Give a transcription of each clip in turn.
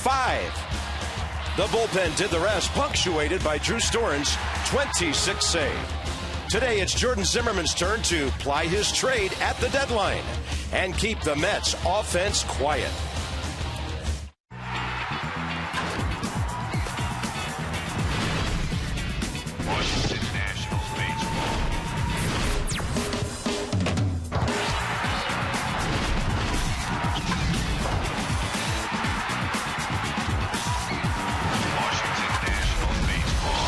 5. The bullpen did the rest, punctuated by Drew Storen's 26 save. Today, it's Jordan Zimmerman's turn to ply his trade at the deadline and keep the Mets' offense quiet. Washington Nationals baseball. Washington Nationals baseball.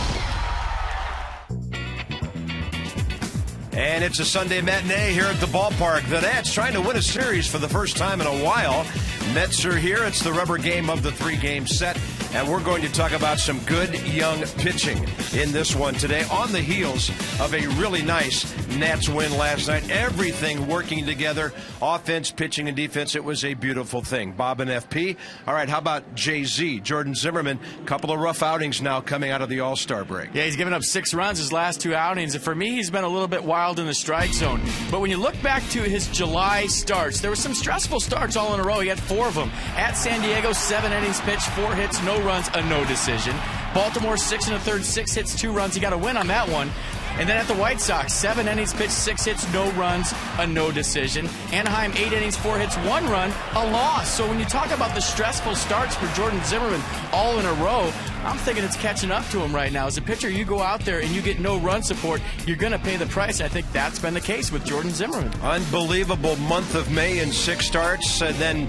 And it's a Sunday matinee here at the ballpark. The Nats trying to win a series for the first time in a while. Mets are here. It's the rubber game of the 3-game set. And we're going to talk about some good young pitching in this one today on the heels of a really nice Nats win last night. Everything working together, offense, pitching, and defense. It was a beautiful thing. Bob and FP. All right, how about JZ, Jordan Zimmerman? Couple of rough outings now coming out of the All-Star break. Yeah, he's given up 6 runs his last 2 outings. And for me, he's been a little bit wild in the strike zone. But when you look back to his July starts, there were some stressful starts all in a row. He had 4 of them. At San Diego, 7 innings pitched, 4 hits, no runs, a no decision. Baltimore, 6 1/3, 6 hits, 2 runs. He got a win on that one. And then at the White Sox, 7 innings pitched, 6 hits, no runs, a no decision. Anaheim, 8 innings, 4 hits, 1 run, a loss. So when you talk about the stressful starts for Jordan Zimmerman all in a row, I'm thinking it's catching up to him right now. As a pitcher, you go out there and you get no run support, you're going to pay the price. I think that's been the case with Jordan Zimmerman. Unbelievable month of May and 6 starts, and then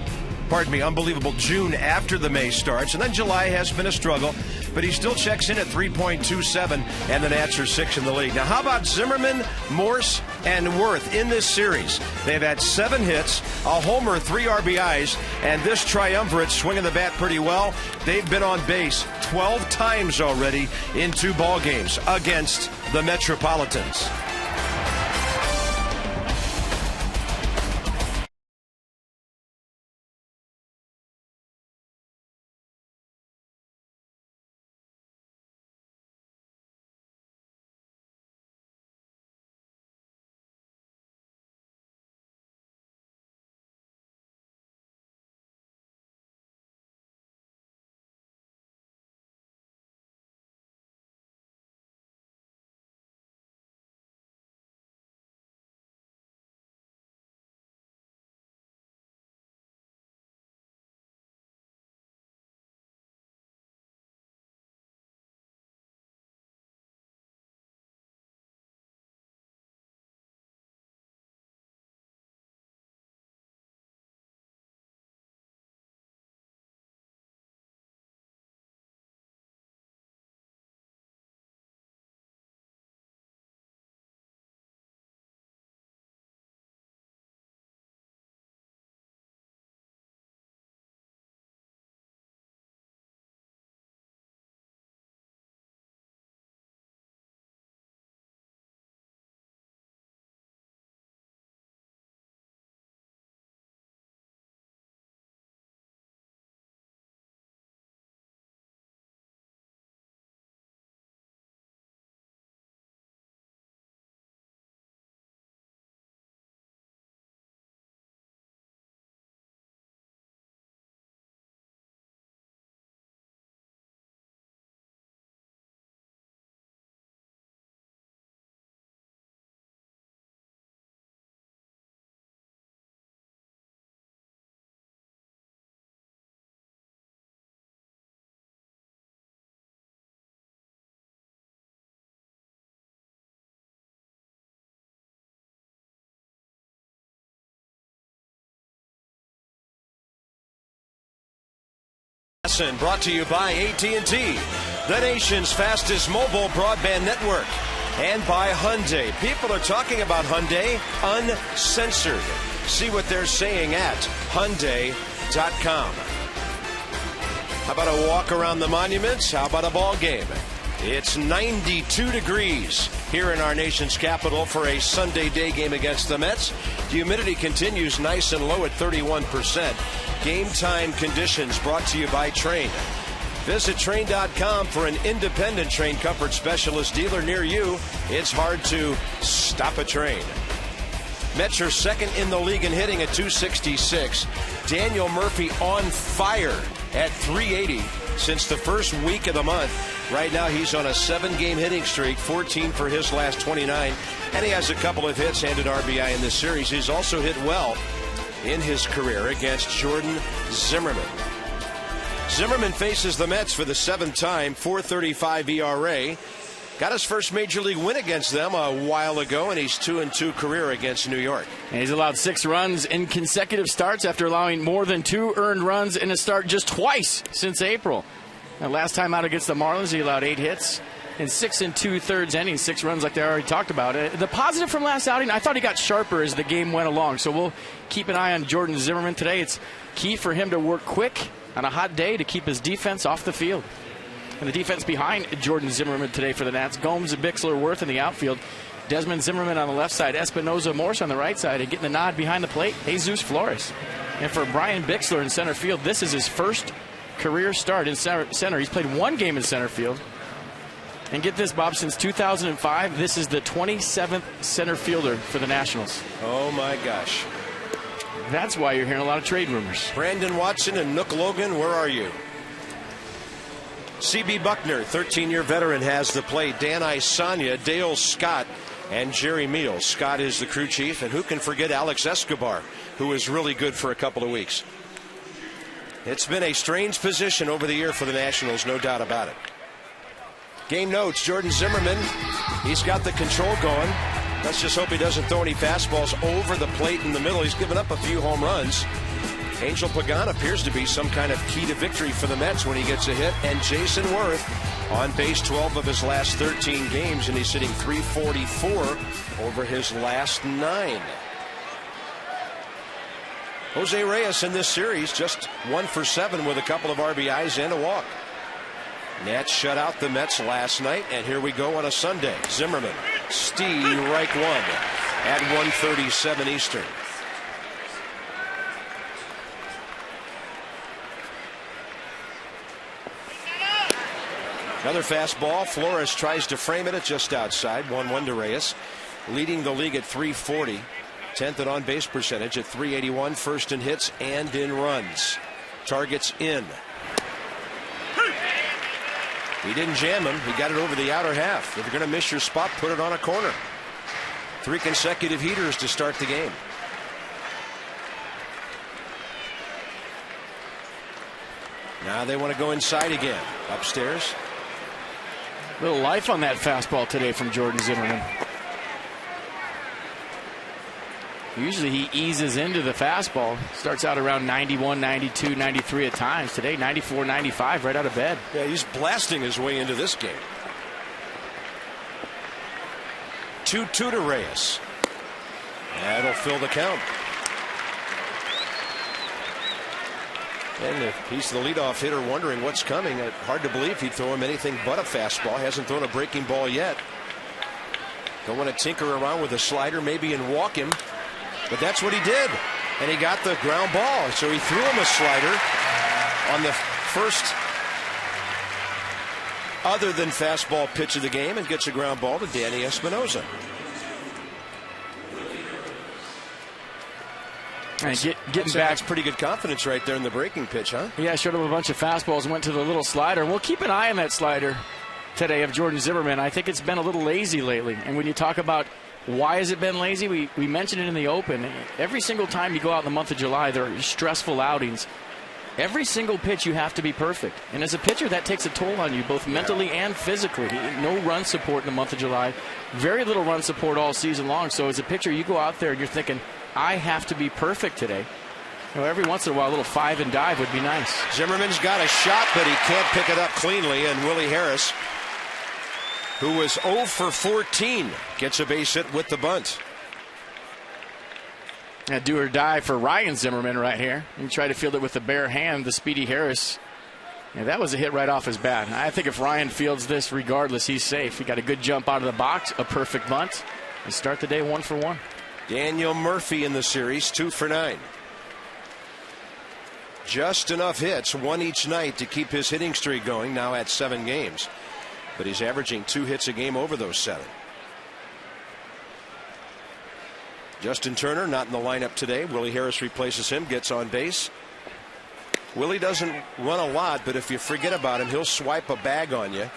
unbelievable June after the May starts. And then July has been a struggle, but he still checks in at 3.27, and the Nats are 6 in the league. Now, how about Zimmerman, Morse, and Worth in this series? They've had 7 hits, a homer, 3 RBIs, and this triumvirate swinging the bat pretty well. They've been on base 12 times already in 2 ball games against the Metropolitans. Brought to you by AT&T, the nation's fastest mobile broadband network, and by Hyundai. People are talking about Hyundai uncensored. See what they're saying at Hyundai.com. How about a walk around the monuments? How about a ball game? It's 92 degrees here in our nation's capital for a Sunday day game against the Mets. The humidity continues nice and low at 31%. Game time conditions brought to you by Train. Visit Train.com for an independent Train comfort specialist dealer near you. It's hard to stop a train. Mets are second in the league in hitting at 266. Daniel Murphy on fire at 380 since the first week of the month. Right now he's on a 7-game hitting streak, 14 for his last 29, and he has a couple of hits and an RBI in this series. He's also hit well in his career against Jordan Zimmerman. Zimmerman faces the Mets for the 7th time, 4.35 ERA. Got his first major league win against them a while ago, and he's 2-2 career against New York. And he's allowed 6 runs in consecutive starts after allowing more than 2 earned runs in a start just twice since April. Now, last time out against the Marlins, he allowed 8 hits in 6 2/3 innings, 6 runs like they already talked about. The positive from last outing, I thought he got sharper as the game went along. So we'll keep an eye on Jordan Zimmerman today. It's key for him to work quick on a hot day to keep his defense off the field. And the defense behind Jordan Zimmerman today for the Nats: Gomes, Bixler, Worth in the outfield, Desmond Zimmerman on the left side, Espinoza, Morse on the right side, and getting the nod behind the plate, Jesus Flores. And for Brian Bixler in center field, this is his first career start in center. He's played 1 game in center field. And get this, Bob, since 2005, this is the 27th center fielder for the Nationals. Oh, my gosh. That's why you're hearing a lot of trade rumors. Brandon Watson and Nook Logan, where are you? C.B. Buckner, 13-year veteran, has the plate. Dan Isanya, Dale Scott, and Jerry Meals. Scott is the crew chief, and who can forget Alex Escobar, who was really good for a couple of weeks. It's been a strange position over the year for the Nationals, no doubt about it. Game notes: Jordan Zimmerman, he's got the control going. Let's just hope he doesn't throw any fastballs over the plate in the middle. He's given up a few home runs. Angel Pagan appears to be some kind of key to victory for the Mets when he gets a hit. And Jason Worth on base 12 of his last 13 games, and he's hitting .344 over his last 9. Jose Reyes in this series just 1 for 7 with a couple of RBIs and a walk. Nats shut out the Mets last night, and here we go on a Sunday. Zimmerman, strike 1 at 1:37 Eastern. Another fastball. Flores tries to frame it at just outside. 1-1 to Reyes, leading the league at .340. 10th in on-base percentage at .381. First in hits and in runs. Targets in. He didn't jam him. He got it over the outer half. If you're going to miss your spot, put it on a corner. 3 consecutive heaters to start the game. Now they want to go inside again. Upstairs. Little life on that fastball today from Jordan Zimmerman. Usually he eases into the fastball. Starts out around 91, 92, 93 at times. Today, 94, 95 right out of bed. Yeah, he's blasting his way into this game. 2-2 to Reyes. That'll fill the count. And if he's the leadoff hitter wondering what's coming, hard to believe he'd throw him anything but a fastball. Hasn't thrown a breaking ball yet. Don't want to tinker around with a slider, maybe, and walk him. But that's what he did. And he got the ground ball. So he threw him a slider on the first other than fastball pitch of the game and gets a ground ball to Danny Espinoza. And getting back, that's pretty good confidence right there in the breaking pitch, huh? Yeah, showed him a bunch of fastballs and went to the little slider. We'll keep an eye on that slider today of Jordan Zimmerman. I think it's been a little lazy lately. And when you talk about why has it been lazy, we mentioned it in the open. Every single time you go out in the month of July, there are stressful outings. Every single pitch you have to be perfect. And as a pitcher, that takes a toll on you, both mentally and physically. No run support in the month of July. Very little run support all season long. So as a pitcher, you go out there and you're thinking, I have to be perfect today. You know, every once in a while, a little 5 and dive would be nice. Zimmerman's got a shot, but he can't pick it up cleanly. And Willie Harris, who was 0 for 14, gets a base hit with the bunt. A do or die for Ryan Zimmerman right here. He tried to field it with the bare hand, the speedy Harris. Yeah, that was a hit right off his bat. I think if Ryan fields this regardless, he's safe. He got a good jump out of the box, a perfect bunt, and start the day 1 for 1. Daniel Murphy in the series, 2 for 9. Just enough hits, 1 each night, to keep his hitting streak going, now at 7 games. But he's averaging 2 hits a game over those 7. Justin Turner not in the lineup today. Willie Harris replaces him, gets on base. Willie doesn't run a lot, but if you forget about him, he'll swipe a bag on you.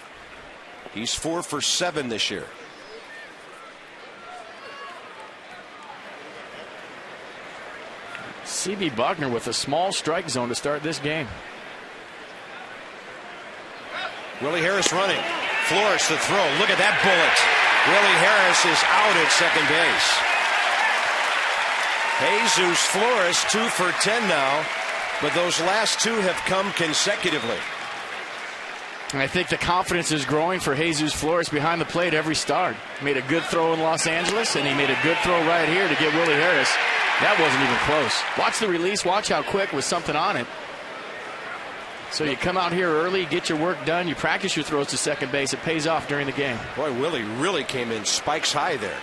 He's 4 for 7 this year. C.B. Buckner with a small strike zone to start this game. Willie Harris running. Flores the throw. Look at that bullet. Willie Harris is out at second base. Jesus Flores 2 for 10 now, but those last 2 have come consecutively. And I think the confidence is growing for Jesus Flores behind the plate every start. Made a good throw in Los Angeles, and he made a good throw right here to get Willie Harris. That wasn't even close. Watch the release. Watch how quick with something on it. So you come out here early, get your work done, you practice your throws to second base. It pays off during the game. Boy, Willie really came in spikes high there.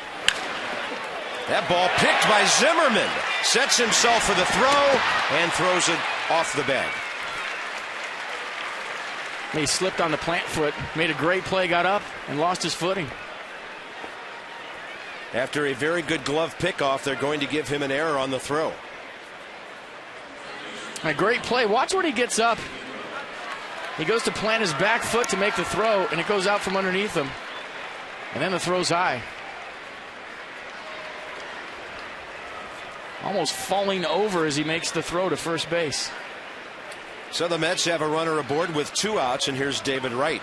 That ball picked by Zimmerman. Sets himself for the throw and throws it off the bag. He slipped on the plant foot, made a great play, got up, and lost his footing. After a very good glove pickoff, they're going to give him an error on the throw. A great play. Watch when he gets up. He goes to plant his back foot to make the throw, and it goes out from underneath him. And then the throw's high. Almost falling over as he makes the throw to first base. So the Mets have a runner aboard with 2 outs, and here's David Wright.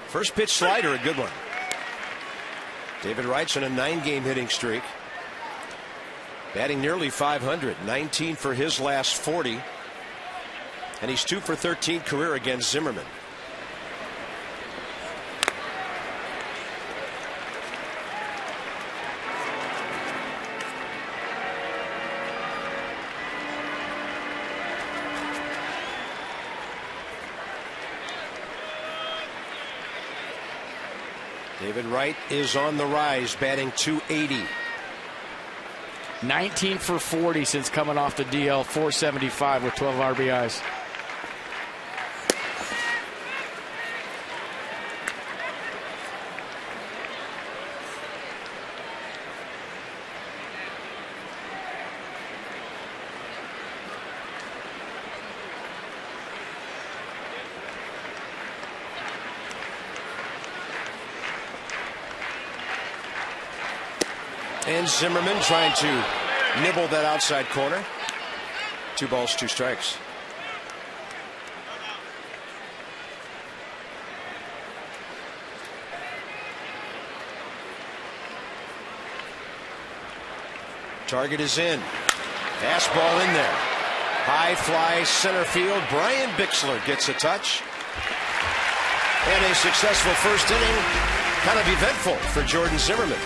First pitch slider, a good one. David Wright's on a 9-game hitting streak. Batting nearly 500, 19 for his last 40. And he's 2 for 13 career against Zimmerman. David Wright is on the rise, batting .280. 19 for 40 since coming off the DL, 475 with 12 RBIs. And Zimmerman trying to nibble that outside corner. 2 balls, 2 strikes. Target is in. Fastball in there. High fly center field. Brian Bixler gets a touch. And a successful first inning. Kind of eventful for Jordan Zimmerman.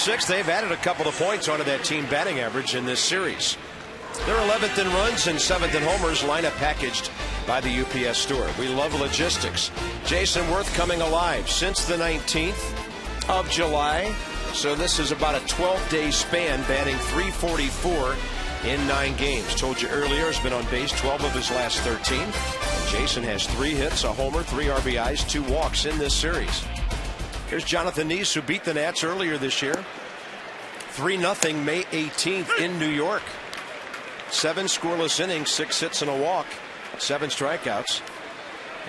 6. They've added a couple of points onto that team batting average in this series. They're 11th in runs and 7th in homers, lineup packaged by the UPS store. We love logistics. Jason Worth coming alive since the 19th of July. So this is about a 12-day span, batting .344 in 9 games. Told you earlier, he's been on base 12 of his last 13. And Jason has 3 hits, a homer, 3 RBIs, 2 walks in this series. Here's Jonathan Neese, who beat the Nats earlier this year. 3-0 May 18th in New York. 7 scoreless innings, 6 hits and a walk, 7 strikeouts,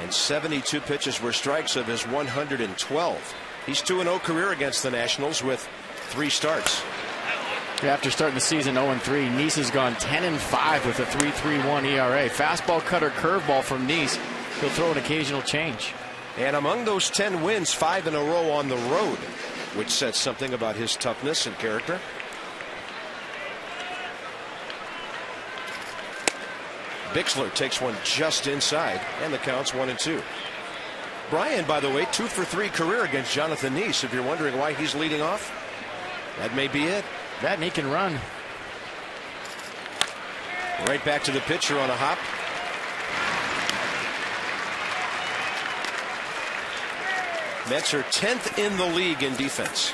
and 72 pitches were strikes of his 112. He's 2-0 career against the Nationals with 3 starts. After starting the season 0-3, Neese has gone 10-5 with a 3.31 ERA. Fastball, cutter, curveball from Neese. He'll throw an occasional change. And among those 10 wins, 5 in a row on the road, which says something about his toughness and character. Bixler takes one just inside, and the count's 1-2. Brian, by the way, 2 for 3 career against Jonathan Neese. If you're wondering why he's leading off, that may be it. That and he can run. Right back to the pitcher on a hop. Mets are 10th in the league in defense.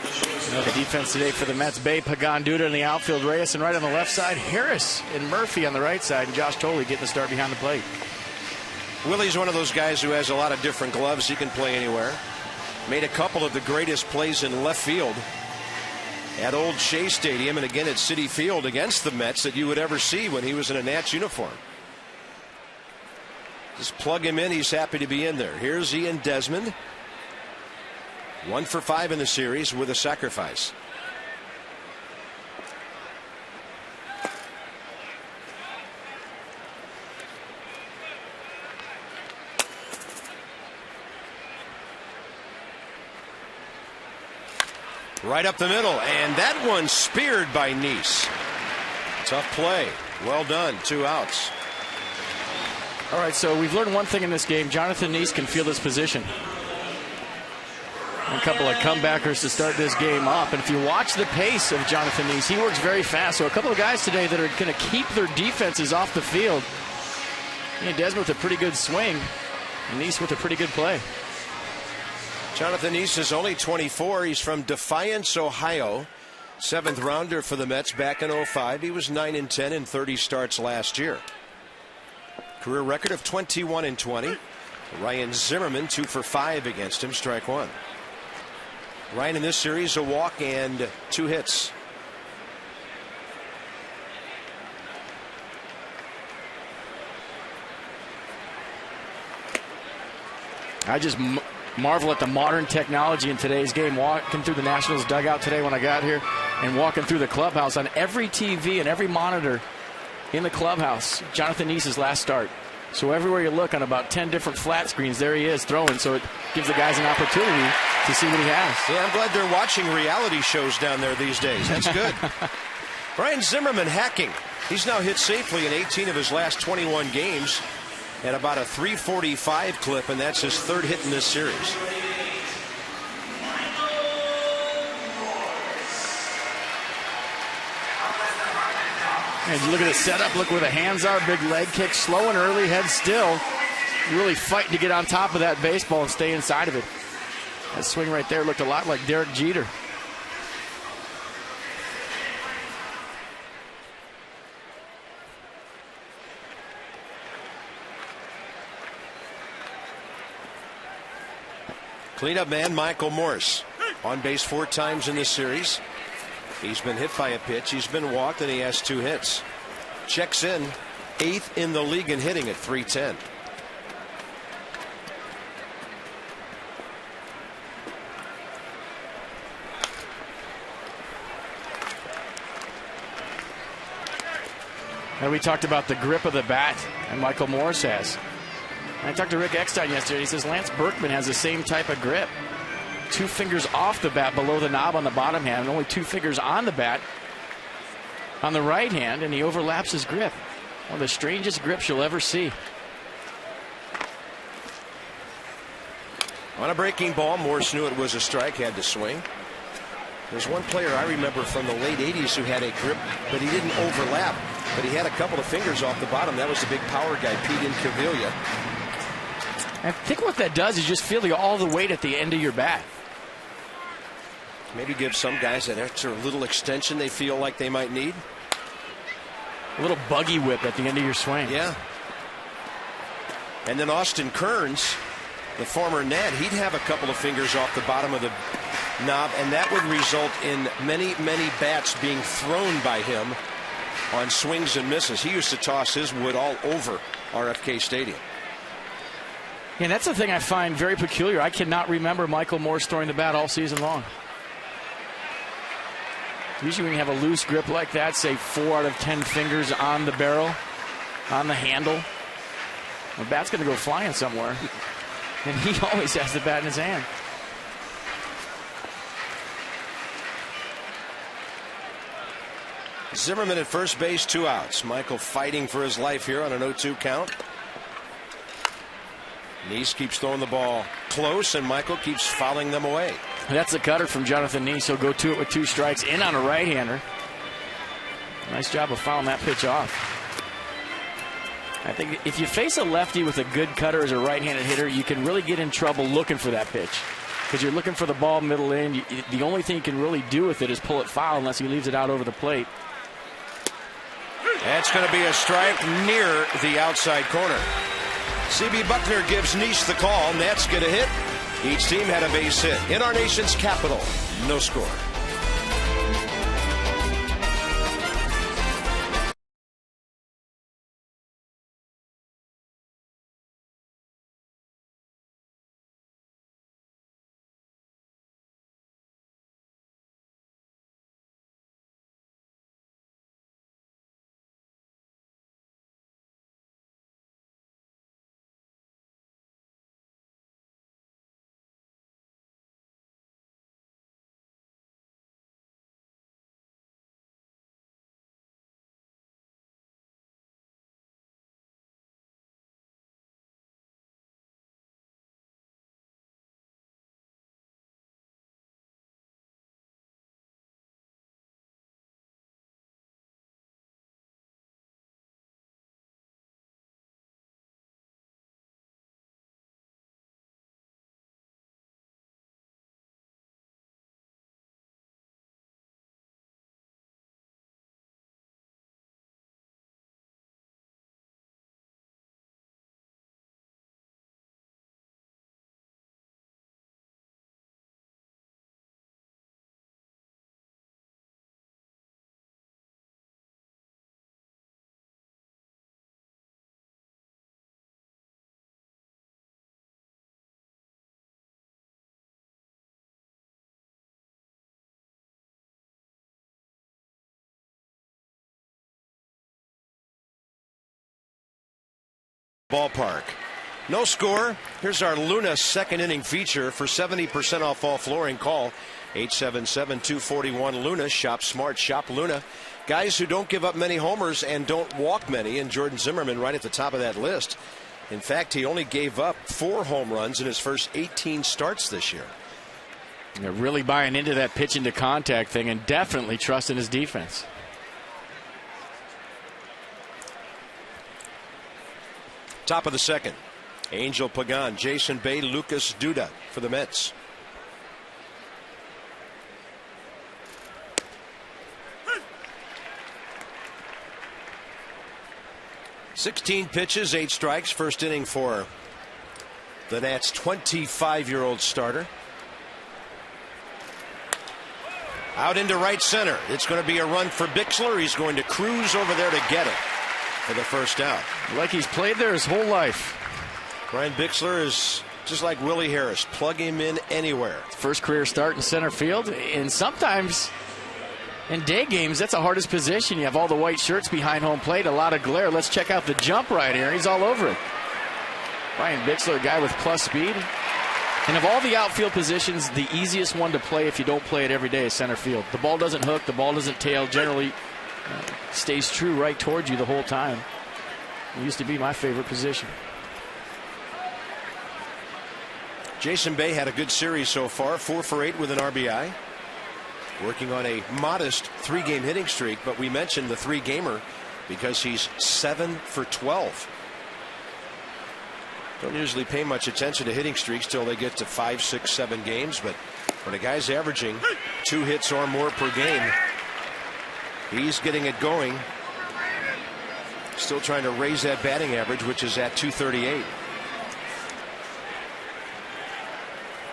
The defense today for the Mets: Bay, Pagan, Duda in the outfield, Reyes, and right on the left side, Harris and Murphy on the right side, and Josh Tolley getting the start behind the plate. Willie's one of those guys who has a lot of different gloves. He can play anywhere. Made a couple of the greatest plays in left field at Old Shea Stadium and again at Citi Field against the Mets that you would ever see when he was in a Nats uniform. Just plug him in. He's happy to be in there. Here's Ian Desmond. 1 for 5 in the series with a sacrifice. Right up the middle, and that one speared by Neese. Tough play. Well done. 2 outs. All right, so we've learned one thing in this game. Jonathan Neese can field his position. A couple of comebackers to start this game up. And if you watch the pace of Jonathan Neese, he works very fast. So a couple of guys today that are going to keep their defenses off the field. And Desmond with a pretty good swing. And Neese with a pretty good play. Jonathan Neese is only 24. He's from Defiance, Ohio. 7th rounder for the Mets back in 05. He was 9-10 in 30 starts last year. Career record of 21-20. Ryan Zimmerman 2 for 5 against him. Strike 1. Ryan in this series, a walk and 2 hits. I just marvel at the modern technology in today's game. Walking through the Nationals dugout today when I got here and walking through the clubhouse, on every TV and every monitor in the clubhouse, Jonathan Neese's last start. So everywhere you look on about 10 different flat screens, there he is throwing. So it gives the guys an opportunity to see what he has. Yeah, I'm glad they're watching reality shows down there these days. That's good. Ryan Zimmerman hacking. He's now hit safely in 18 of his last 21 games at about a .345 clip, and that's his 3rd hit in this series. And you look at the setup, look where the hands are, big leg kick, slow and early, head still. Really fighting to get on top of that baseball and stay inside of it. That swing right there looked a lot like Derek Jeter. Cleanup man Michael Morse on base 4 times in this series. He's been hit by a pitch. He's been walked, and he has 2 hits. Checks in 8th in the league in hitting at .310. And we talked about the grip of the bat, and Michael Morse has. And I talked to Rick Eckstein yesterday. He says Lance Berkman has the same type of grip. 2 fingers off the bat below the knob on the bottom hand, and only 2 fingers on the bat on the right hand, and he overlaps his grip. One of the strangest grips you'll ever see. On a breaking ball, Morse knew it was a strike, had to swing. There's one player I remember from the late 80s who had a grip, but he didn't overlap. But he had a couple of fingers off the bottom. That was the big power guy, Pete Incaviglia. I think what that does is just feel all the weight at the end of your bat. Maybe give some guys that extra little extension they feel like they might need. A little buggy whip at the end of your swing. Yeah. And then Austin Kearns, the former Nat, he'd have a couple of fingers off the bottom of the knob, and that would result in many, many bats being thrown by him on swings and misses. He used to toss his wood all over RFK Stadium. And that's the thing I find very peculiar. I cannot remember Michael Morse throwing the bat all season long. Usually when you have a loose grip like that, say 4 out of 10 fingers on the barrel, on the handle, the bat's going to go flying somewhere. And he always has the bat in his hand. Zimmerman at first base, 2 outs. Michael fighting for his life here on an 0-2 count. Neese keeps throwing the ball close, and Michael keeps fouling them away. That's the cutter from Jonathan Neese. He'll go to it with 2 strikes, in on a right-hander. Nice job of fouling that pitch off. I think if you face a lefty with a good cutter as a right-handed hitter, you can really get in trouble looking for that pitch. Because you're looking for the ball middle in. The only thing you can really do with it is pull it foul unless he leaves it out over the plate. That's going to be a strike near the outside corner. C.B. Buckner gives Neese the call. Nats get a hit. Each team had a base hit. In our nation's capital, no score. Ballpark. No score. Here's our Luna second inning feature. For 70% off all flooring, call 877-241 Luna. Shop smart, shop Luna. Guys who don't give up many homers and don't walk many, and Jordan Zimmerman right at the top of that list. In fact, he only gave up 4 home runs in his first 18 starts this year. They're really buying into that pitch into contact thing and definitely trusting his defense. Top of the second. Angel Pagan, Jason Bay, Lucas Duda for the Mets. "16 pitches, 8 strikes." First inning for the Nats' 25-year-old starter. Out into right center. It's going to be a run for Bixler. He's going to cruise over there to get it for the first out. Like he's played there his whole life. Brian Bixler is just like Willie Harris. Plug him in anywhere. First career start in center field. And sometimes in day games, that's the hardest position. You have all the white shirts behind home plate, a lot of glare. Let's check out the jump right here. He's all over it. Brian Bixler, a guy with plus speed. And of all the outfield positions, the easiest one to play if you don't play it every day is center field. The ball doesn't hook. The ball doesn't tail. Generally stays true right towards you the whole time. It used to be my favorite position. Jason Bay had a good series so far, 4 for 8 with an RBI. working on a modest 3-game hitting streak, but we mentioned the 3-gamer because he's 7 for 12. Don't usually pay much attention to hitting streaks till they get to 5, 6, 7 games, but when a guy's averaging 2 hits or more per game, he's getting it going. Still trying to raise that batting average, which is at 238.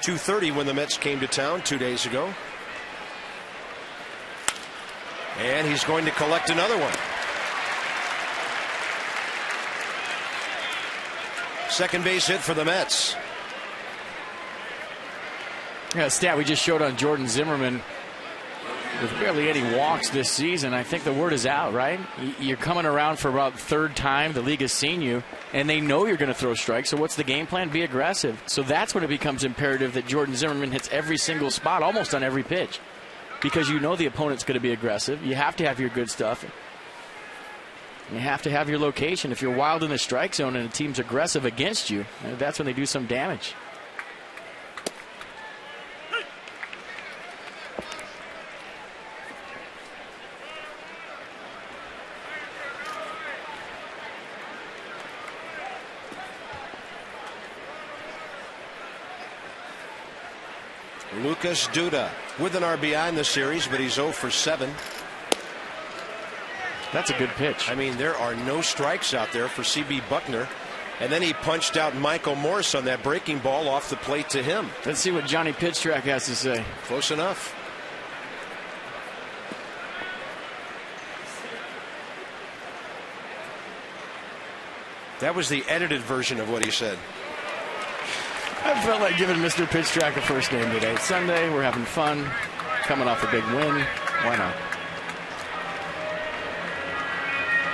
230 when the Mets came to town 2 days ago. And he's going to collect another one. Second base hit for the Mets. Yeah, stat we just showed on Jordan Zimmerman. With barely any walks this season, I think the word is out, right? You're coming around for about the third time the league has seen you, and they know you're going to throw strikes. So what's the game plan? Be aggressive. So that's when it becomes imperative that Jordan Zimmerman hits every single spot, almost on every pitch, because you know the opponent's going to be aggressive. You have to have your good stuff. You have to have your location. If you're wild in the strike zone and a team's aggressive against you, that's when they do some damage. Lucas Duda with an RBI in the series, but he's 0 for 7. That's a good pitch. I mean, there are no strikes out there for C.B. Buckner. And then he punched out Michael Morse on that breaking ball off the plate to him. Let's see what Johnny Pitchtrack has to say. Close enough. That was the edited version of what he said. I felt like giving Mr. Pitchtrack a first name today. It's Sunday. We're having fun. Coming off a big win. Why not?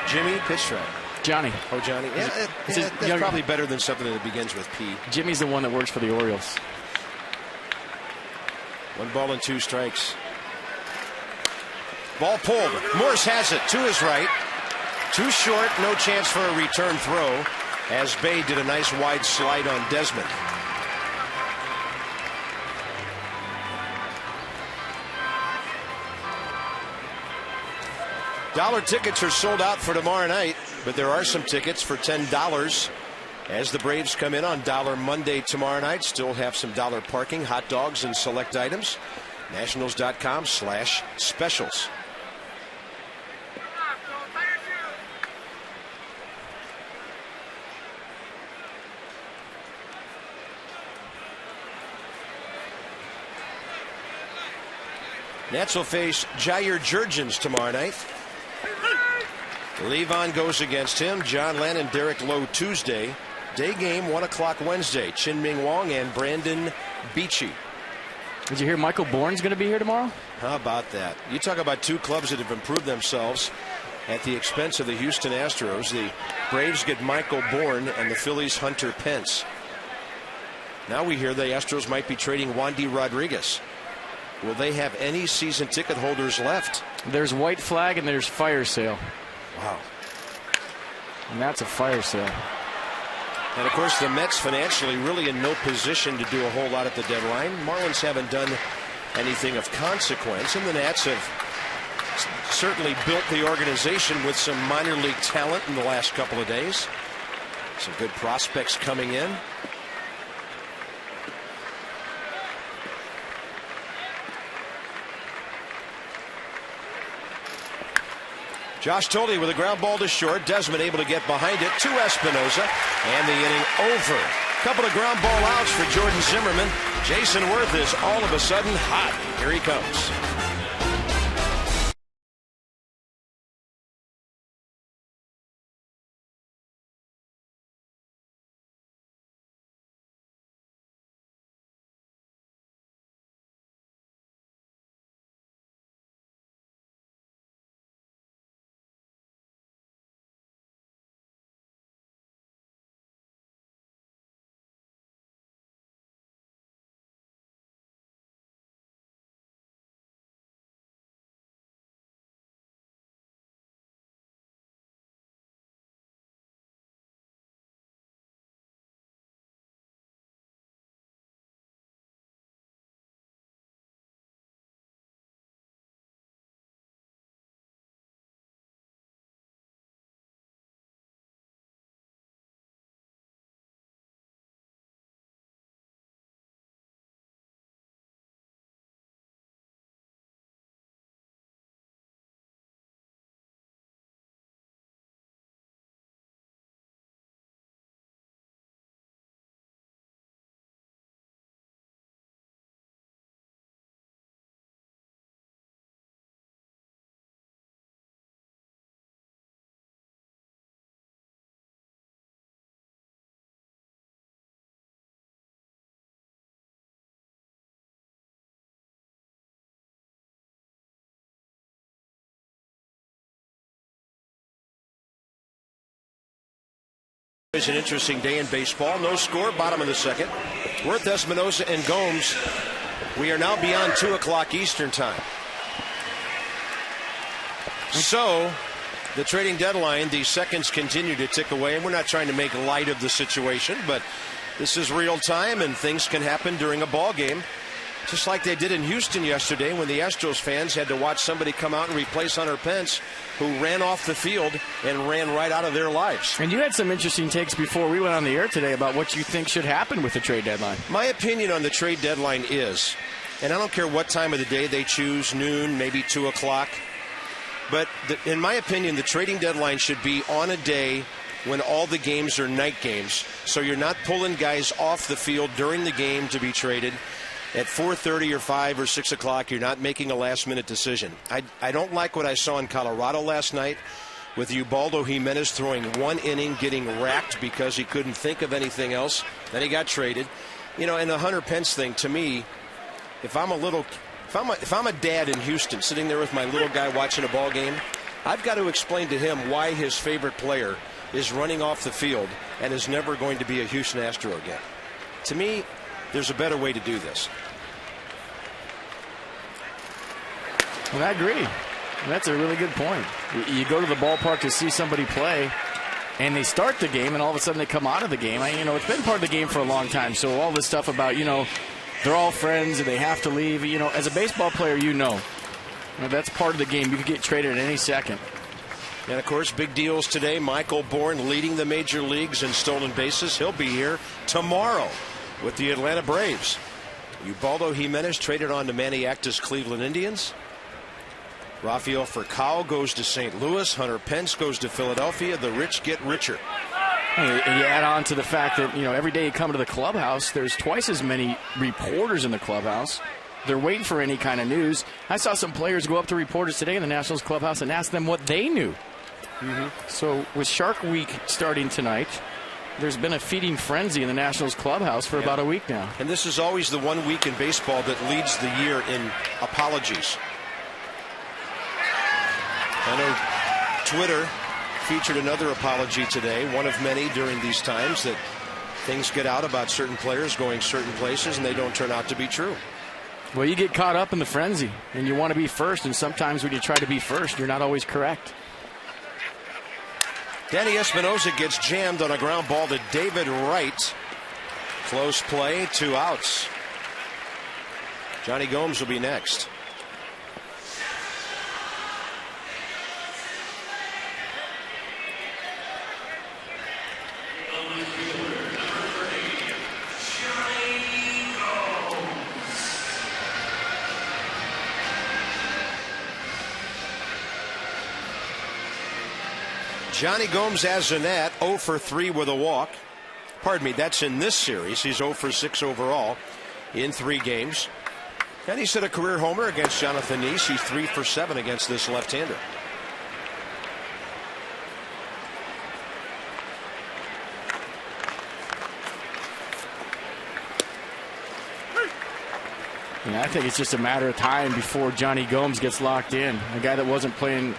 Jimmy Pitchtrack. Johnny. Oh, Johnny. Yeah, that's probably better than something that begins with P. Jimmy's the one that works for the Orioles. 1 ball and 2 strikes. Ball pulled. Morse has it to his right. Too short. No chance for a return throw, as Bay did a nice wide slide on Desmond. Dollar tickets are sold out for tomorrow night, but there are some tickets for $10 as the Braves come in on Dollar Monday tomorrow night. Still have some dollar parking, hot dogs, and select items. Nationals.com/specials. Nats will face Jair Jurgens tomorrow night. Levon goes against him. John Lannon, Derek Lowe Tuesday. Day game, 1 o'clock Wednesday. Chin-Ming Wong and Brandon Beachy. Did you hear Michael Bourne's going to be here tomorrow? How about that? You talk about 2 clubs that have improved themselves at the expense of the Houston Astros. The Braves get Michael Bourne and the Phillies Hunter Pence. Now we hear the Astros might be trading Wandy Rodriguez. Will they have any season ticket holders left? There's white flag and there's fire sale. Wow. And that's a fire sale. And of course the Mets financially really in no position to do a whole lot at the deadline. Marlins haven't done anything of consequence, and the Nats have certainly built the organization with some minor league talent in the last couple of days. Some good prospects coming in. Josh Toley with a ground ball to short. Desmond able to get behind it to Espinosa. And the inning over. Couple of ground ball outs for Jordan Zimmerman. Jason Worth is all of a sudden hot. Here he comes. It's an interesting day in baseball. No score, bottom of the second. Worth, Espinosa, and Gomes. We are now beyond 2 o'clock Eastern time. So, the trading deadline, these seconds continue to tick away, and we're not trying to make light of the situation, but this is real time, and things can happen during a ball game, just like they did in Houston yesterday when the Astros fans had to watch somebody come out and replace Hunter Pence, who ran off the field and ran right out of their lives. And you had some interesting takes before we went on the air today about what you think should happen with the trade deadline. My opinion on the trade deadline is, and I don't care what time of the day they choose, noon, maybe 2 o'clock, but in my opinion, the trading deadline should be on a day when all the games are night games, so you're not pulling guys off the field during the game to be traded. At 4:30 or 5 or 6 o'clock, you're not making a last-minute decision. I don't like what I saw in Colorado last night with Ubaldo Jimenez throwing one inning, getting racked because he couldn't think of anything else. Then he got traded. You know, and the Hunter Pence thing, to me, if I'm a dad in Houston sitting there with my little guy watching a ball game, I've got to explain to him why his favorite player is running off the field and is never going to be a Houston Astro again. To me, there's a better way to do this. Well, I agree. That's a really good point. You go to the ballpark to see somebody play, and they start the game, and all of a sudden they come out of the game. It's been part of the game for a long time, so all this stuff about, they're all friends and they have to leave. As a baseball player, that's part of the game. You could get traded at any second. And, of course, big deals today. Michael Bourne leading the major leagues in stolen bases. He'll be here tomorrow with the Atlanta Braves. Ubaldo Jimenez traded on to Manny Acta's Cleveland Indians. Rafael Furcal goes to St. Louis. Hunter Pence goes to Philadelphia. The rich get richer. And you add on to the fact that, every day you come to the clubhouse, there's twice as many reporters in the clubhouse. They're waiting for any kind of news. I saw some players go up to reporters today in the Nationals clubhouse and ask them what they knew. So with Shark Week starting tonight, there's been a feeding frenzy in the Nationals clubhouse for about a week now. And this is always the one week in baseball that leads the year in apologies. I know Twitter featured another apology today, one of many during these times, that things get out about certain players going certain places and they don't turn out to be true. Well, you get caught up in the frenzy and you want to be first, and sometimes when you try to be first, you're not always correct. Danny Espinosa gets jammed on a ground ball to David Wright. Close play, 2 outs. Johnny Gomes will be next. Johnny Gomes as a net, 0 for 3 with a walk. Pardon me, that's in this series. He's 0 for 6 overall in 3 games. And he's hit a career homer against Jonathan Neese. He's 3 for 7 against this left-hander. I think it's just a matter of time before Johnny Gomes gets locked in. A guy that wasn't playing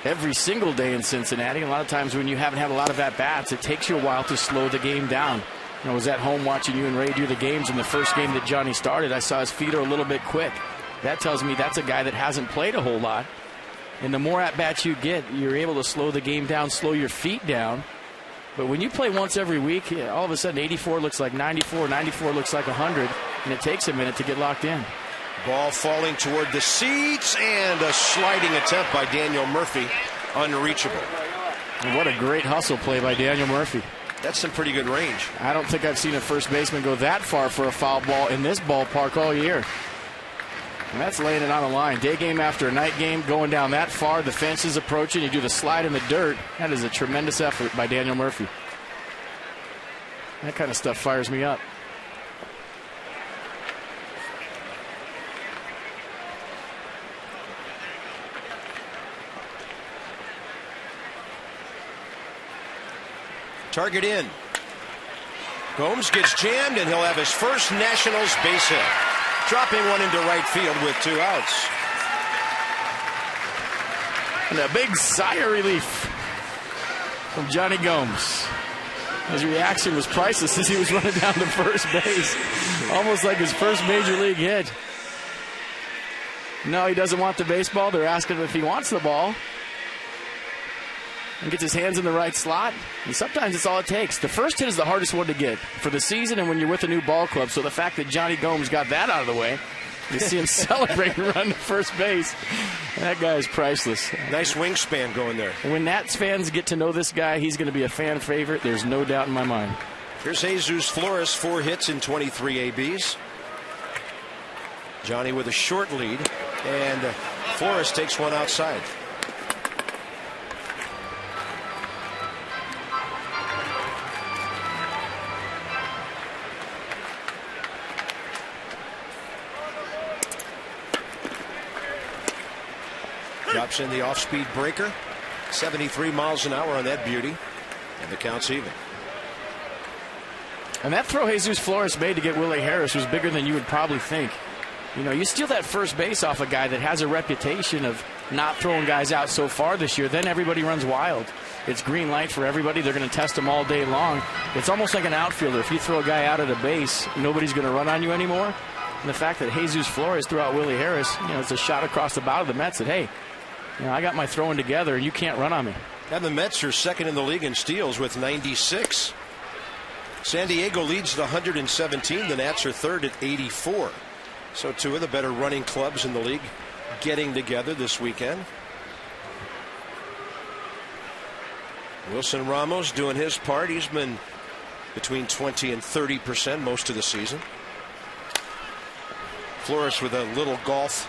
every single day in Cincinnati. A lot of times when you haven't had a lot of at-bats, it takes you a while to slow the game down. I was at home watching you and Ray do the games. In the first game that Johnny started, I saw his feet are a little bit quick. That tells me that's a guy that hasn't played a whole lot. And the more at-bats you get, you're able to slow the game down, slow your feet down. But when you play once every week, all of a sudden 84 looks like 94, 94 looks like 100, and it takes a minute to get locked in. Ball falling toward the seats, and a sliding attempt by Daniel Murphy, unreachable. And what a great hustle play by Daniel Murphy. That's some pretty good range. I don't think I've seen a first baseman go that far for a foul ball in this ballpark all year. And that's laying it on the line. Day game after a night game, going down that far, the fence is approaching, you do the slide in the dirt. That is a tremendous effort by Daniel Murphy. That kind of stuff fires me up. Target in. Gomes gets jammed, and he'll have his first Nationals base hit. Dropping one into right field with 2 outs. And a big sigh of relief from Johnny Gomes. His reaction was priceless as he was running down to first base. Almost like his first major league hit. No, he doesn't want the baseball. They're asking him if he wants the ball. And gets his hands in the right slot. And sometimes it's all it takes. The first hit is the hardest one to get for the season and when you're with a new ball club. So the fact that Johnny Gomes got that out of the way, you see him celebrate and run to first base. That guy is priceless. Nice wingspan going there. When Nats fans get to know this guy, he's going to be a fan favorite. There's no doubt in my mind. Here's Jesus Flores, 4 hits in 23 ABs. Johnny with a short lead, and Flores takes one outside. Drops in the off-speed breaker. 73 miles an hour on that beauty. And the count's even. And that throw Jesus Flores made to get Willie Harris was bigger than you would probably think. You know, you steal that first base off a guy that has a reputation of not throwing guys out so far this year, then everybody runs wild. It's green light for everybody. They're going to test him all day long. It's almost like an outfielder. If you throw a guy out at a base, nobody's going to run on you anymore. And the fact that Jesus Flores threw out Willie Harris, you know, it's a shot across the bow of the Mets that, hey, you know, I got my throwing together, and you can't run on me. And the Mets are second in the league in steals with 96. San Diego leads the 117. The Nats are third at 84. So two of the better running clubs in the league getting together this weekend. Wilson Ramos doing his part. He's been between 20 and 30% most of the season. Flores with a little golf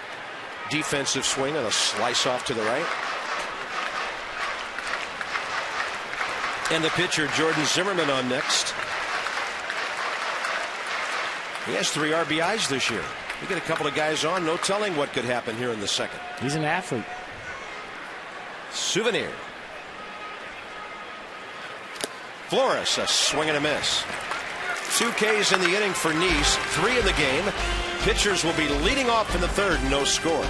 defensive swing and a slice off to the right. And the pitcher Jordan Zimmermann on next. He has 3 RBIs this year. You get a couple of guys on, no telling what could happen here in the second. He's an athlete. Souvenir. Flores, a swing and a miss. 2 Ks in the inning for Nice, 3 in the game. Pitchers will be leading off in the third, no score.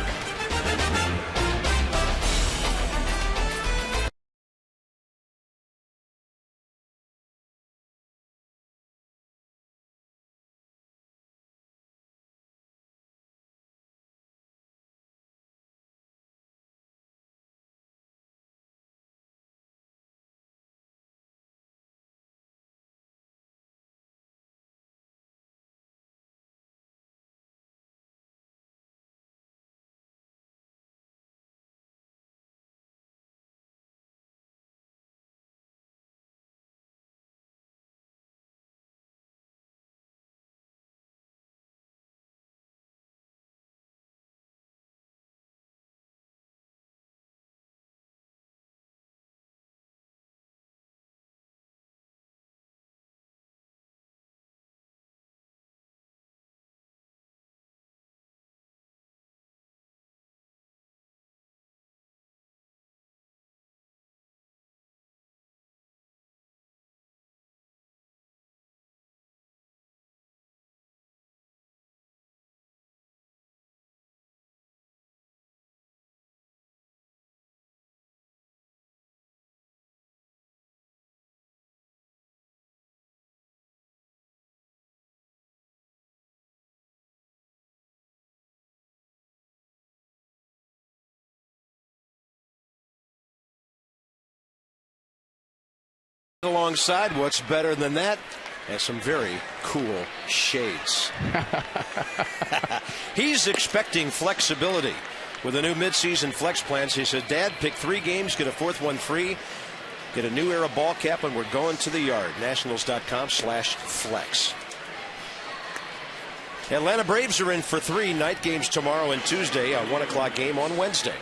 Alongside, what's better than that? And some very cool shades. He's expecting flexibility with the new midseason flex plans. He said, Dad, pick 3 games, get a 4th one free, get a new era ball cap, and we're going to the yard. Nationals.com/flex. Atlanta Braves are in for 3 night games tomorrow and Tuesday, a 1 o'clock game on Wednesday.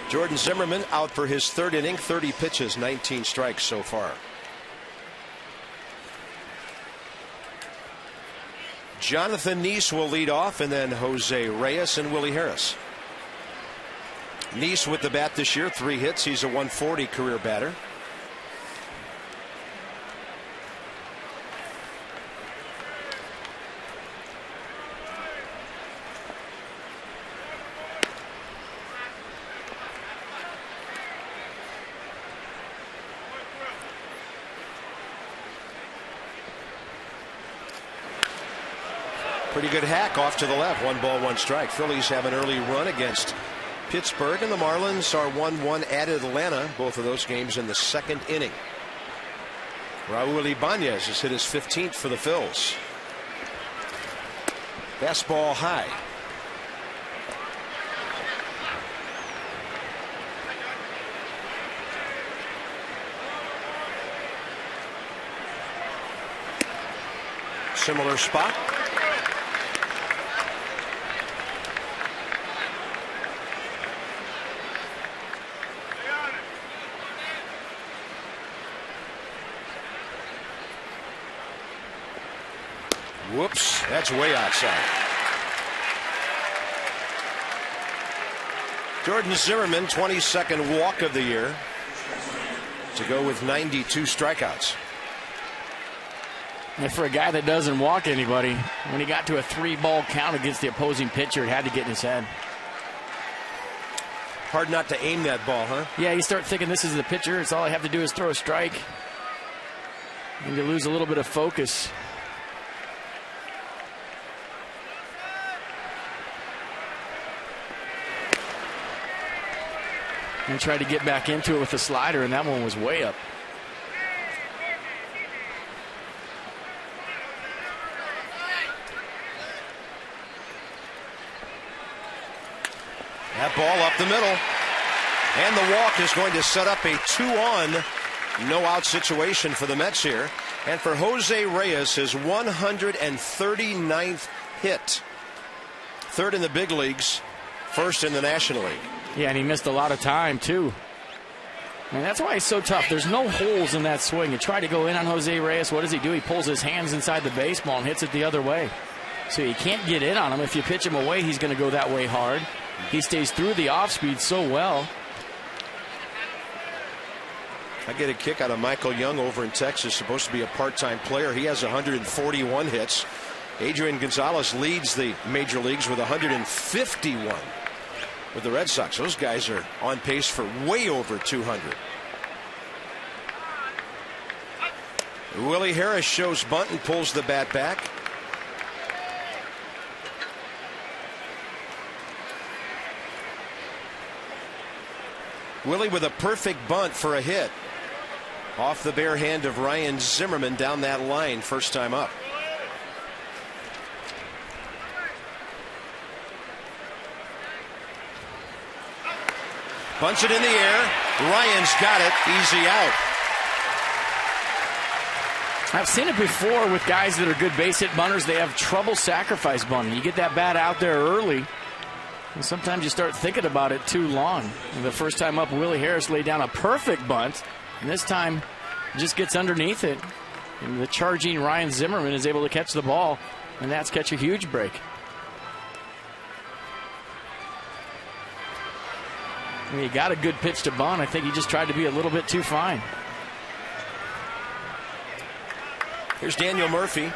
Jordan Zimmermann out for his 3rd inning, 30 pitches, 19 strikes so far. Jonathan Nice will lead off, and then Jose Reyes and Willie Harris. Nice with the bat this year, 3 hits. He's a 140 career batter. Pretty good hack off to the left. 1 ball, 1 strike. Phillies have an early run against Pittsburgh, and the Marlins are 1-1 at Atlanta. Both of those games in the 2nd inning. Raul Ibanez has hit his 15th for the Phils. Fastball high. Similar spot. Whoops, that's way outside. Jordan Zimmermann, 22nd walk of the year, to go with 92 strikeouts. And for a guy that doesn't walk anybody, when he got to a 3-ball count against the opposing pitcher, it had to get in his head. Hard not to aim that ball, huh? Yeah, you start thinking this is the pitcher. It's all I have to do is throw a strike. And you lose a little bit of focus. And tried to get back into it with the slider, and that one was way up. That ball up the middle. And the walk is going to set up a 2-on, no-out situation for the Mets here. And for Jose Reyes, his 139th hit. 3rd in the big leagues, 1st in the National League. Yeah, and he missed a lot of time, too. And that's why he's so tough. There's no holes in that swing. You try to go in on Jose Reyes. What does he do? He pulls his hands inside the baseball and hits it the other way. So you can't get in on him. If you pitch him away, he's going to go that way hard. He stays through the off-speed so well. I get a kick out of Michael Young over in Texas, supposed to be a part-time player. He has 141 hits. Adrian Gonzalez leads the major leagues with 151 with the Red Sox. Those guys are on pace for way over 200. Willie Harris shows bunt and pulls the bat back. Willie with a perfect bunt for a hit. Off the bare hand of Ryan Zimmerman down that line, first time up. Bunts it in the air. Ryan's got it. Easy out. I've seen it before with guys that are good base hit bunters. They have trouble sacrifice bunting. You get that bat out there early, and sometimes you start thinking about it too long. And the first time up, Willie Harris laid down a perfect bunt, and this time just gets underneath it. And the charging Ryan Zimmerman is able to catch the ball, and that's catch a huge break. I mean, he got a good pitch to bunt. I think he just tried to be a little bit too fine. Here's Daniel Murphy.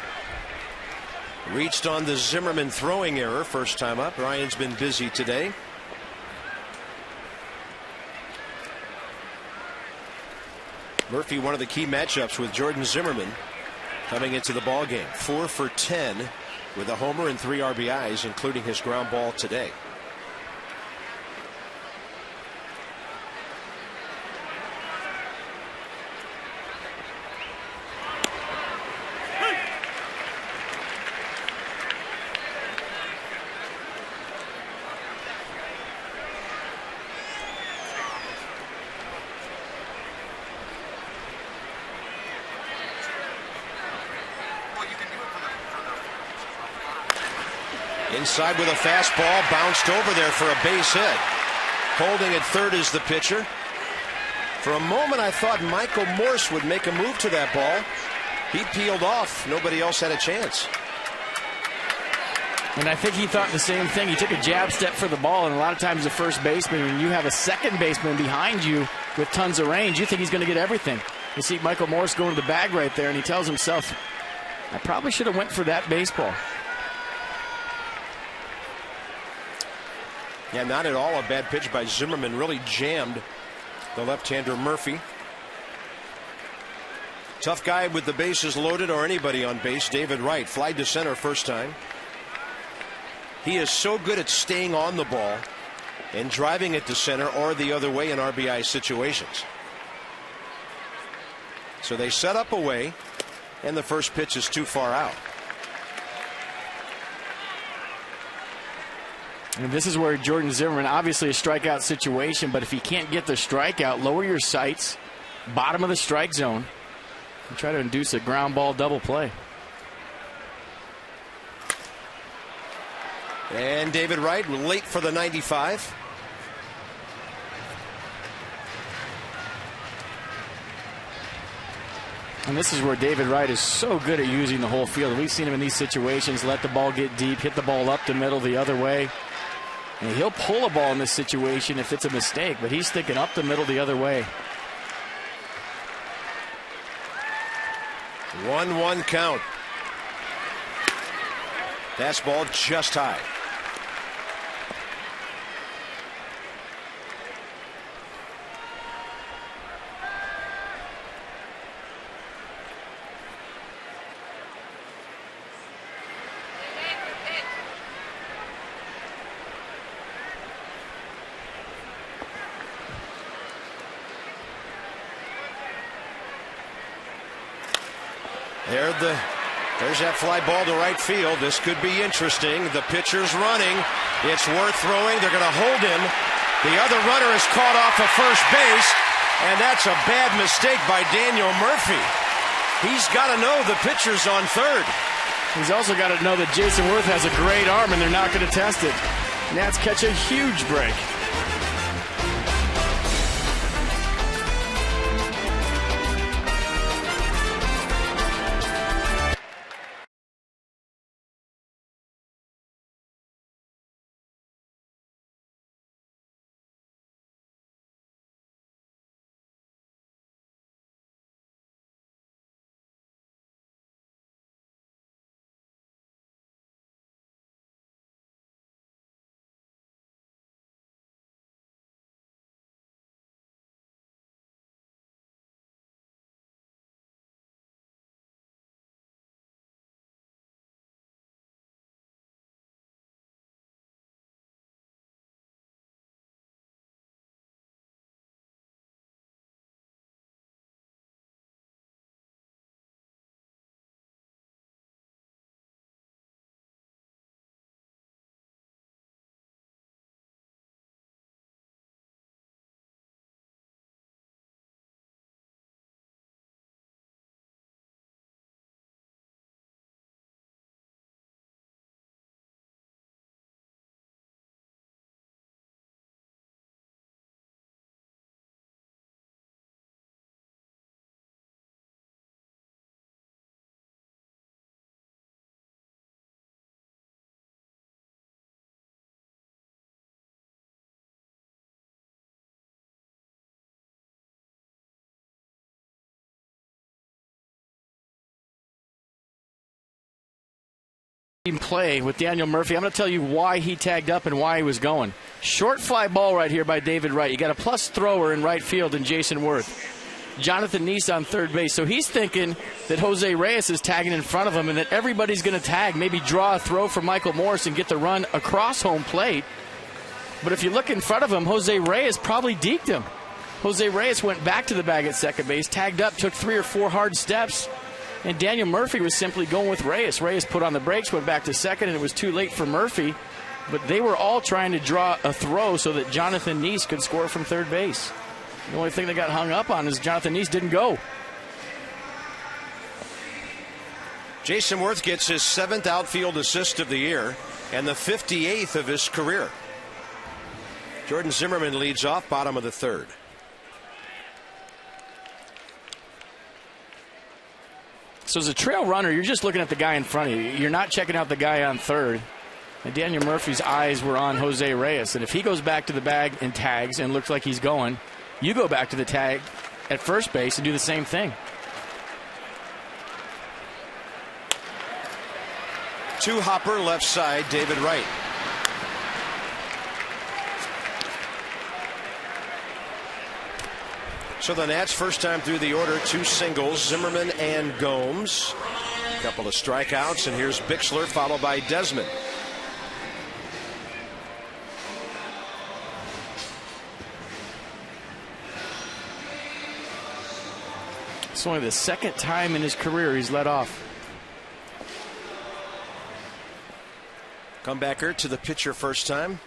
Reached on the Zimmerman throwing error first time up. Ryan's been busy today. Murphy, one of the key matchups with Jordan Zimmerman coming into the ball game. 4 for 10 with a homer and 3 RBIs, including his ground ball today. Inside with a fastball, bounced over there for a base hit. Holding at third is the pitcher. For a moment I thought Michael Morse would make a move to that ball. He peeled off. Nobody else had a chance. And I think he thought the same thing. He took a jab step for the ball, and a lot of times the first baseman, when you have a second baseman behind you with tons of range, you think he's going to get everything. You see Michael Morse going to the bag right there, and he tells himself, I probably should have went for that baseball. Yeah, not at all a bad pitch by Zimmerman. Really jammed the left-hander Murphy. Tough guy with the bases loaded or anybody on base. David Wright flied to center first time. He is so good at staying on the ball and driving it to center or the other way in RBI situations. So they set up away, and the first pitch is too far out. And this is where Jordan Zimmerman, obviously a strikeout situation, but if he can't get the strikeout, lower your sights, bottom of the strike zone, and try to induce a ground ball double play. And David Wright late for the 95. And this is where David Wright is so good at using the whole field. We've seen him in these situations, let the ball get deep, hit the ball up the middle the other way. And he'll pull a ball in this situation if it's a mistake, but he's thinking up the middle the other way. 1-1 count. Fastball just high. There's that fly ball to right field. This could be interesting. The pitcher's running. It's Worth throwing. They're going to hold him. The other runner is caught off of first base, and that's a bad mistake by Daniel Murphy. He's got to know the pitcher's on third. He's also got to know that Jason Worth has a great arm, and they're not going to test it. Nats catch a huge break. Play with Daniel Murphy. I'm going to tell you why he tagged up and why he was going. Short fly ball right here by David Wright. You got a plus thrower in right field in Jason Worth. Jonathan Neese on third base. So he's thinking that Jose Reyes is tagging in front of him and that everybody's going to tag, maybe draw a throw from Michael Morris and get the run across home plate. But if you look in front of him, Jose Reyes probably deked him. Jose Reyes went back to the bag at second base, tagged up, took 3 or 4 hard steps. And Daniel Murphy was simply going with Reyes. Reyes put on the brakes, went back to second, and it was too late for Murphy. But they were all trying to draw a throw so that Jonathan Neese could score from third base. The only thing they got hung up on is Jonathan Neese didn't go. Jason Worth gets his 7th outfield assist of the year and the 58th of his career. Jordan Zimmerman leads off, bottom of the 3rd. So as a trail runner, you're just looking at the guy in front of you. You're not checking out the guy on third. And Daniel Murphy's eyes were on Jose Reyes. And if he goes back to the bag and tags and looks like he's going, you go back to the tag at first base and do the same thing. Two-hopper left side, David Wright. So the Nats first time through the order, 2 singles, Zimmerman and Gomes. A couple of strikeouts, and here's Bixler followed by Desmond. It's only the second time in his career he's led off. Comebacker to the pitcher first time.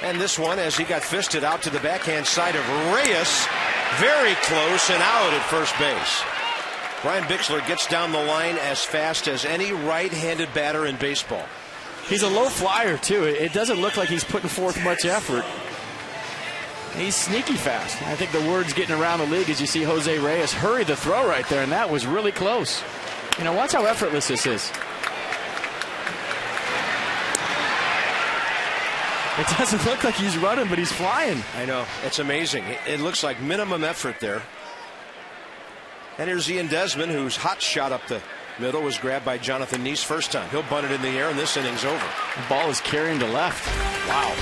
And this one, as he got fisted out to the backhand side of Reyes, very close and out at first base. Brian Bixler gets down the line as fast as any right-handed batter in baseball. He's a low flyer, too. It doesn't look like he's putting forth much effort. He's sneaky fast. I think the word's getting around the league as you see Jose Reyes hurry the throw right there, and that was really close. You know, watch how effortless this is. It doesn't look like he's running, but he's flying. I know. It's amazing. It looks like minimum effort there. And here's Ian Desmond, whose hot shot up the middle was grabbed by Jonathan Neese first time. He'll bunt it in the air, and this inning's over. The ball is carrying to left. Wow.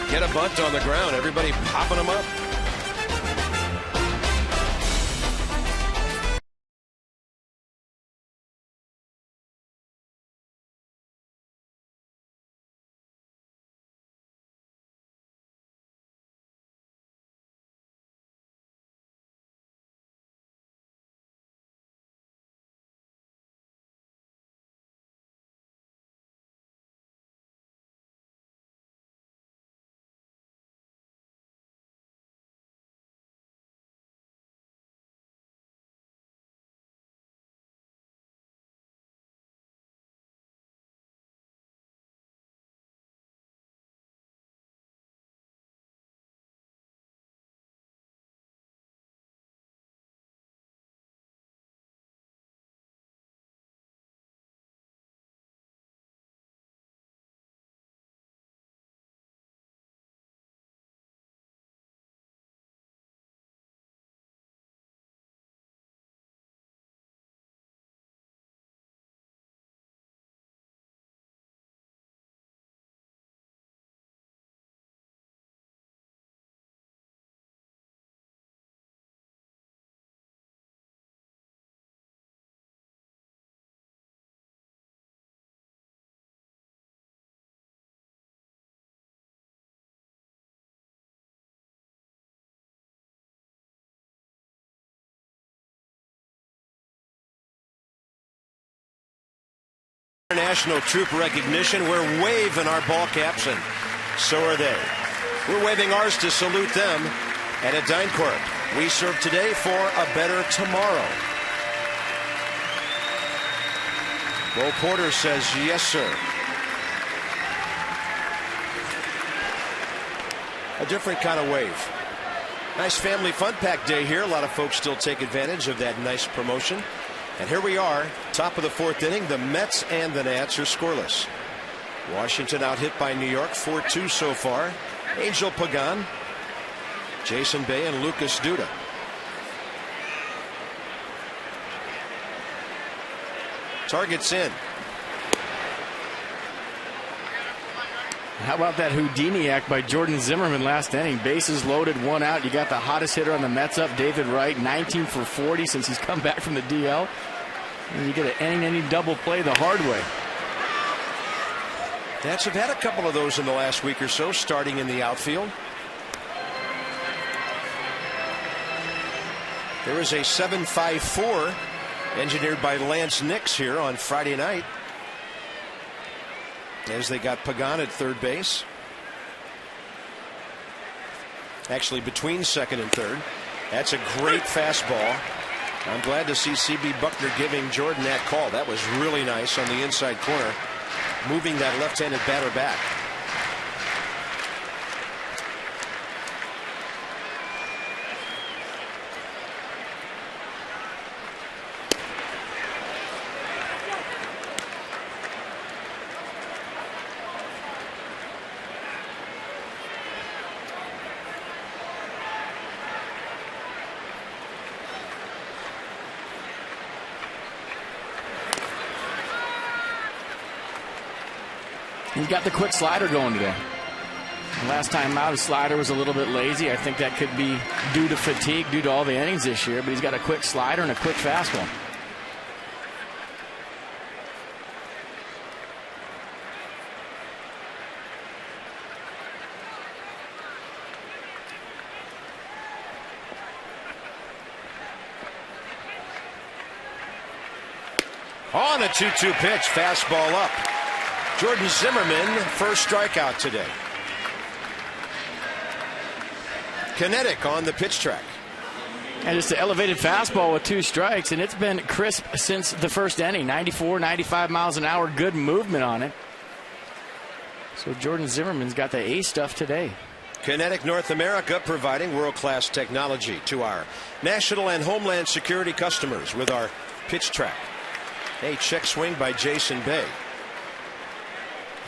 Get a bunt on the ground. Everybody popping them up. National troop recognition. We're waving our ball caps, and so are they. We're waving ours to salute them. And at DynCorp, we serve today for a better tomorrow. Bo Porter says yes, sir. A different kind of wave. Nice family fun pack day here. A lot of folks still take advantage of that nice promotion. And here we are, top of the fourth inning. The Mets and the Nats are scoreless. Washington out hit by New York, 4-2 so far. Angel Pagan, Jason Bay, and Lucas Duda. Targets in. How about that Houdini act by Jordan Zimmerman last inning? Bases loaded, one out. You got the hottest hitter on the Mets up, David Wright, 19 for 40 since he's come back from the DL. And you get an inning double play the hard way. Nats have had a couple of those in the last week or so, starting in the outfield. There is a 7.54 engineered by Lance Nix here on Friday night, as they got Pagan at third base. Actually between second and third. That's a great fastball. I'm glad to see C.B. Buckner giving Jordan that call. That was really nice on the inside corner, moving that left-handed batter back. He's got the quick slider going today. Last time out, his slider was a little bit lazy. I think that could be due to fatigue, due to all the innings this year, but he's got a quick slider and a quick fastball. On a 2-2 pitch, fastball up. Jordan Zimmerman, first strikeout today. Kinetic on the pitch track. And just an elevated fastball with 2 strikes, and it's been crisp since the first inning. 94, 95 miles an hour, good movement on it. So Jordan Zimmerman's got the A stuff today. Kinetic North America, providing world-class technology to our national and homeland security customers with our pitch track. A check swing by Jason Bay.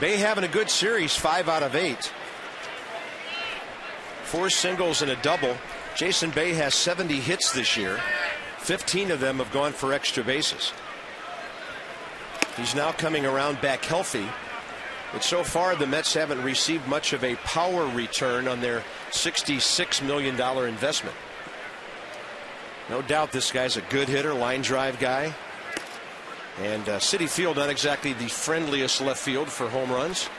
Bay having a good series, 5 out of 8. 4 singles and a double. Jason Bay has 70 hits this year. 15 of them have gone for extra bases. He's now coming around back healthy. But so far, the Mets haven't received much of a power return on their $66 million investment. No doubt this guy's a good hitter, line drive guy. And Citi Field, not exactly the friendliest left field for home runs.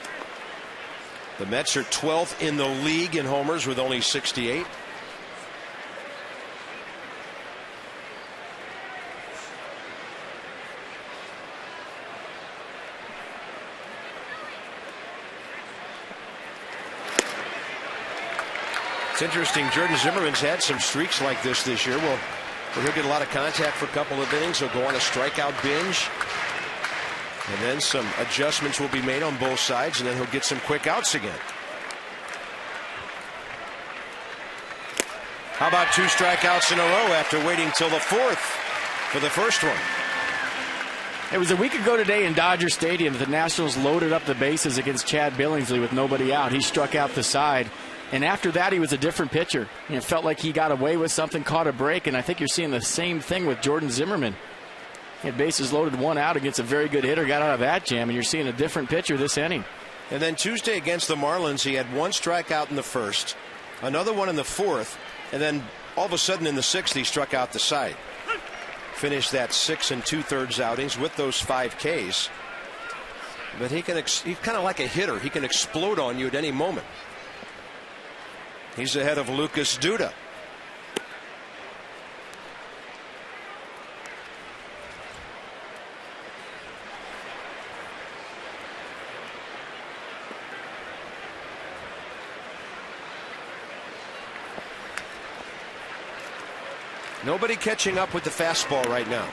The Mets are 12th in the league in homers with only 68. It's interesting, Jordan Zimmerman's had some streaks like this year. Well, he'll get a lot of contact for a couple of innings. He'll go on a strikeout binge. And then some adjustments will be made on both sides, and then he'll get some quick outs again. How about 2 strikeouts in a row after waiting till the 4th for the first one? It was a week ago today in Dodger Stadium that the Nationals loaded up the bases against Chad Billingsley with nobody out. He struck out the side. And after that, he was a different pitcher. And it felt like he got away with something, caught a break, and I think you're seeing the same thing with Jordan Zimmerman. He had bases loaded, 1 out against a very good hitter, got out of that jam, and you're seeing a different pitcher this inning. And then Tuesday against the Marlins, he had 1 strikeout in the first, another one in the 4th, and then all of a sudden in the 6th, he struck out the side. Finished that 6 2/3 outings with those 5 Ks. But he's kind of like a hitter. He can explode on you at any moment. He's ahead of Lucas Duda. Nobody catching up with the fastball right now.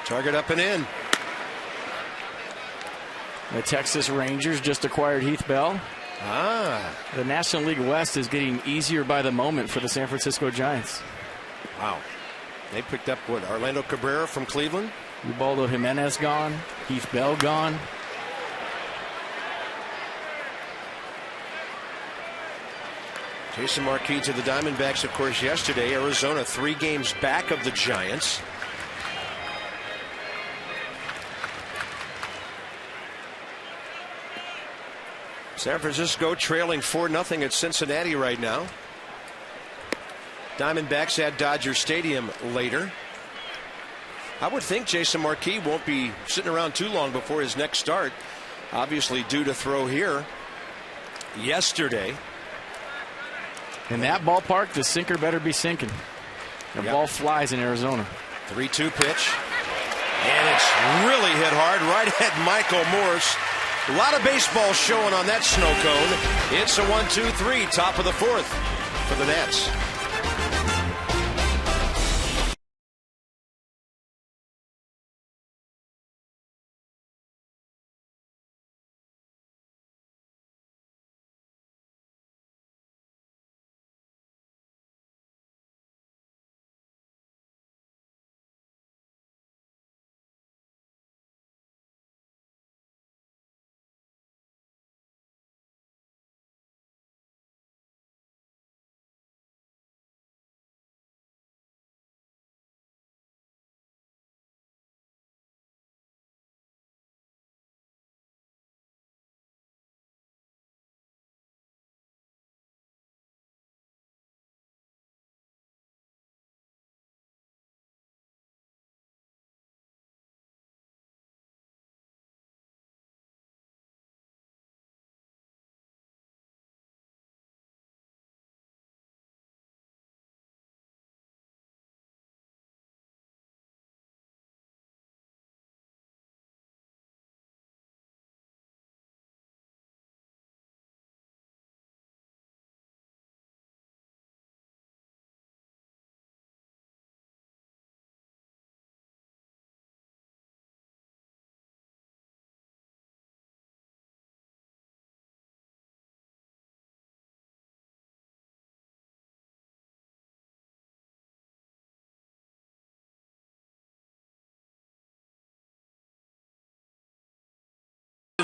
Target up and in. The Texas Rangers just acquired Heath Bell. The National League West is getting easier by the moment for the San Francisco Giants. Wow. They picked up, what, Orlando Cabrera from Cleveland? Ubaldo Jimenez gone. Heath Bell gone. Jason Marquis to the Diamondbacks, of course, yesterday. Arizona 3 games back of the Giants. San Francisco trailing 4-0 at Cincinnati right now. Diamondbacks at Dodger Stadium later. I would think Jason Marquis won't be sitting around too long before his next start. Obviously due to throw here yesterday. In that ballpark, the sinker better be sinking. The ball flies in Arizona. 3-2 pitch. And it's really hit hard right at Michael Morse. A lot of baseball showing on that snow cone. It's a 1-2-3, top of the 4th for the Nats.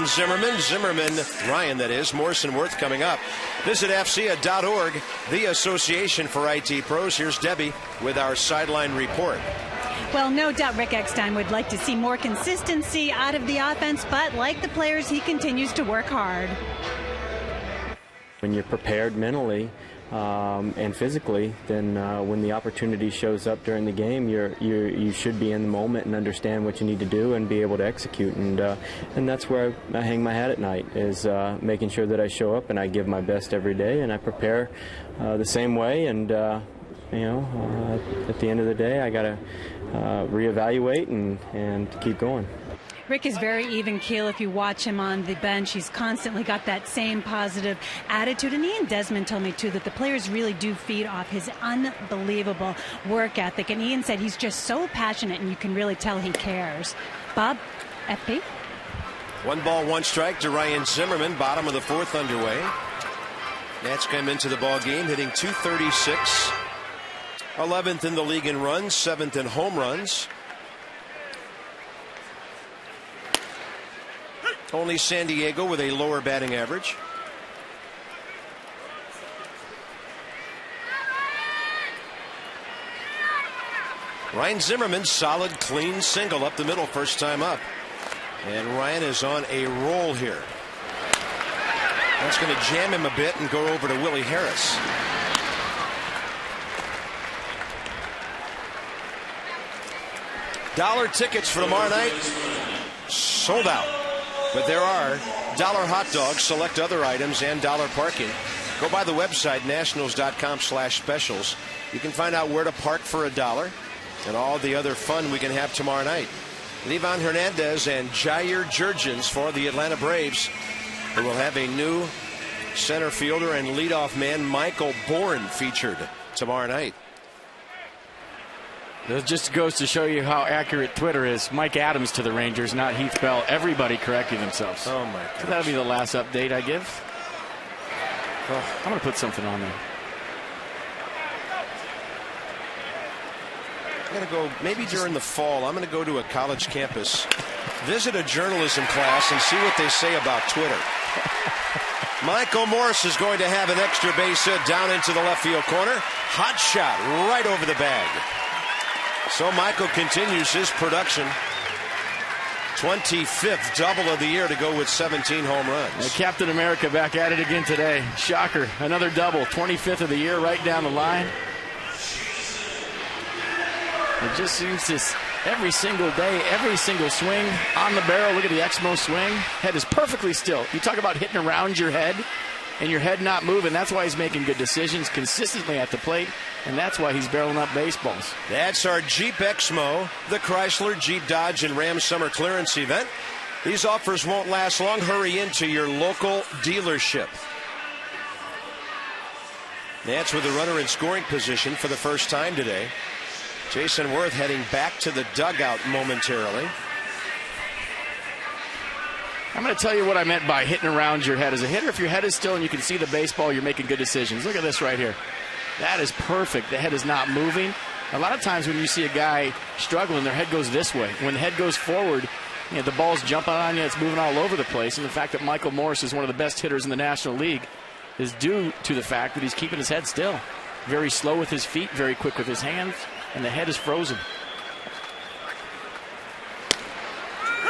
Zimmerman, Ryan, that is, Morrison Worth coming up. Visit FCA.org, the Association for IT Pros. Here's Debbie with our sideline report. Well, no doubt Rick Eckstein would like to see more consistency out of the offense, but like the players, he continues to work hard. When you're prepared mentally and physically, then when the opportunity shows up during the game, you should be in the moment and understand what you need to do and be able to execute. And that's where I hang my hat at night, is making sure that I show up and I give my best every day and I prepare the same way. And at the end of the day, I got to reevaluate and keep going. Rick is very even keel. If you watch him on the bench, he's constantly got that same positive attitude. And Ian Desmond told me, too, that the players really do feed off his unbelievable work ethic. And Ian said he's just so passionate, and you can really tell he cares. Bob, FP? 1 ball, 1 strike to Ryan Zimmerman, bottom of the 4th underway. Nats come into the ball game hitting .236. 11th in the league in runs, 7th in home runs. Only San Diego with a lower batting average. Ryan Zimmerman, solid, clean single up the middle, first time up. And Ryan is on a roll here. That's going to jam him a bit and go over to Willie Harris. Dollar tickets for tomorrow night sold out. But there are dollar hot dogs, select other items, and dollar parking. Go by the website, nationals.com/specials. You can find out where to park for $1 and all the other fun we can have tomorrow night. Livan Hernandez and Jair Jurgens for the Atlanta Braves, who will have a new center fielder and leadoff man, Michael Bourne, featured tomorrow night. It just goes to show you how accurate Twitter is. Mike Adams to the Rangers, not Heath Bell. Everybody correcting themselves. Oh, my God. So that'll be the last update I give. Well, I'm going to put something on there. I'm going to go, maybe during the fall, I'm going to go to a college campus, visit a journalism class, and see what they say about Twitter. Michael Morse is going to have an extra base hit down into the left field corner. Hot shot right over the bag. So Michael continues his production. 25th double of the year to go with 17 home runs. Captain America back at it again today. Shocker. Another double. 25th of the year right down the line. It just seems this every single day, every single swing on the barrel. Look at the Exmo swing. Head is perfectly still. You talk about hitting around your head and your head not moving. That's why he's making good decisions consistently at the plate. And that's why he's barreling up baseballs. That's our Jeep Exmo, the Chrysler, Jeep, Dodge, and Ram Summer Clearance event. These offers won't last long. Hurry into your local dealership. Nats with a runner in scoring position for the first time today. Jason Worth heading back to the dugout momentarily. I'm going to tell you what I meant by hitting around your head. As a hitter, if your head is still and you can see the baseball, you're making good decisions. Look at this right here. That is perfect. The head is not moving. A lot of times when you see a guy struggling, their head goes this way. When the head goes forward, the ball's jumping on you. It's moving all over the place. And the fact that Michael Morse is one of the best hitters in the National League is due to the fact that he's keeping his head still. Very slow with his feet, very quick with his hands, and the head is frozen.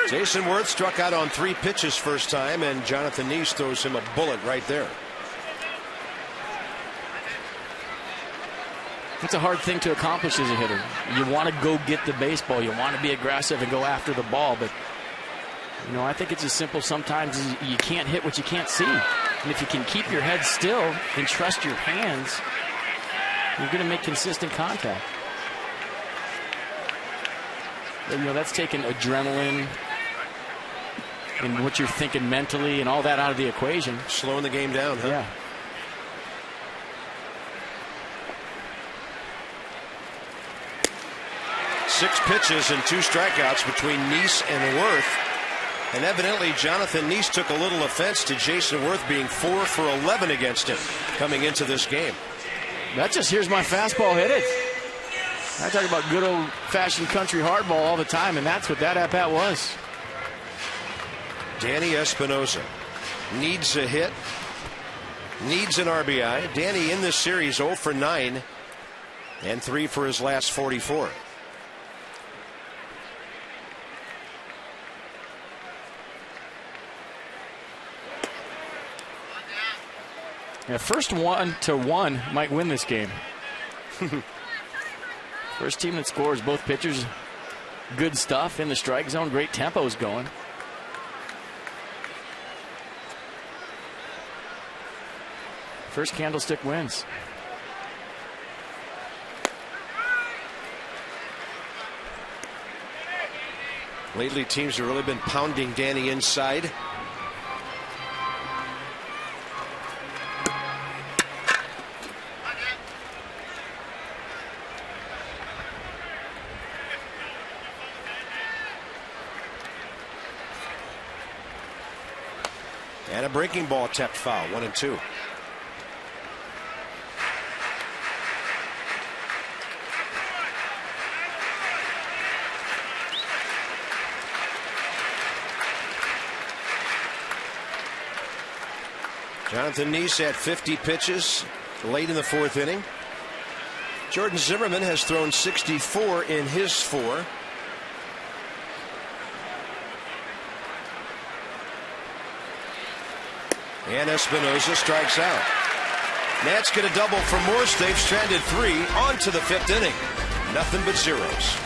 Jason Worth struck out on 3 pitches first time, and Jonathan Neese throws him a bullet right there. It's a hard thing to accomplish as a hitter. You want to go get the baseball. You want to be aggressive and go after the ball. But, I think it's as simple sometimes as you can't hit what you can't see. And if you can keep your head still and trust your hands, you're going to make consistent contact. That's taking adrenaline and what you're thinking mentally and all that out of the equation. Slowing the game down, huh? Yeah. Six pitches and 2 strikeouts between Neese and Worth. And evidently Jonathan Neese took a little offense to Jason Worth being 4 for 11 against him coming into this game. That just, here's my fastball, hit it. I talk about good old-fashioned country hardball all the time, and that's what that at-bat was. Danny Espinosa needs a hit, needs an RBI. Danny in this series 0 for 9 and 3 for his last 44. Yeah, first 1-1 might win this game. First team that scores, both pitchers, good stuff in the strike zone, great tempos going. First candlestick wins. Lately, teams have really been pounding Danny inside. And a breaking ball tapped foul, 1-2. Jonathan Neese at 50 pitches late in the 4th inning. Jordan Zimmerman has thrown 64 in his 4. And Espinosa strikes out. Nats get a double for Morse. They've stranded 3 on to the 5th inning. Nothing but zeros.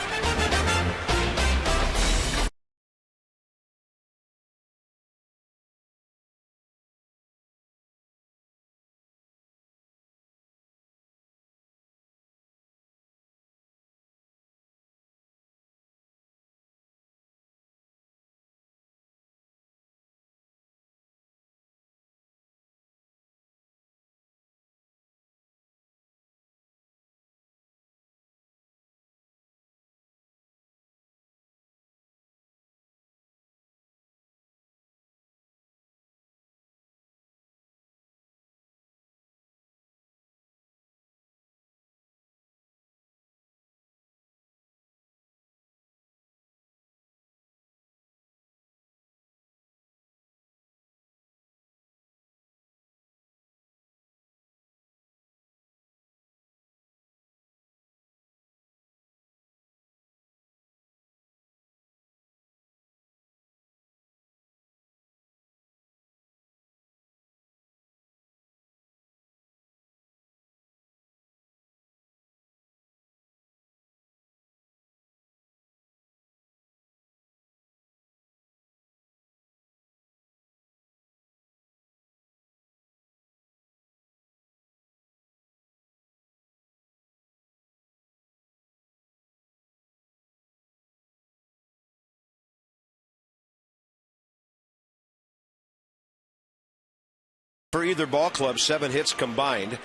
For either ball club, 7 hits combined.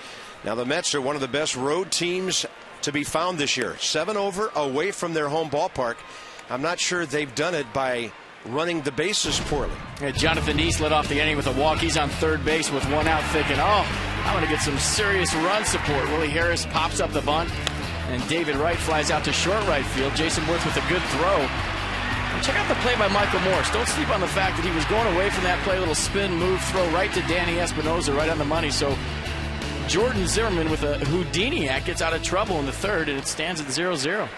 Now the Mets are one of the best road teams to be found this year. 7 over away from their home ballpark. I'm not sure they've done it by running the bases poorly. Yeah, Jonathan Neese led off the inning with a walk. He's on third base with 1 out, thinking, oh, I'm going to get some serious run support. Willie Harris pops up the bunt, and David Wright flies out to short right field. Jason Worth with a good throw. And check out the play by Michael Morse. Don't sleep on the fact that he was going away from that play, a little spin move, throw right to Danny Espinosa, right on the money. So Jordan Zimmerman with a Houdiniac gets out of trouble in the 3rd, and it stands at 0-0.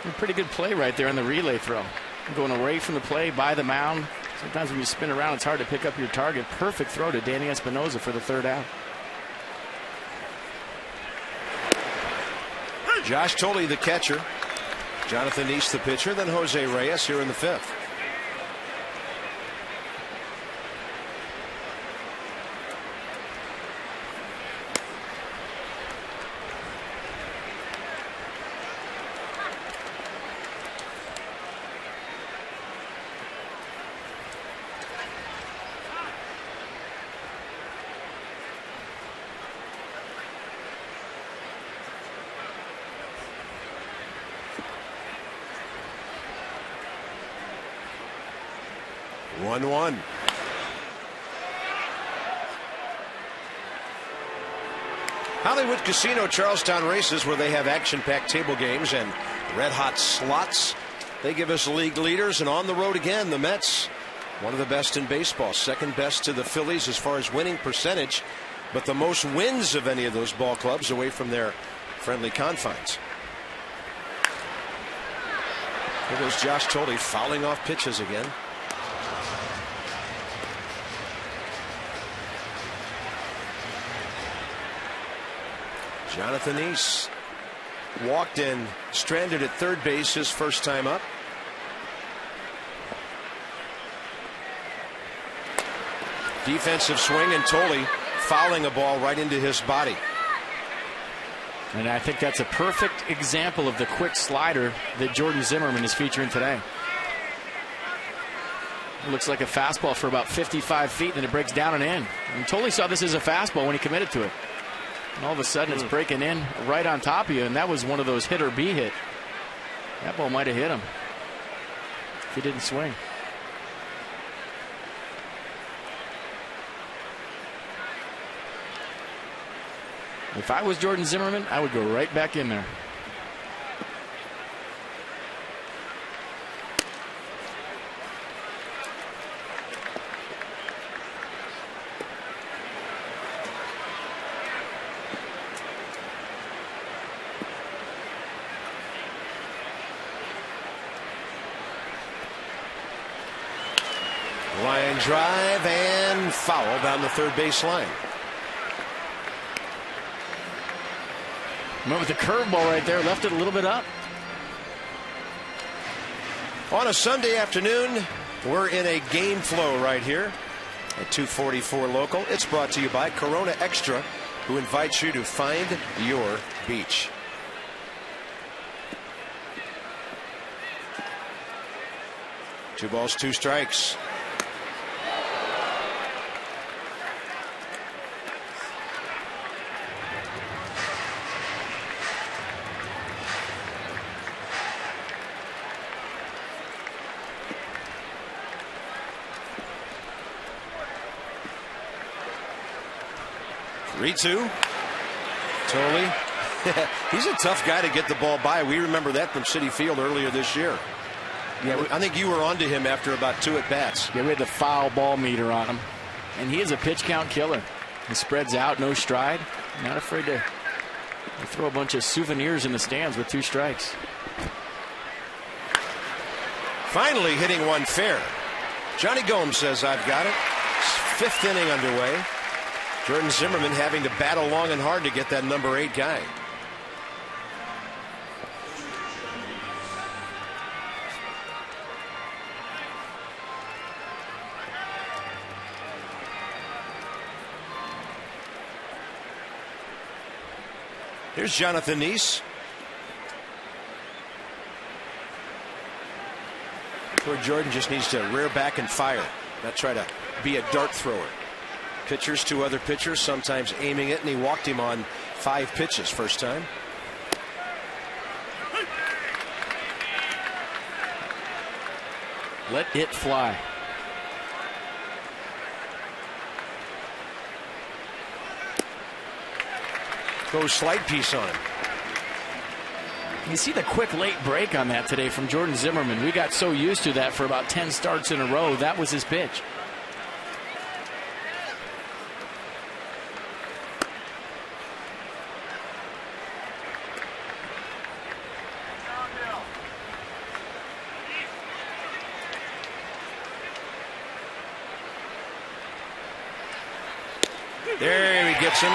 A pretty good play right there on the relay throw. Going away from the play, by the mound. Sometimes when you spin around, it's hard to pick up your target. Perfect throw to Danny Espinosa for the 3rd out. Josh Toley, the catcher. Jonathan Neese, the pitcher. Then Jose Reyes here in the 5th. One. Hollywood Casino Charlestown Races, where they have action-packed table games and red-hot slots. They give us league leaders, and on the road again, the Mets, one of the best in baseball, second best to the Phillies as far as winning percentage, but the most wins of any of those ball clubs away from their friendly confines. There goes Josh Toley fouling off pitches again. Jonathan East walked in, stranded at third base his first time up. Defensive swing, and Toley fouling a ball right into his body. And I think that's a perfect example of the quick slider that Jordan Zimmerman is featuring today. It looks like a fastball for about 55 feet, and then it breaks down and in. And Toley saw this as a fastball when he committed to it. And all of a sudden it's breaking in right on top of you, and that was one of those hit or be hit. That ball might have hit him if he didn't swing. If I was Jordan Zimmerman, I would go right back in there. Line drive and foul down the third base line. Went with the curveball right there, left it a little bit up. On a Sunday afternoon, we're in a game flow right here at 244 local. It's brought to you by Corona Extra, who invites you to find your beach. Two balls, two strikes. Three-two. Toley. He's a tough guy to get the ball by. We remember that from Citi Field earlier this year. Yeah, I think you were onto him after about 2 at-bats. Yeah, we had the foul ball meter on him. And he is a pitch count killer. He spreads out, no stride. Not afraid to throw a bunch of souvenirs in the stands with 2 strikes. Finally hitting one fair. Johnny Gomes says, "I've got it." It's 5th inning underway. Jordan Zimmerman having to battle long and hard to get that number 8 guy. Here's Jonathan Neese. Where Jordan just needs to rear back and fire, not try to be a dart thrower. Pitchers to other pitchers, sometimes aiming it, and he walked him on 5 pitches first time. Let it fly. Goes slide piece on him. You see the quick late break on that today from Jordan Zimmerman. We got so used to that for about 10 starts in a row. That was his pitch. There he gets him.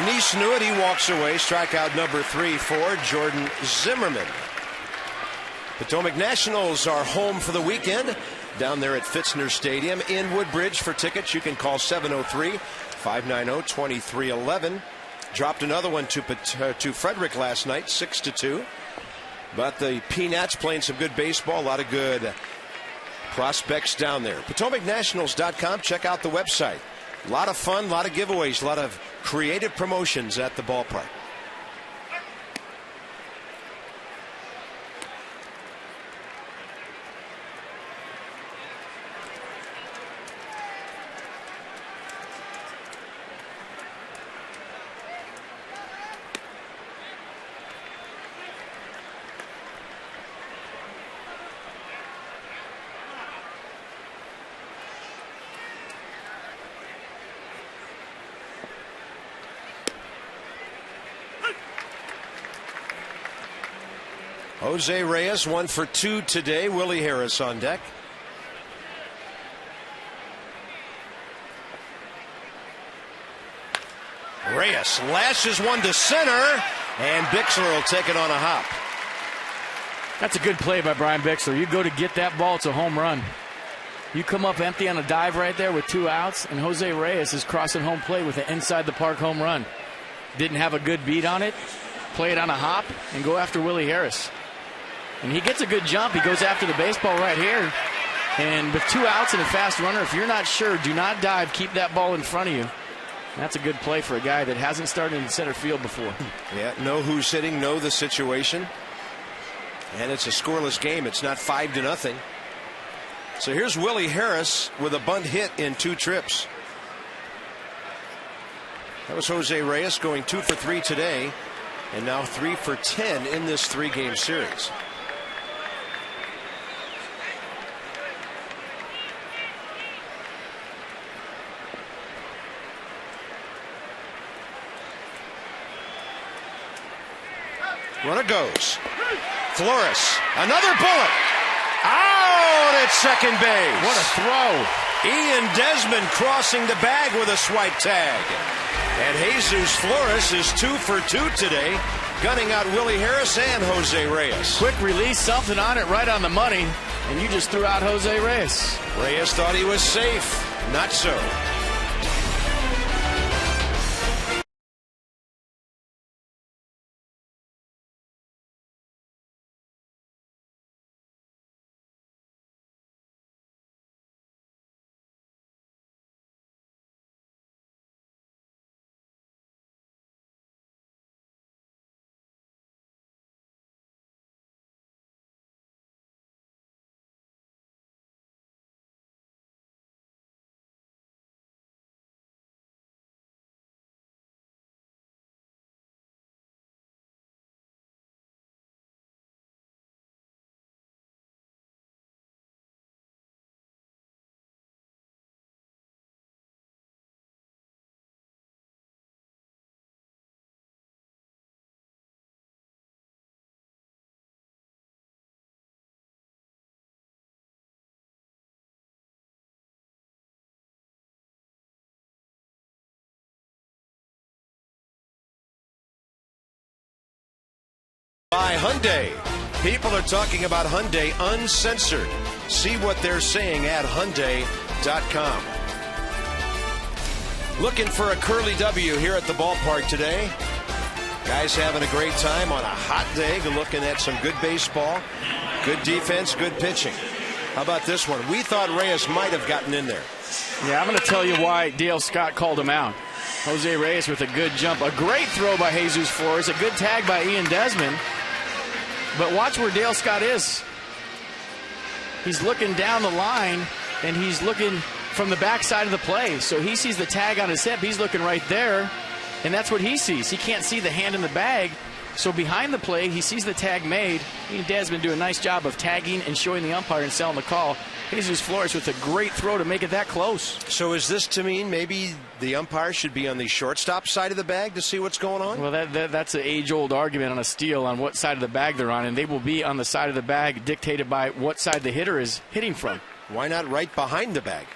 Neese knew it. He walks away. Strikeout number 3 for Jordan Zimmerman. Potomac Nationals are home for the weekend down there at Fitzner Stadium in Woodbridge. For tickets, you can call 703-590-2311. Dropped another one to Frederick last night, 6-2. But the Peanuts playing some good baseball. A lot of good prospects down there. PotomacNationals.com. Check out the website. A lot of fun, a lot of giveaways, a lot of creative promotions at the ballpark. Jose Reyes 1 for 2 today. Willie Harris on deck. Reyes lashes one to center, and Bixler will take it on a hop. That's a good play by Brian Bixler. You go to get that ball, it's a home run. You come up empty on a dive right there with 2 outs, and Jose Reyes is crossing home plate with an inside the park home run. Didn't have a good beat on it. Play it on a hop and go after Willie Harris. And he gets a good jump. He goes after the baseball right here. And with 2 outs and a fast runner, if you're not sure, do not dive. Keep that ball in front of you. That's a good play for a guy that hasn't started in center field before. Yeah, know who's hitting, know the situation. And it's a scoreless game. It's not 5-0. So here's Willie Harris with a bunt hit in 2 trips. That was Jose Reyes going 2 for 3 today, and now 3 for 10 in this 3-game series. Runner goes. Flores, another bullet. Out at second base. What a throw. Ian Desmond crossing the bag with a swipe tag. And Jesus Flores is 2 for 2 today, gunning out Willie Harris and Jose Reyes. Quick release, something on it right on the money, and you just threw out Jose Reyes. Reyes thought he was safe. Not so. By Hyundai. People are talking about Hyundai uncensored. See what they're saying at Hyundai.com. Looking for a curly W here at the ballpark today. Guys having a great time on a hot day, looking at some good baseball, good defense, good pitching. How about this one? We thought Reyes might have gotten in there. Yeah, I'm going to tell you why Dale Scott called him out. Jose Reyes with a good jump. A great throw by Jesus Flores. A good tag by Ian Desmond. But watch where Dale Scott is. He's looking down the line, and he's looking from the backside of the play. So he sees the tag on his hip. He's looking right there, and that's what he sees. He can't see the hand in the bag. So behind the play, he sees the tag made. Ian Desmond do a nice job of tagging and showing the umpire and selling the call. Jesus Flores with a great throw to make it that close. So is this to mean maybe the umpire should be on the shortstop side of the bag to see what's going on? Well, that's an age-old argument on a steal on what side of the bag they're on, and they will be on the side of the bag dictated by what side the hitter is hitting from. Why not right behind the bag?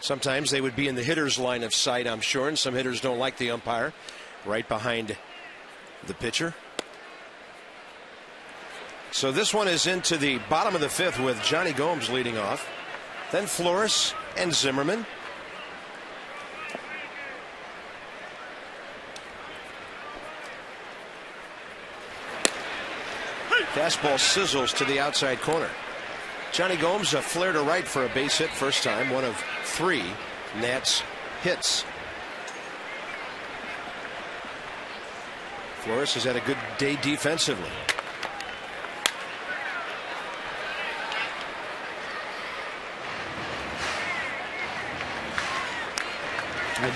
Sometimes they would be in the hitter's line of sight, I'm sure, and some hitters don't like the umpire right behind the pitcher. So this one is into the bottom of the 5th with Johnny Gomes leading off. Then Flores and Zimmerman. Fastball sizzles to the outside corner. Johnny Gomes a flare to right for a base hit first time, one of 3 Nats hits. Flores has had a good day defensively.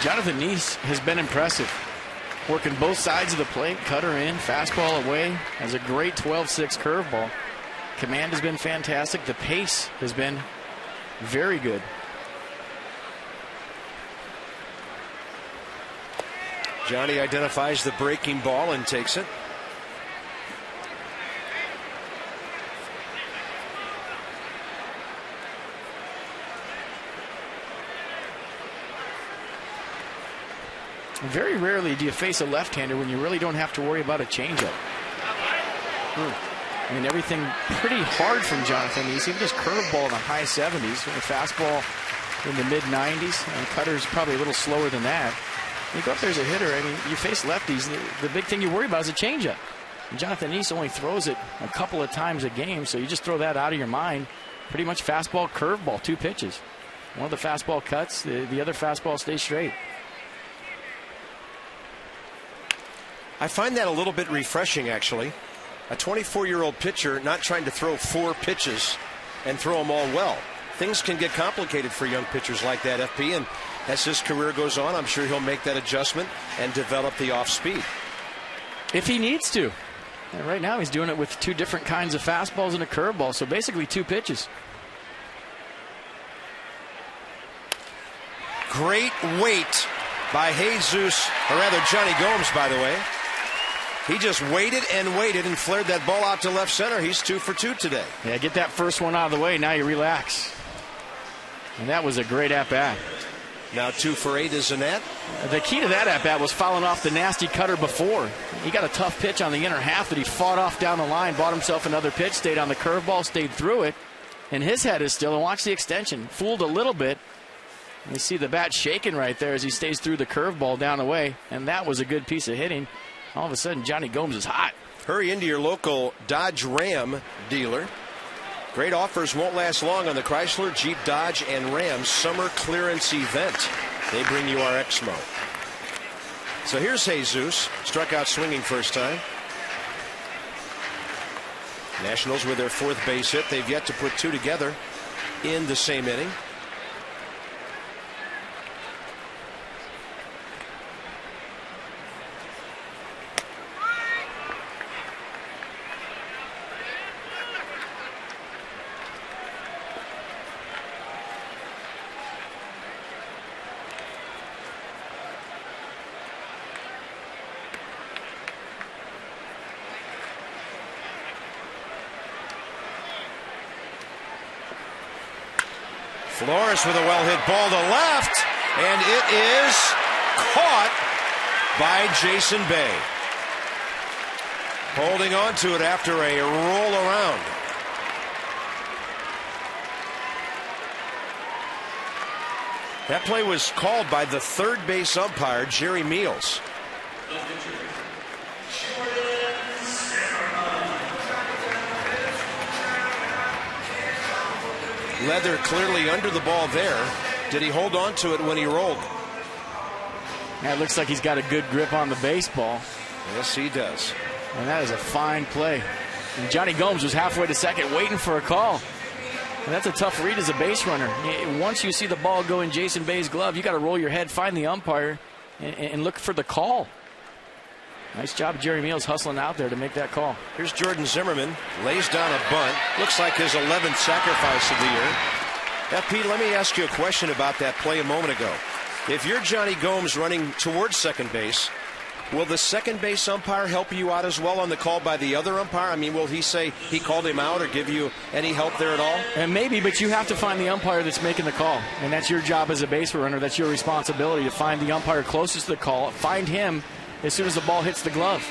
Jonathan Neese has been impressive. Working both sides of the plate, cutter in, fastball away. Has a great 12-6 curveball. Command has been fantastic. The pace has been very good. Johnny identifies the breaking ball and takes it. Very rarely do you face a left-hander when you really don't have to worry about a changeup. I mean, everything pretty hard from Jonathan. He's even his curveball in the high 70s, and a fastball in the mid 90s, and cutter's probably a little slower than that. You go up there as a hitter, I mean, you face lefties, the big thing you worry about is a changeup. And Jonathan East only throws it a couple of times a game, so you just throw that out of your mind. Pretty much fastball, curveball, 2 pitches. One of the fastball cuts, the other fastball stays straight. I find that a little bit refreshing, actually. A 24-year-old pitcher not trying to throw 4 pitches and throw them all well. Things can get complicated for young pitchers like that, FP, and as his career goes on, I'm sure he'll make that adjustment and develop the off-speed. If he needs to. And right now he's doing it with 2 different kinds of fastballs and a curveball, so basically 2 pitches. Great weight by Jesus, or rather Johnny Gomes, by the way. He just waited and flared that ball out to left center. He's 2 for 2 today. Yeah, get that first one out of the way. Now you relax. And that was a great at-bat. Now 2 for 8 is Nat. The key to that at-bat was fouling off the nasty cutter before. He got a tough pitch on the inner half that he fought off down the line, bought himself another pitch, stayed on the curveball, stayed through it. And his head is still, and watch the extension. Fooled a little bit. You see the bat shaking right there as he stays through the curveball down the way. And that was a good piece of hitting. All of a sudden, Johnny Gomes is hot. Hurry into your local Dodge Ram dealer. Great offers won't last long on the Chrysler, Jeep, Dodge, and Ram summer clearance event. They bring you our Exmo. So here's Jesus. Struck out swinging first time. Nationals with their 4th base hit. They've yet to put 2 together in the same inning. Flores with a well-hit ball to left, and it is caught by Jason Bay. Holding on to it after a roll around. That play was called by the 3rd base umpire, Jerry Meals. Leather clearly under the ball there. Did he hold on to it when he rolled? Yeah, it looks like he's got a good grip on the baseball. Yes, he does. And that is a fine play. And Johnny Gomes was halfway to second waiting for a call. And that's a tough read as a base runner. Once you see the ball go in Jason Bay's glove, you got to roll your head, find the umpire, and look for the call. Nice job, Jerry Meals, hustling out there to make that call. Here's Jordan Zimmerman, lays down a bunt. Looks like his 11th sacrifice of the year. FP, let me ask you a question about that play a moment ago. If you're Johnny Gomes running towards second base, will the second base umpire help you out as well on the call by the other umpire? I mean, will he say he called him out or give you any help there at all? And maybe, but you have to find the umpire that's making the call. And that's your job as a base runner. That's your responsibility to find the umpire closest to the call. Find him as soon as the ball hits the glove.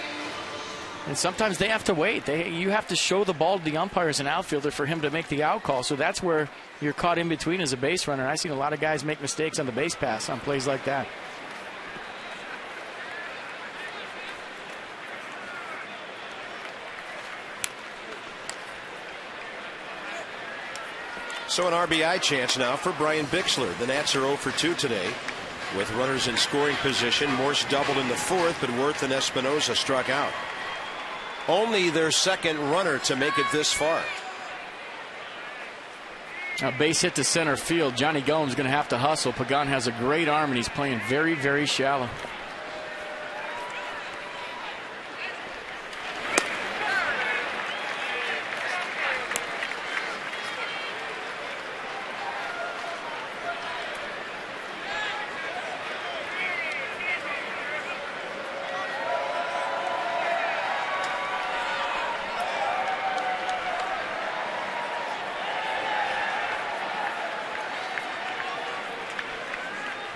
And sometimes they have to wait. You have to show the ball to the umpire as an outfielder for him to make the out call. So that's where you're caught in between as a base runner. I've seen a lot of guys make mistakes on the base pass on plays like that. So an RBI chance now for Brian Bixler. The Nats are 0 for 2 today. With runners in scoring position, Morse doubled in the 4th, but Wirth and Espinosa struck out. Only their second runner to make it this far. A base hit to center field. Johnny Gomes is going to have to hustle. Pagan has a great arm, and he's playing very, very shallow.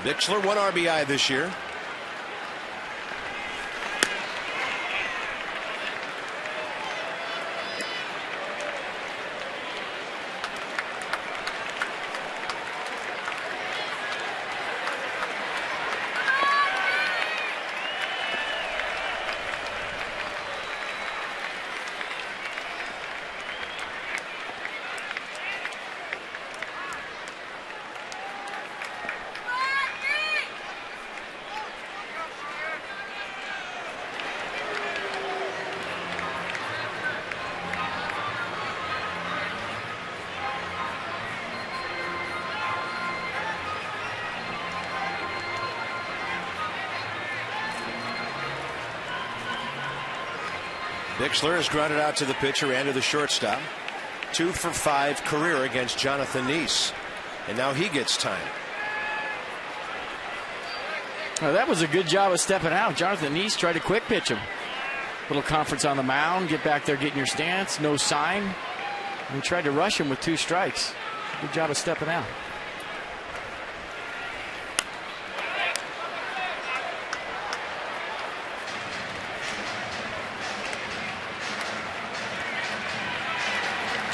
Bixler 1 RBI this year. Bixler has grounded out to the pitcher and to the shortstop. 2 for 5 career against Jonathan Neese. And now he gets time. Well, that was a good job of stepping out. Jonathan Neese tried to quick pitch him. Little conference on the mound. Get back there, get in your stance. No sign. And he tried to rush him with 2 strikes. Good job of stepping out.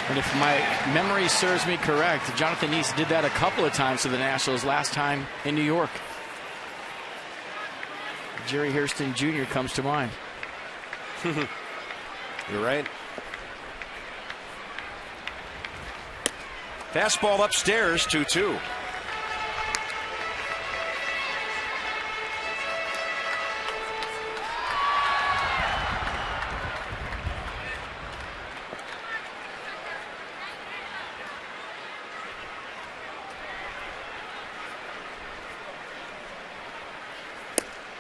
And if my memory serves me correct, Jonathan Neese did that a couple of times to the Nationals, last time in New York. Jerry Hairston Jr. comes to mind. You're right. Fastball upstairs, 2-2.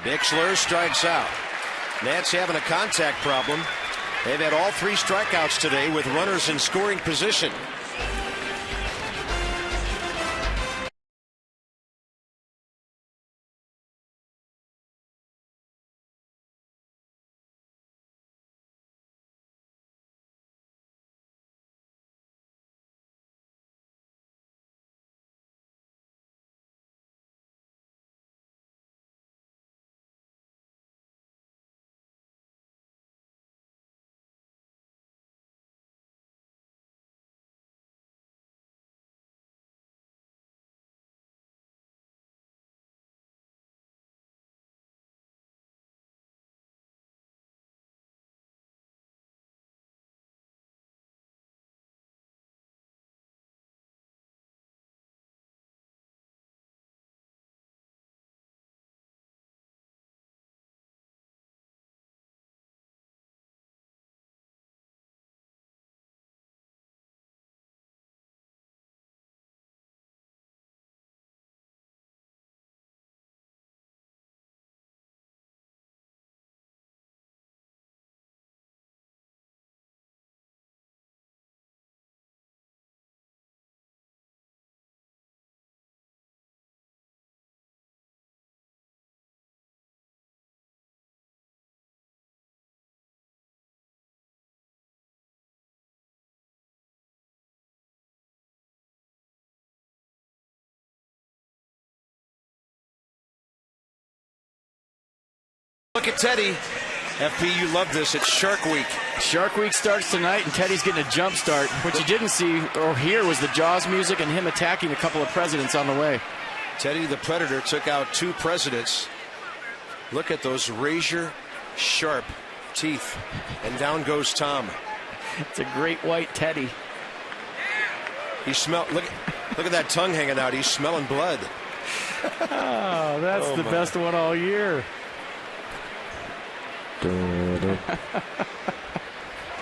Bixler strikes out. Nats having a contact problem. They've had all 3 strikeouts today with runners in scoring position. Look at Teddy. FP, you love this. It's Shark Week. Shark Week starts tonight, and Teddy's getting a jump start. What you didn't see or hear was the Jaws music and him attacking a couple of presidents on the way. Teddy the Predator took out 2 presidents. Look at those razor-sharp teeth. And down goes Tom. It's a great white Teddy. He smelled. Look at that tongue hanging out. He's smelling blood. Oh, that's the best one all year.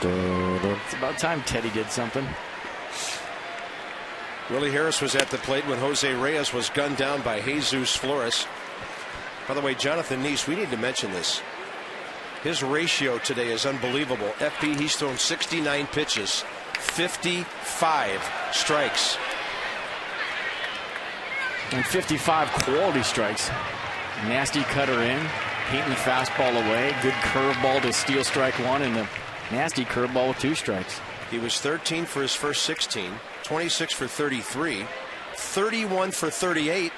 It's about time Teddy did something. Willie Harris was at the plate when Jose Reyes was gunned down by Jesus Flores. By the way, Jonathan Neese, we need to mention this. His ratio today is unbelievable. FP, he's thrown 69 pitches, 55 strikes. And 55 quality strikes. Nasty cutter in. Painting the fastball away. Good curveball to steal strike 1, and a nasty curveball with 2 strikes. He was 13 for his first 16, 26 for 33, 31 for 38,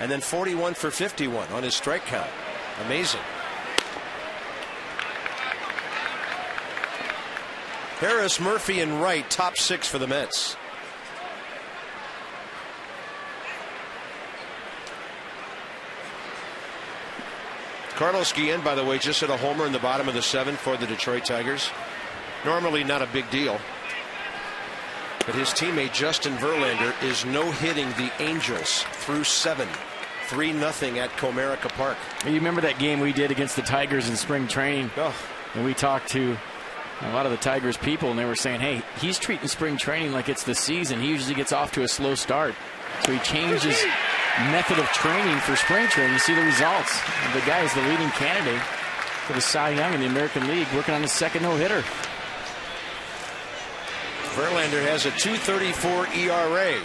and then 41 for 51 on his strike count. Amazing. Harris, Murphy, and Wright, top 6 for the Mets. Carlos Guillen, by the way, just hit a homer in the bottom of the 7th for the Detroit Tigers. Normally not a big deal. But his teammate Justin Verlander is no-hitting the Angels through 7. 3-0 at Comerica Park. You remember that game we did against the Tigers in spring training? Oh. And we talked to a lot of the Tigers people, and they were saying, hey, he's treating spring training like it's the season. He usually gets off to a slow start. So he changed his method of training for spring training. You see the results. The guy is the leading candidate for the Cy Young in the American League, working on his second no-hitter. Verlander has a 2.34 ERA.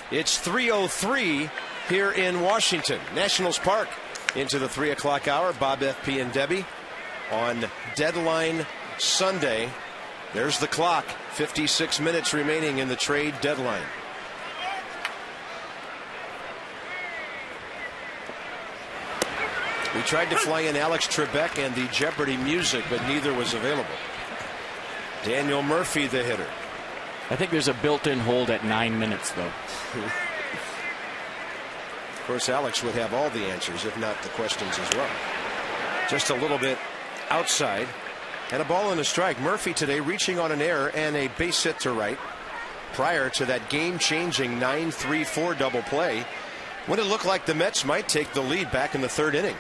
It's 3:03 here in Washington, Nationals Park. Into the 3 o'clock hour. Bob, FP, and Debbie on Deadline Sunday. There's the clock. 56 minutes remaining in the trade deadline. We tried to fly in Alex Trebek and the Jeopardy music, but neither was available. Daniel Murphy, the hitter. I think there's a built-in hold at 9 minutes, though. Of course, Alex would have all the answers, if not the questions as well. Just a little bit outside. And a ball and a strike. Murphy today reaching on an error and a base hit to right prior to that game-changing 9-3-4 double play when it looked like the Mets might take the lead back in the third inning.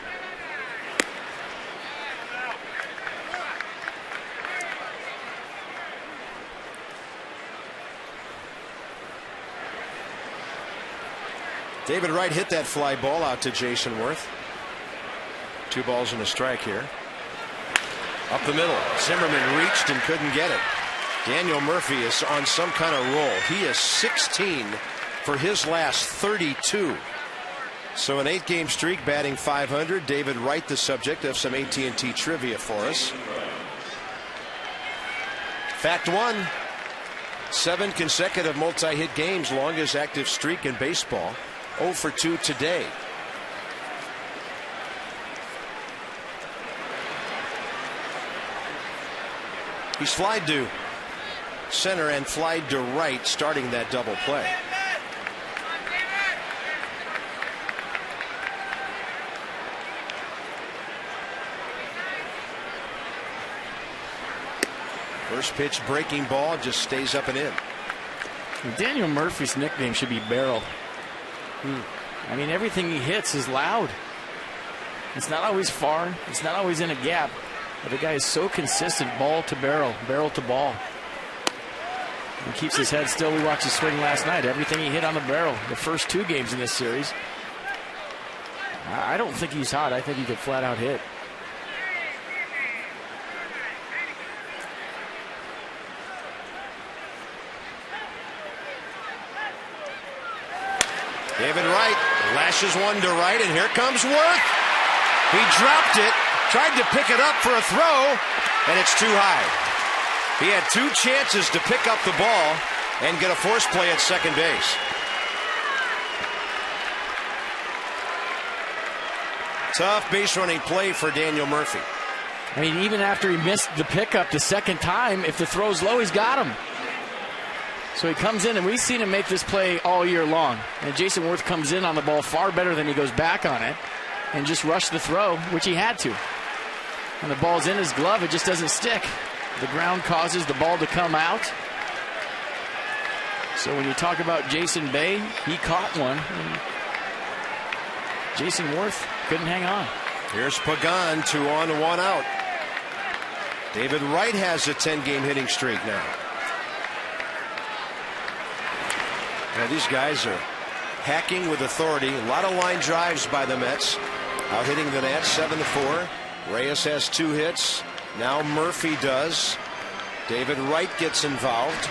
David Wright hit that fly ball out to Jason Worth. 2 balls and a strike here. Up the middle. Zimmerman reached and couldn't get it. Daniel Murphy is on some kind of roll. He is 16 for his last 32. So an 8-game streak, batting .500. David Wright, the subject of some AT&T trivia for us. Fact 1. 7 consecutive multi-hit games, longest active streak in baseball. 0 for 2 today. He's flied to center and flied to right, starting that double play. First pitch breaking ball just stays up and in. Daniel Murphy's nickname should be Barrel. I mean, everything he hits is loud. It's not always far. It's not always in a gap. But the guy is so consistent, ball to barrel, barrel to ball. He keeps his head still. We watched his swing last night. Everything he hit on the barrel, the first 2 games in this series. I don't think he's hot. I think he could flat out hit. David Wright lashes one to right, and here comes Worth. He dropped it, tried to pick it up for a throw, and it's too high. He had 2 chances to pick up the ball and get a force play at second base. Tough base running play for Daniel Murphy. I mean, even after he missed the pickup the second time, if the throw's low, he's got him. So he comes in, and we've seen him make this play all year long. And Jason Worth comes in on the ball far better than he goes back on it and just rushed the throw, which he had to. When the ball's in his glove, it just doesn't stick. The ground causes the ball to come out. So when you talk about Jason Bay, he caught one. And Jason Worth couldn't hang on. Here's Pagan, 2 on, 1 out. David Wright has a 10-game hitting streak now. Now these guys are hacking with authority. A lot of line drives by the Mets. Out hitting the Nats 7-4. Reyes has 2 hits. Now Murphy does. David Wright gets involved.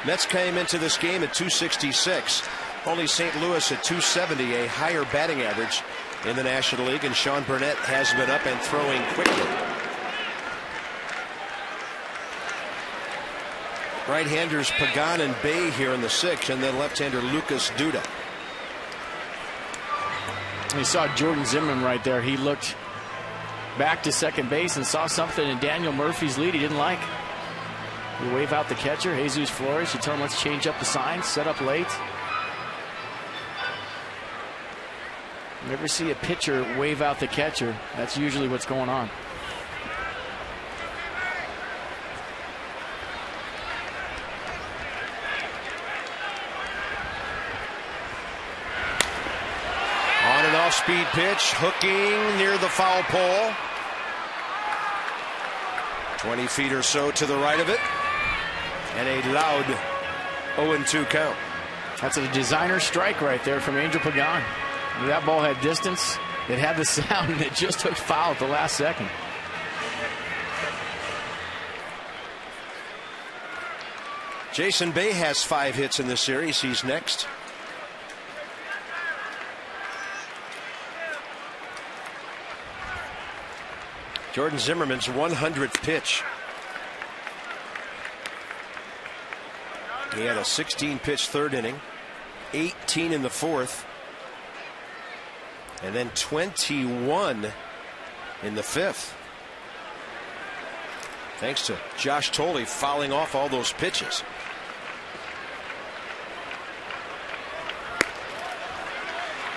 Mets came into this game at 266. Only St. Louis at 270, a higher batting average in the National League. And Sean Burnett has been up and throwing quickly. Right-handers Pagan and Bay here in the 6th, and then left-hander Lucas Duda. You saw Jordan Zimmerman right there. He looked back to second base and saw something in Daniel Murphy's lead he didn't like. You wave out the catcher, Jesus Flores. You tell him, let's change up the signs, set up late. You never see a pitcher wave out the catcher. That's usually what's going on. Off-speed pitch, hooking near the foul pole. 20 feet or so to the right of it. And a loud 0-2 count. That's a designer strike right there from Angel Pagan. That ball had distance. It had the sound, and it just took foul at the last second. Jason Bay has 5 hits in this series. He's next. Jordan Zimmerman's 100th pitch. He had a 16-pitch third inning, 18 in the fourth, and then 21 in the fifth. Thanks to Josh Tolley fouling off all those pitches.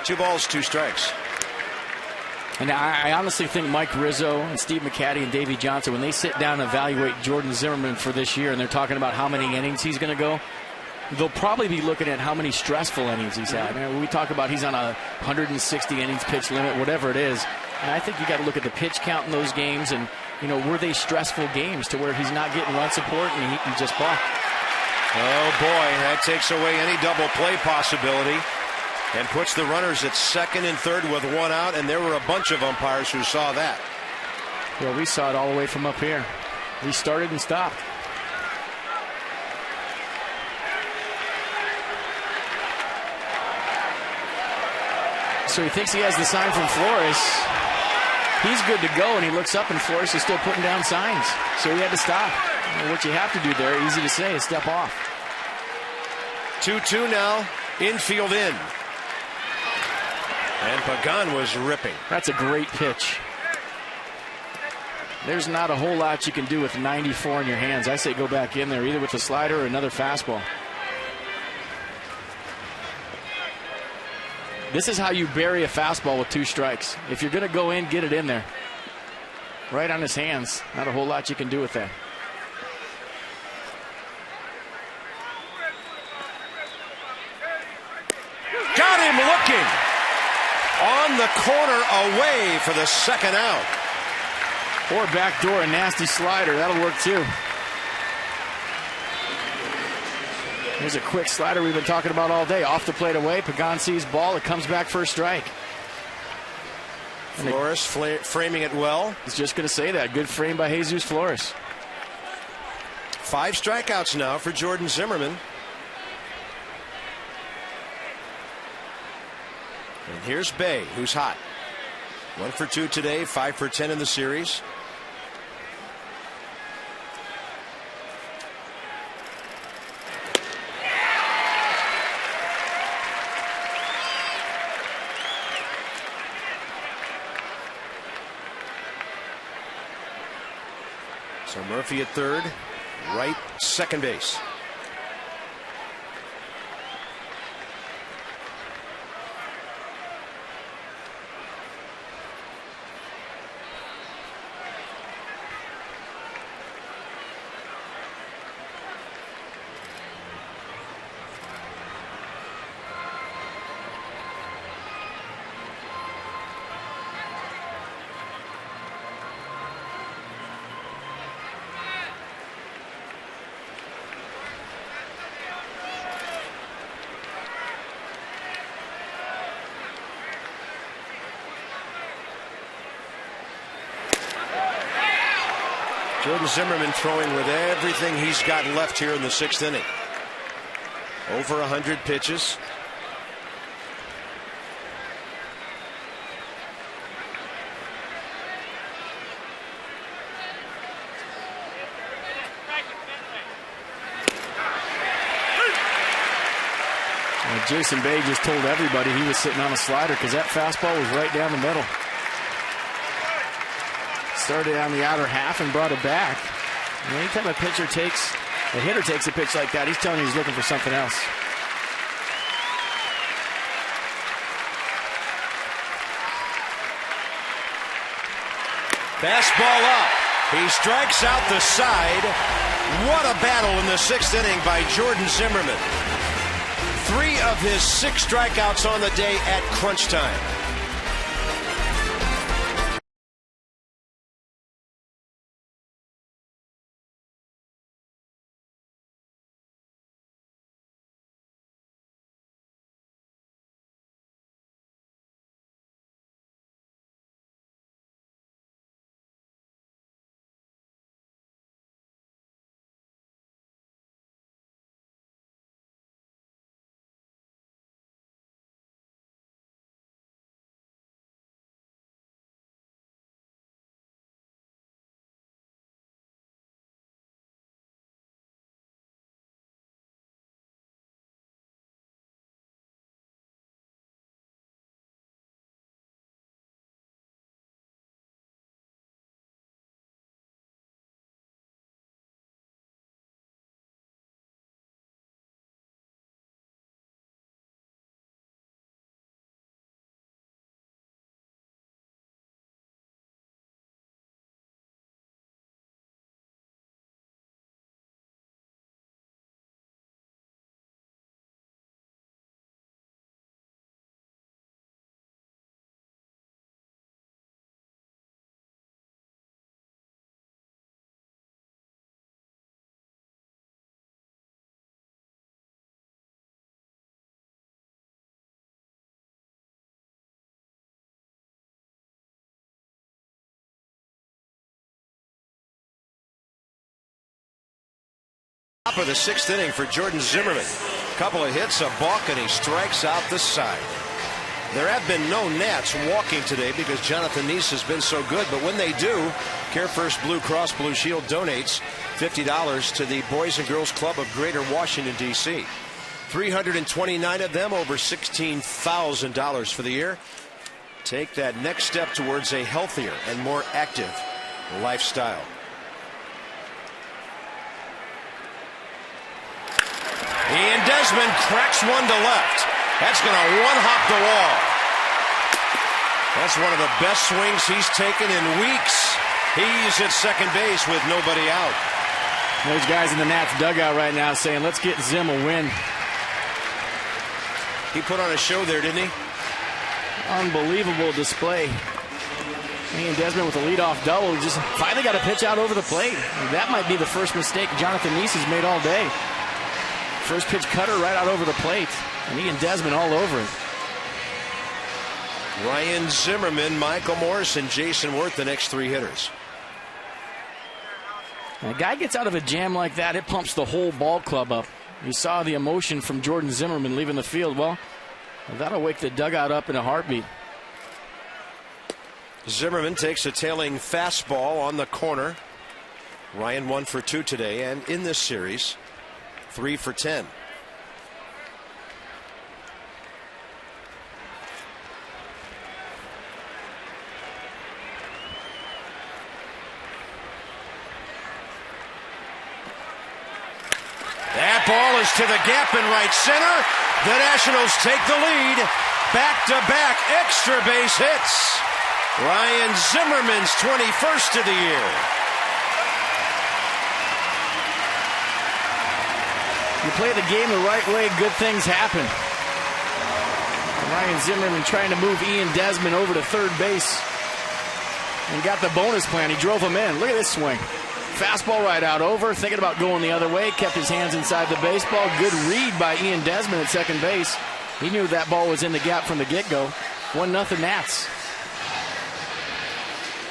Two balls, 2 strikes. And I honestly think Mike Rizzo and Steve McCaddy and Davey Johnson, when they sit down and evaluate Jordan Zimmerman for this year, and they're talking about how many innings he's going to go, they'll probably be looking at how many stressful innings he's had. I mean, we talk about he's on a 160 innings pitch limit, whatever it is. And I think you got to look at the pitch count in those games, and were they stressful games to where he's not getting run support and he just balked. Oh boy, that takes away any double play possibility. And puts the runners at second and third with 1 out, and there were a bunch of umpires who saw that. Well, we saw it all the way from up here. We started and stopped. So he thinks he has the sign from Flores. He's good to go, and he looks up, and Flores is still putting down signs. So he had to stop. And what you have to do there, easy to say, is step off. 2-2 now, infield in. And Pagan was ripping. That's a great pitch. There's not a whole lot you can do with 94 in your hands. I say go back in there, either with a slider or another fastball. This is how you bury a fastball with 2 strikes. If you're going to go in, get it in there. Right on his hands. Not a whole lot you can do with that. Got him looking. On the corner, away for the second out. Or backdoor, a nasty slider. That'll work too. Here's a quick slider we've been talking about all day. Off the plate away. Pagan sees ball. It comes back for a strike. Flores framing it well. He's just going to say that. Good frame by Jesus Flores. 5 strikeouts now for Jordan Zimmerman. And here's Bay, who's hot. 1 for 2 today, 5 for 10 in the series. So Murphy at third, Wright second base. Jordan Zimmerman throwing with everything he's got left here in the 6th inning. Over 100 pitches. Jason Bay just told everybody he was sitting on a slider because that fastball was right down the middle. Started on the outer half and brought it back. And anytime a hitter takes a pitch like that, he's telling you he's looking for something else. Fastball up. He strikes out the side. What a battle in the 6th inning by Jordan Zimmerman. 3 of his 6 strikeouts on the day at crunch time. Top of the 6th inning for Jordan Zimmerman. Couple of hits, a balk, and he strikes out the side. There have been no Nats walking today because Jonathan Neese has been so good, but when they do, Care First Blue Cross Blue Shield donates $50 to the Boys and Girls Club of Greater Washington, D.C. 329 of them, over $16,000 for the year. Take that next step towards a healthier and more active lifestyle. Ian Desmond cracks one to left. That's going to one-hop the wall. That's one of the best swings he's taken in weeks. He's at second base with nobody out. Those guys in the Nats dugout right now saying, let's get Zim a win. He put on a show there, didn't he? Unbelievable display. Ian Desmond with a leadoff double. He just finally got a pitch out over the plate. That might be the first mistake Jonathan Neese has made all day. First pitch cutter right out over the plate. And Ian Desmond all over it. Ryan Zimmerman, Michael Morris, and Jason Worth, the next 3 hitters. When a guy gets out of a jam like that, it pumps the whole ball club up. You saw the emotion from Jordan Zimmerman leaving the field. Well, that'll wake the dugout up in a heartbeat. Zimmerman takes a tailing fastball on the corner. Ryan 1 for 2 today, and in this series, 3 for 10. That ball is to the gap in right center. The Nationals take the lead. Back-to-back extra base hits. Ryan Zimmerman's 21st of the year. You play the game the right way, good things happen. Ryan Zimmerman trying to move Ian Desmond over to third base. And he got the bonus plan. He drove him in. Look at this swing. Fastball right out over, thinking about going the other way, kept his hands inside the baseball. Good read by Ian Desmond at second base. He knew that ball was in the gap from the get-go. 1-0 Nats.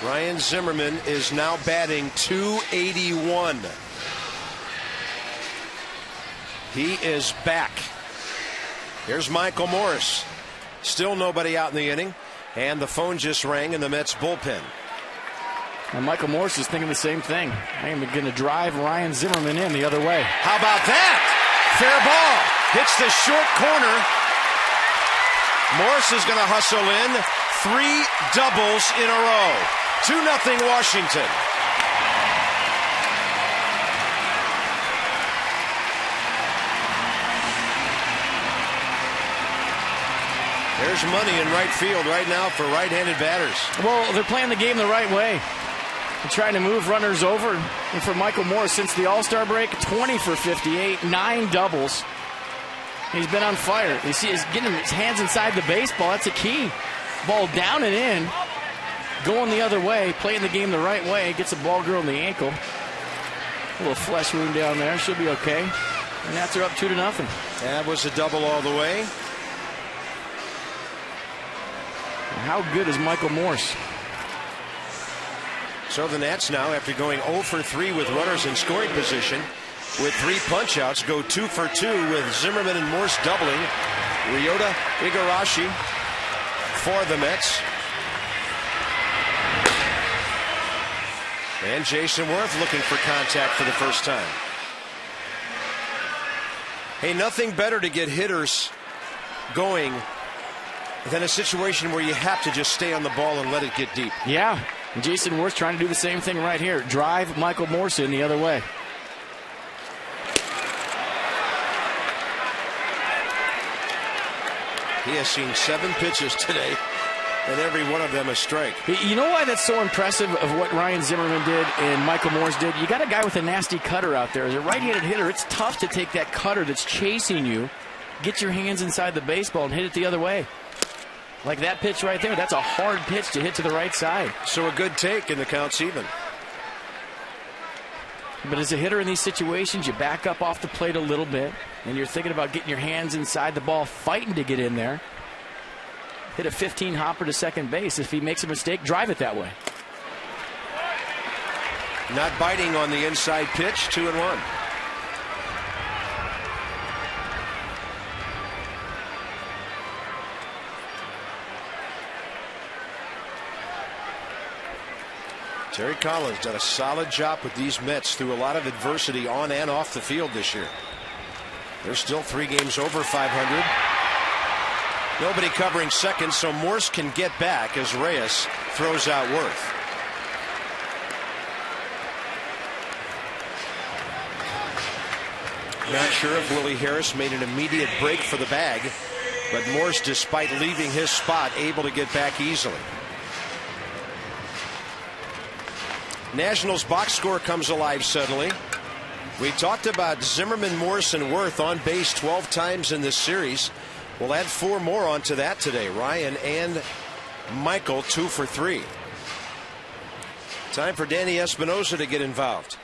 Ryan Zimmerman is now batting .281. He is back. Here's Michael Morris. Still nobody out in the inning, and the phone just rang in the Mets bullpen. And Michael Morris is thinking the same thing. I am going to drive Ryan Zimmerman in the other way. How about that? Fair ball. Hits the short corner. Morris is going to hustle in. 3 doubles in a row. 2-0 Washington. There's money in right field right now for right-handed batters. Well, they're playing the game the right way. They're trying to move runners over. And for Michael Morris, since the All-Star break, 20 for 58, 9 doubles. He's been on fire. You see, he's getting his hands inside the baseball. That's a key. Ball down and in. Going the other way, playing the game the right way. Gets a ball girl in the ankle. A little flesh wound down there. She'll be okay. And Nats are up 2-0. That was a double all the way. How good is Michael Morris? So the Nats now, after going 0 for 3 with runners in scoring position, with 3 punch-outs, go 2 for 2 with Zimmerman and Morse doubling. Ryota Igarashi for the Mets. And Jason Worth looking for contact for the first time. Hey, nothing better to get hitters going than a situation where you have to just stay on the ball and let it get deep. Yeah, and Jason Worth trying to do the same thing right here. Drive Michael Morse in the other way. He has seen 7 pitches today, and every one of them a strike. You know why that's so impressive of what Ryan Zimmerman did and Michael Morse did? You got a guy with a nasty cutter out there. As a right-handed hitter, it's tough to take that cutter that's chasing you, get your hands inside the baseball, and hit it the other way. Like that pitch right there, that's a hard pitch to hit to the right side. So a good take, and the count's even. But as a hitter in these situations, you back up off the plate a little bit, and you're thinking about getting your hands inside the ball, fighting to get in there. Hit a 15-hopper to second base. If he makes a mistake, drive it that way. Not biting on the inside pitch, 2-1. Terry Collins done a solid job with these Mets through a lot of adversity on and off the field this year. They're still 3 games over 500. Nobody covering second, so Morse can get back as Reyes throws out Worth. Not sure if Willie Harris made an immediate break for the bag, but Morse, despite leaving his spot, able to get back easily. Nationals box score comes alive suddenly. We talked about Zimmerman, Morse, and Worth on base 12 times in this series. We'll add 4 more onto that today. Ryan and Michael 2 for 3. Time for Danny Espinosa to get involved.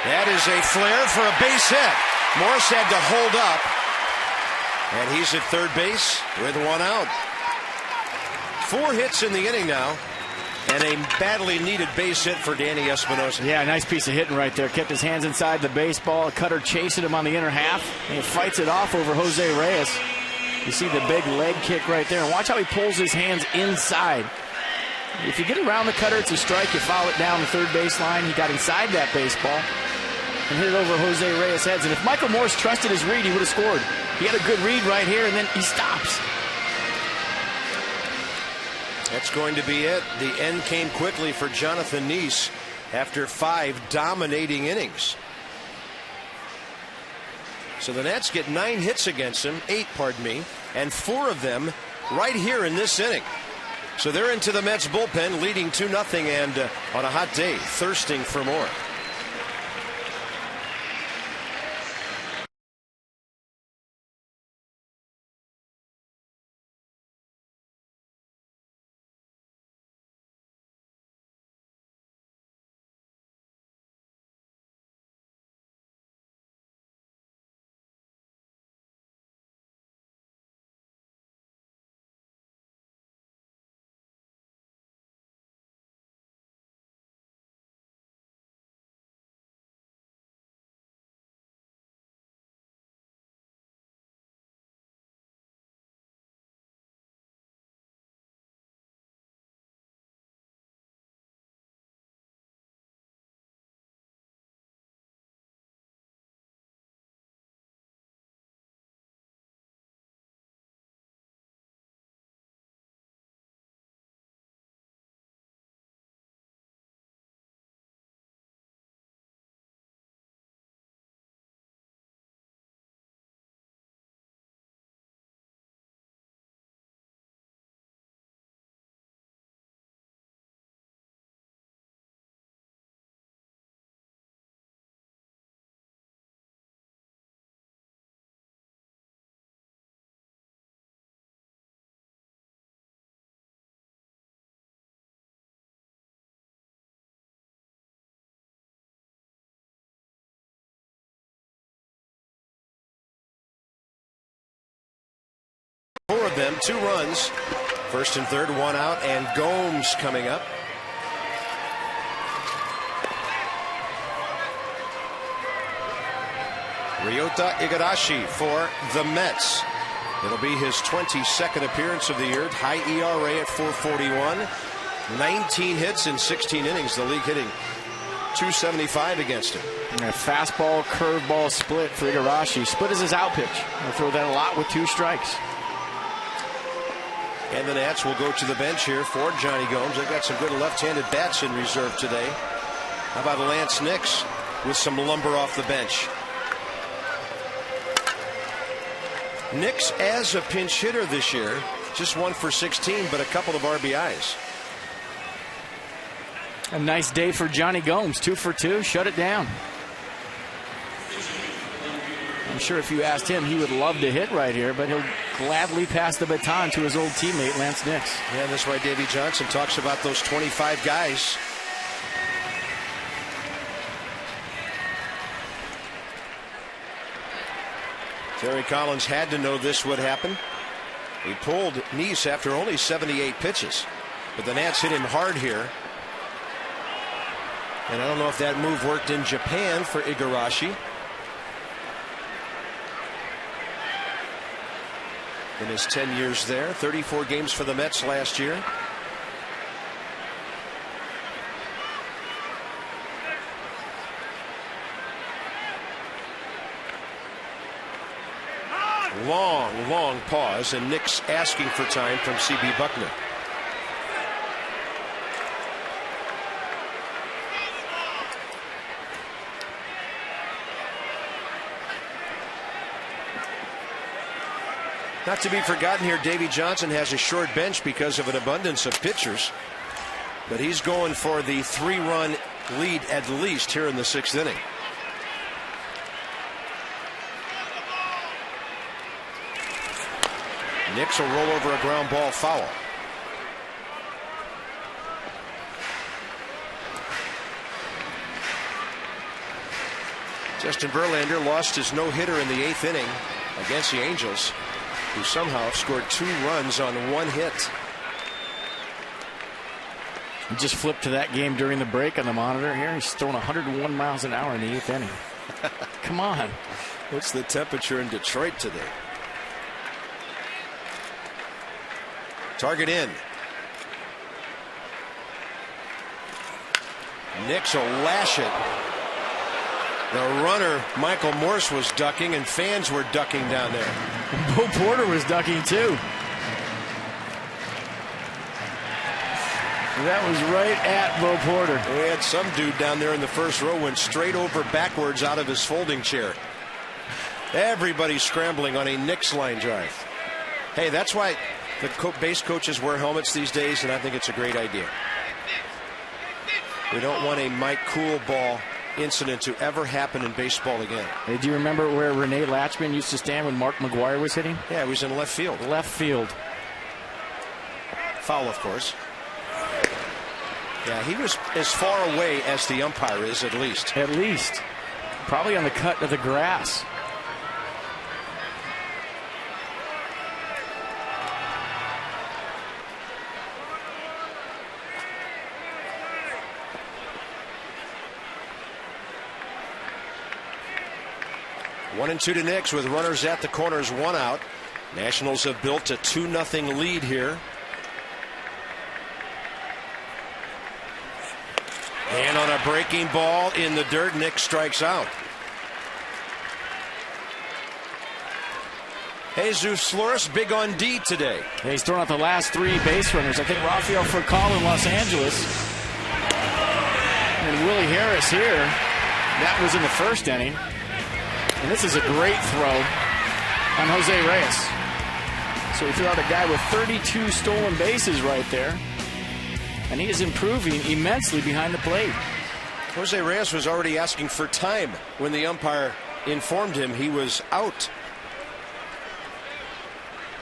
That is a flare for a base hit. Morse had to hold up. And he's at third base with 1 out. 4 hits in the inning now. And a badly needed base hit for Danny Espinosa. Yeah, nice piece of hitting right there. Kept his hands inside the baseball. A cutter chasing him on the inner half. And he fights it off over Jose Reyes. You see the big leg kick right there. And watch how he pulls his hands inside. If you get around the cutter, it's a strike. You foul it down the third baseline. He got inside that baseball and hit it over Jose Reyes' heads. And if Michael Morse trusted his read, he would have scored. He had a good read right here, and then he stops. That's going to be it. The end came quickly for Jonathan Neese after 5 dominating innings. So the Nats get 9 hits against him, 8, pardon me, and 4 of them right here in this inning. So they're into the Mets bullpen, leading 2-0, and on a hot day, thirsting for more. Four of them, 2 runs. First and third, 1 out, and Gomes coming up. Ryota Igarashi for the Mets. It'll be his 22nd appearance of the year. High ERA at 4.41. 19 hits in 16 innings. The league hitting .275 against him. And a fastball, curveball split for Igarashi. Split is his out pitch. He'll throw that a lot with 2 strikes. And the Nats will go to the bench here for Johnny Gomes. They've got some good left-handed bats in reserve today. How about Lance Nix with some lumber off the bench? Nix as a pinch hitter this year, just 1 for 16, but a couple of RBIs. A nice day for Johnny Gomes. 2 for 2, shut it down. I'm sure if you asked him, he would love to hit right here, but he'll gladly pass the baton to his old teammate, Lance Nix. Yeah, that's why Davey Johnson talks about those 25 guys. Terry Collins had to know this would happen. He pulled Neese after only 78 pitches. But the Nats hit him hard here. And I don't know if that move worked in Japan for Igarashi. In his 10 years there, 34 games for the Mets last year. Long pause, and Nick's asking for time from C.B. Buckner. Not to be forgotten here, Davey Johnson has a short bench because of an abundance of pitchers. But he's going for the 3-run lead at least here in the 6th inning. Nix will roll over a ground ball foul. Justin Verlander lost his no-hitter in the 8th inning against the Angels, who somehow scored 2 runs on 1 hit. He just flipped to that game during the break on the monitor here. He's throwing 101 miles an hour in the 8th inning. Come on. What's the temperature in Detroit today? Target in. Nix will lash it. The runner, Michael Morse, was ducking, and fans were ducking down there. Bo Porter was ducking too. That was right at Bo Porter. We had some dude down there in the first row went straight over backwards out of his folding chair. Everybody scrambling on a Nix line drive. Hey, that's why the base coaches wear helmets these days, and I think it's a great idea. We don't want a Mike Cool ball incident to ever happen in baseball again. Hey, do you remember where Renee Latchman used to stand when Mark McGwire was hitting? Yeah, he was in left field. Left field. Foul, of course. Yeah, he was as far away as the umpire is, at least. At least. Probably on the cut of the grass. One and 2 to Nix with runners at the corners, 1 out. Nationals have built a 2-0 lead here. And on a breaking ball in the dirt, Nix strikes out. Jesus Flores big on D today. Yeah, he's thrown out the last 3 base runners. I think Rafael Furcal in Los Angeles. And Willie Harris here. That was in the 1st inning. And this is a great throw on Jose Reyes. So he threw out a guy with 32 stolen bases right there. And he is improving immensely behind the plate. Jose Reyes was already asking for time when the umpire informed him he was out.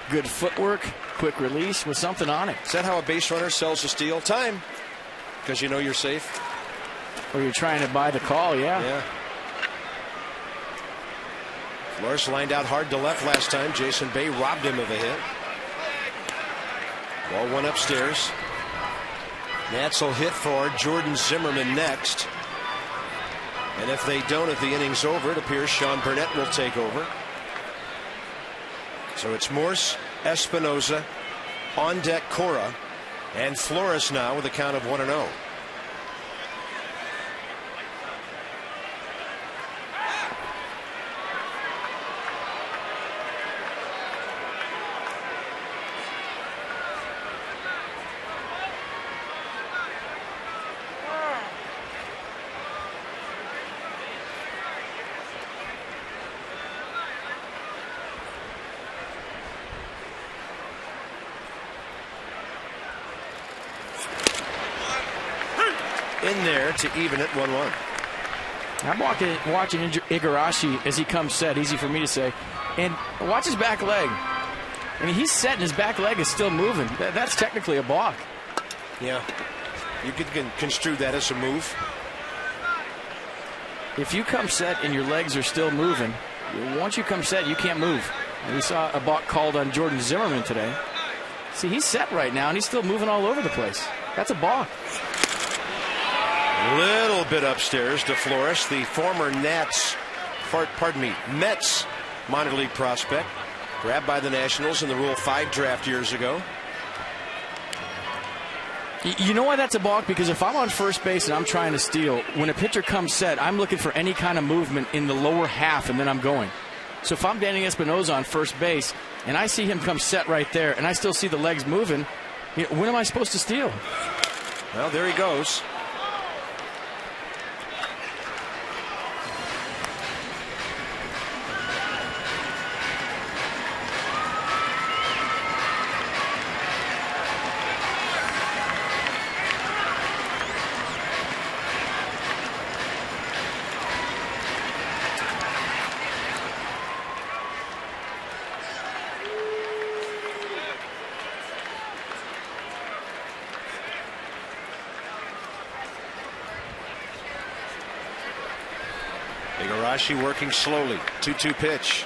Good footwork, quick release with something on it. Is that how a base runner sells a steal? Time. Because you know you're safe. Or you're trying to buy the call, yeah. Yeah. Flores lined out hard to left last time. Jason Bay robbed him of a hit. Ball went upstairs. Nats will hit for Jordan Zimmerman next. And if they don't, if the inning's over, it appears Sean Burnett will take over. So it's Morse, Espinoza, on deck Cora, and Flores now with a count of 1-0. In there to even it 1-1. I'm watching Igarashi as he comes set. Easy for me to say. And watch his back leg. I mean, he's set and his back leg is still moving. That's technically a balk. Yeah. You could construe that as a move. If you come set and your legs are still moving, once you come set, you can't move. And we saw a balk called on Jordan Zimmerman today. See, he's set right now and he's still moving all over the place. That's a balk. Little bit upstairs to Flores, the former Mets minor league prospect, grabbed by the Nationals in the Rule 5 draft years ago. You know why that's a balk? Because if I'm on first base and I'm trying to steal, when a pitcher comes set, I'm looking for any kind of movement in the lower half, and then I'm going. So if I'm Danny Espinosa on first base, and I see him come set right there, and I still see the legs moving, when am I supposed to steal? Well, there he goes. Igarashi working slowly. 2-2 pitch.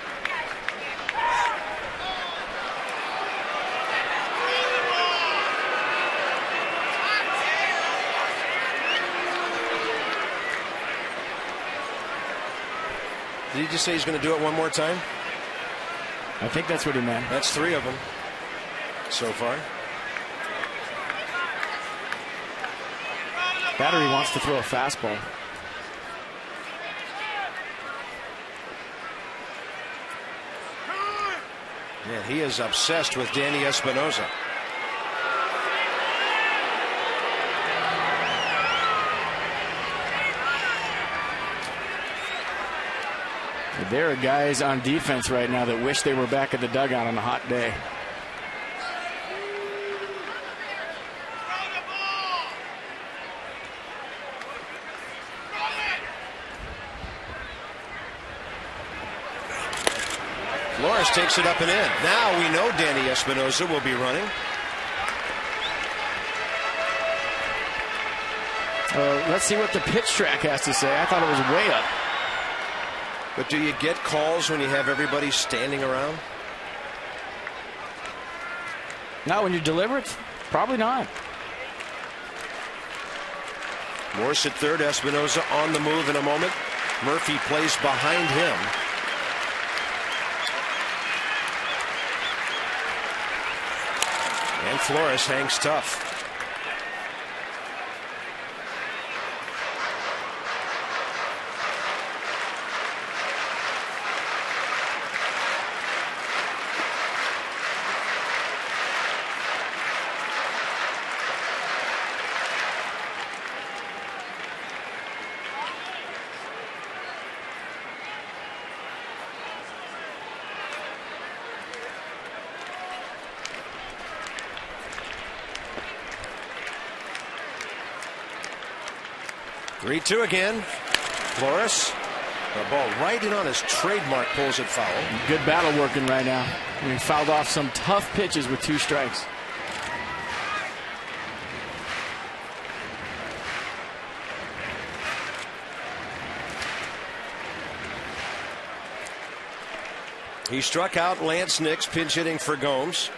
Did he just say he's going to do it one more time? I think that's what he meant. That's 3 of them so far. Battery wants to throw a fastball. Man, he is obsessed with Danny Espinosa. There are guys on defense right now that wish they were back at the dugout on a hot day. Flores takes it up and in. Now we know Danny Espinosa will be running. Let's see what the pitch track has to say. I thought it was way up. But do you get calls when you have everybody standing around? Not when you deliver it? Probably not. Morse at third. Espinosa on the move in a moment. Murphy plays behind him. And Flores hangs tough. Three-two again. Flores. The ball right in on his trademark, pulls it foul. Good battle working right now. He fouled off some tough pitches with 2 strikes. He struck out Lance Nix, pinch hitting for Gomes.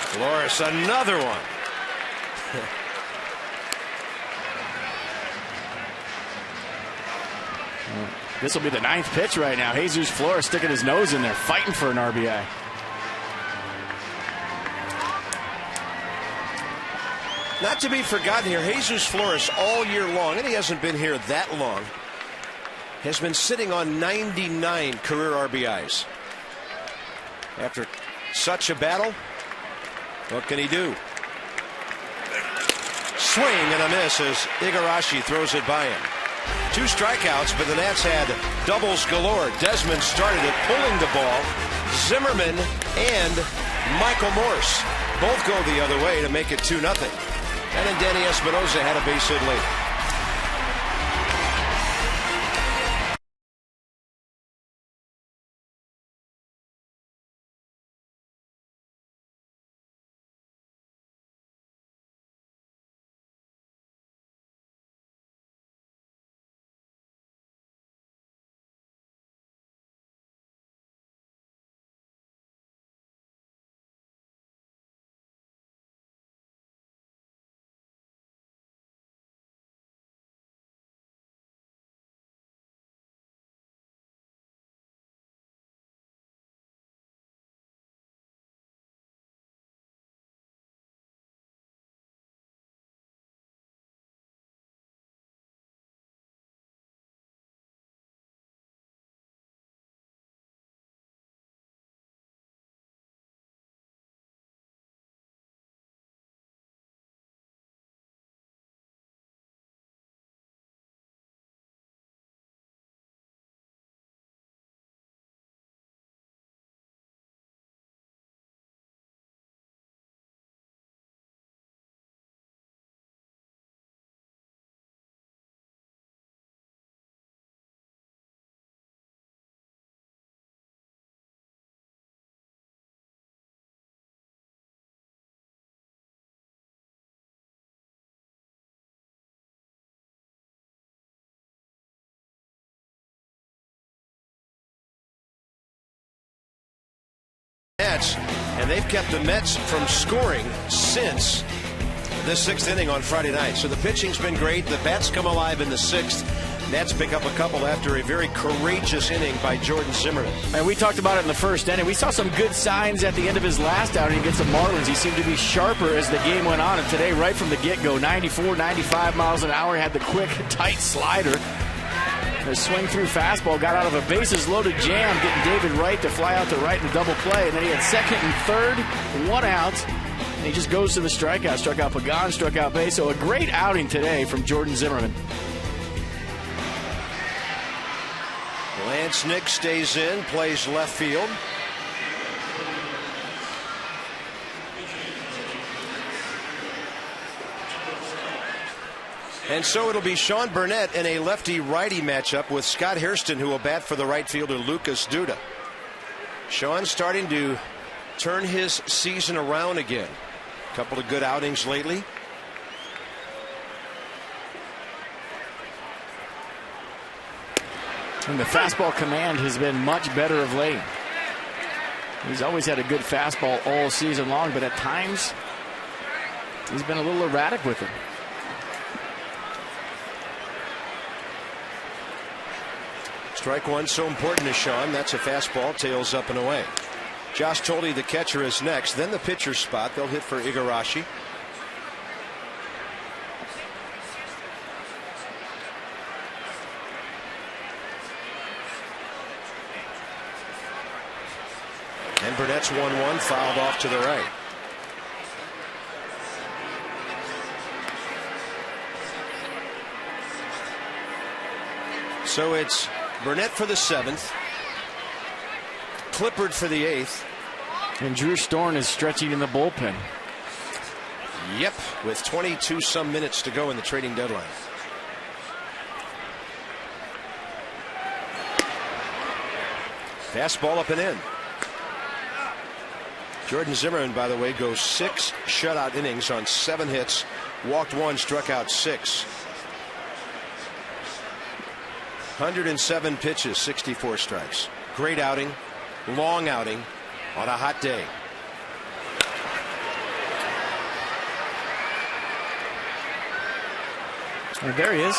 Flores, another one. This will be the 9th pitch right now. Jesus Flores sticking his nose in there, fighting for an RBI. Not to be forgotten here, Jesus Flores all year long, and he hasn't been here that long, has been sitting on 99 career RBIs. After such a battle, what can he do? Swing and a miss as Igarashi throws it by him. 2 strikeouts, but the Nats had doubles galore. Desmond started it, pulling the ball. Zimmerman and Michael Morse both go the other way to make it 2-0. And then Danny Espinosa had a base hit late. Mets, and they've kept the Mets from scoring since the 6th inning on Friday night. So the pitching's been great. The bats come alive in the 6th. Nats pick up a couple after a very courageous inning by Jordan Zimmerman. And we talked about it in the first inning. We saw some good signs at the end of his last outing against the Marlins. He seemed to be sharper as the game went on. And today, right from the get-go, 94, 95 miles an hour, had the quick, tight slider. A swing through fastball, got out of a bases-loaded jam, getting David Wright to fly out to right in a double play. And then he had second and third, 1 out. And he just goes to the strikeout. Struck out Pagan, struck out Bay. So a great outing today from Jordan Zimmerman. Lance Nick stays in, plays left field. And so it'll be Sean Burnett in a lefty-righty matchup with Scott Hairston, who will bat for the right fielder Lucas Duda. Sean starting to turn his season around again. A couple of good outings lately. And the fastball command has been much better of late. He's always had a good fastball all season long, but at times he's been a little erratic with it. Strike one so important to Sean. That's a fastball, tails up and away. Josh Tolde, the catcher, is next. Then the pitcher spot. They'll hit for Igarashi. And Burnett's 1-1, fouled off to the right. So it's Burnett for the 7th, Clippard for the 8th. And Drew Storn is stretching in the bullpen. Yep, with 22 some minutes to go in the trading deadline. Fastball up and in. Jordan Zimmerman, by the way, goes 6 shutout innings on 7 hits, walked 1, struck out 6. 107 pitches, 64 strikes. Great outing, long outing on a hot day. And there he is.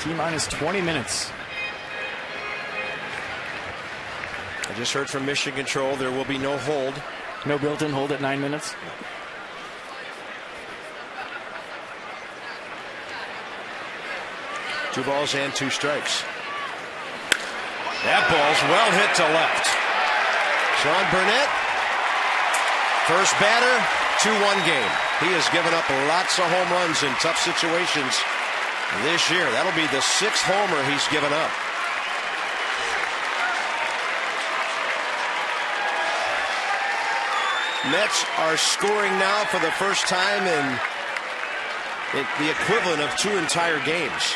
T-minus 20 minutes. I just heard from Mission Control there will be no hold. No built-in hold at 9 minutes. 2 balls and 2 strikes. That ball's well hit to left. Sean Burnett, first batter, 2-1 game. He has given up lots of home runs in tough situations this year. That'll be the 6th homer he's given up. Mets are scoring now for the first time in the equivalent of 2 entire games.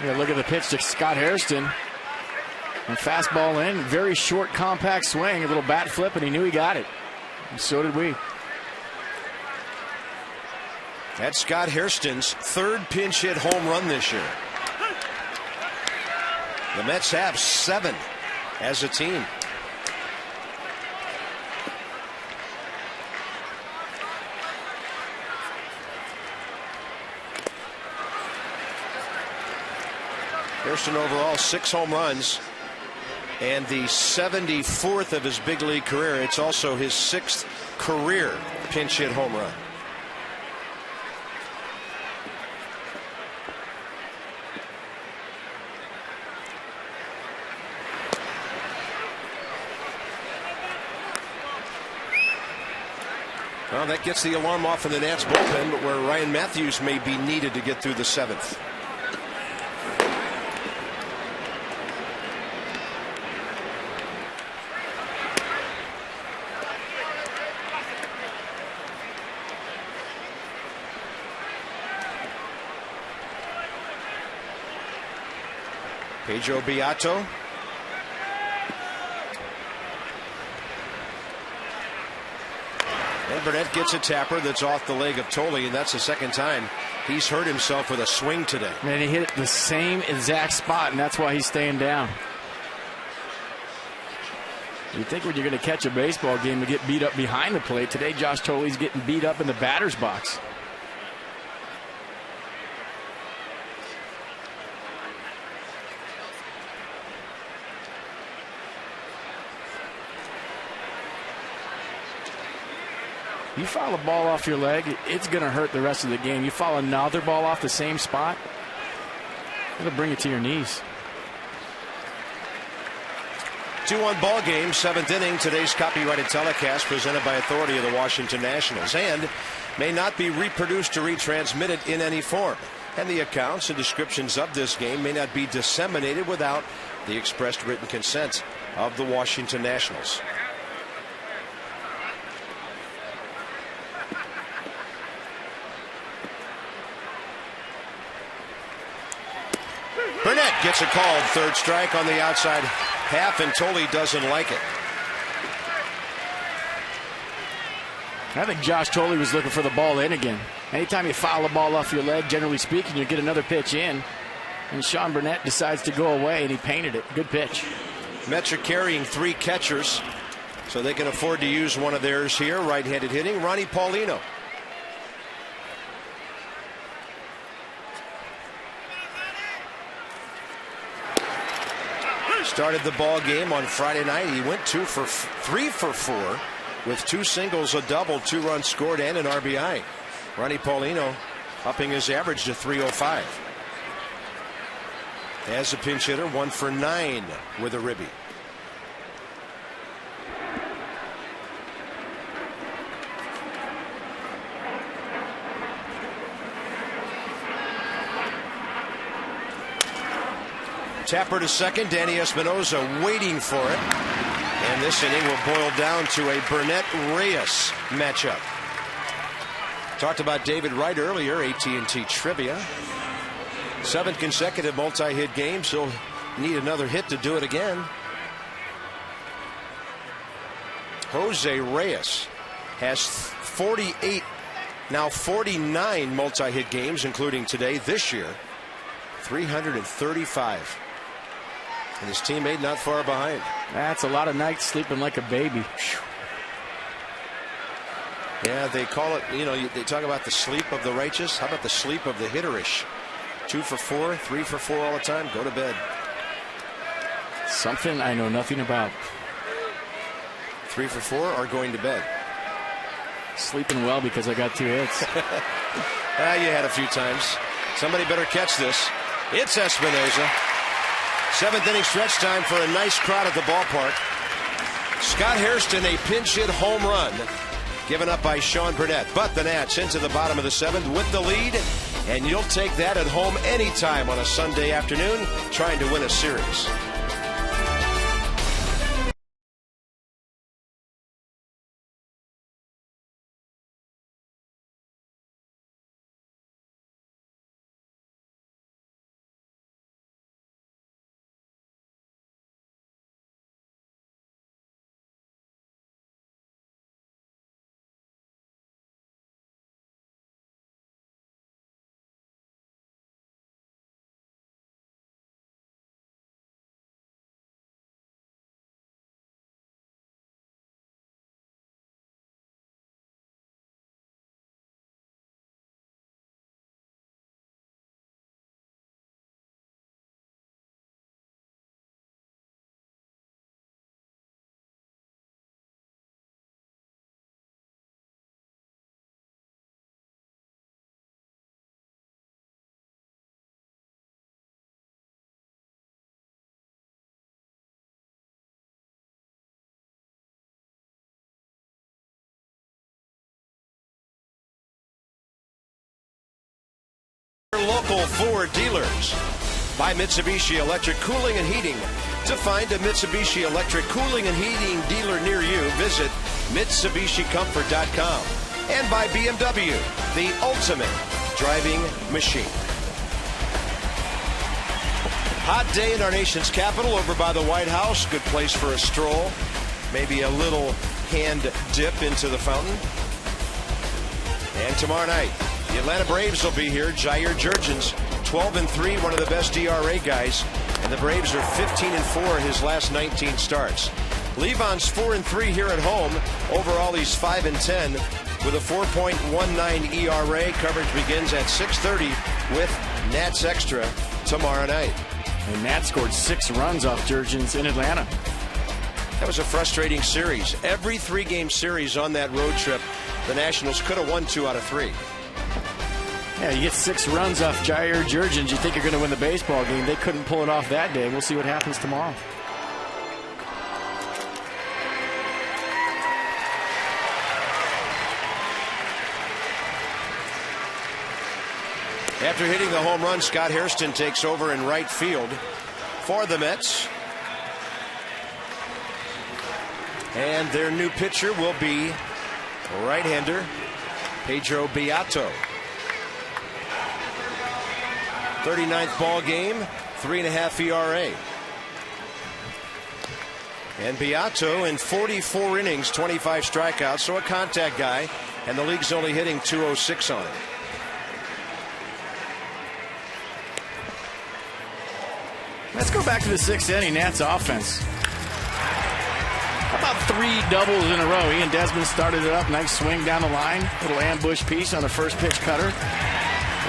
Yeah, look at the pitch to Scott Hairston. And fastball in, very short, compact swing, a little bat flip, and he knew he got it. And so did we. That's Scott Hairston's 3rd pinch hit home run this year. The Mets have 7 as a team. Hairston overall 6 home runs and the 74th of his big league career. It's also his 6th career pinch hit home run. Well, that gets the alarm off in the Nats bullpen, but where Ryan Matthews may be needed to get through the 7th. Pedro Beato. And Burnett gets a tapper that's off the leg of Tolle, and that's the second time he's hurt himself with a swing today. And he hit it the same exact spot, and that's why he's staying down. You think when you're going to catch a baseball game to get beat up behind the plate. Today, Josh Tolle's getting beat up in the batter's box. You foul a ball off your leg, it's going to hurt the rest of the game. You foul another ball off the same spot, it'll bring it to your knees. 2-1 ball game, 7th inning. Today's copyrighted telecast presented by authority of the Washington Nationals and may not be reproduced or retransmitted in any form. And the accounts and descriptions of this game may not be disseminated without the expressed written consent of the Washington Nationals. Burnett gets a called third strike on the outside half, and Tolle doesn't like it. I think Josh Tolle was looking for the ball in again. Anytime you foul a ball off your leg, generally speaking, you get another pitch in. And Sean Burnett decides to go away, and he painted it. Good pitch. Mets are carrying 3 catchers, so they can afford to use one of theirs here. Right-handed hitting, Ronnie Paulino. Started the ball game on Friday night. He went 3 for 4 with 2 singles, a double, 2 runs scored, and an RBI. Ronnie Paulino upping his average to 305. As a pinch hitter, 1 for 9 with a ribby. Tapper to second. Danny Espinosa waiting for it. And this inning will boil down to a Burnett-Reyes matchup. Talked about David Wright earlier, AT&T trivia. 7th consecutive multi-hit game. So need another hit to do it again. Jose Reyes has 48, now 49 multi-hit games, including today, this year. 335. And his teammate not far behind. That's a lot of nights sleeping like a baby. Yeah, they call it, they talk about the sleep of the righteous. How about the sleep of the hitterish? 2 for 4, 3 for 4 all the time. Go to bed. Something I know nothing about. 3 for 4 or going to bed? Sleeping well because I got 2 hits. You had a few times. Somebody better catch this. It's Espinosa. 7th inning stretch time for a nice crowd at the ballpark. Scott Hairston, a pinch hit home run given up by Sean Burnett. But the Nats into the bottom of the 7th with the lead. And you'll take that at home anytime on a Sunday afternoon trying to win a series. Local Ford dealers. By Mitsubishi Electric Cooling and Heating. To find a Mitsubishi Electric Cooling and Heating dealer near you, visit MitsubishiComfort.com. And by BMW, the ultimate driving machine. Hot day in our nation's capital over by the White House. Good place for a stroll. Maybe a little hand dip into the fountain. And tomorrow night, the Atlanta Braves will be here. Jair Jurgens, 12-3, one of the best ERA guys. And the Braves are 15-4 his last 19 starts. Levon's 4-3 here at home. Overall, he's 5-10 with a 4.19 ERA. Coverage begins at 6:30 with Nats Extra tomorrow night. And Nats scored 6 runs off Jurgens in Atlanta. That was a frustrating series. Every 3-game series on that road trip, the Nationals could have won 2 out of 3. Yeah, you get 6 runs off Jair Jurgens, you think you're going to win the baseball game. They couldn't pull it off that day. We'll see what happens tomorrow. After hitting the home run, Scott Hairston takes over in right field for the Mets. And their new pitcher will be right-hander Pedro Beato. 39th ball game, 3.5 ERA. And Beato in 44 innings, 25 strikeouts, so a contact guy, and the league's only hitting .206 on him. Let's go back to the 6th inning. Nats offense. How about 3 doubles in a row? Ian Desmond started it up. Nice swing down the line. Little ambush piece on the first pitch cutter.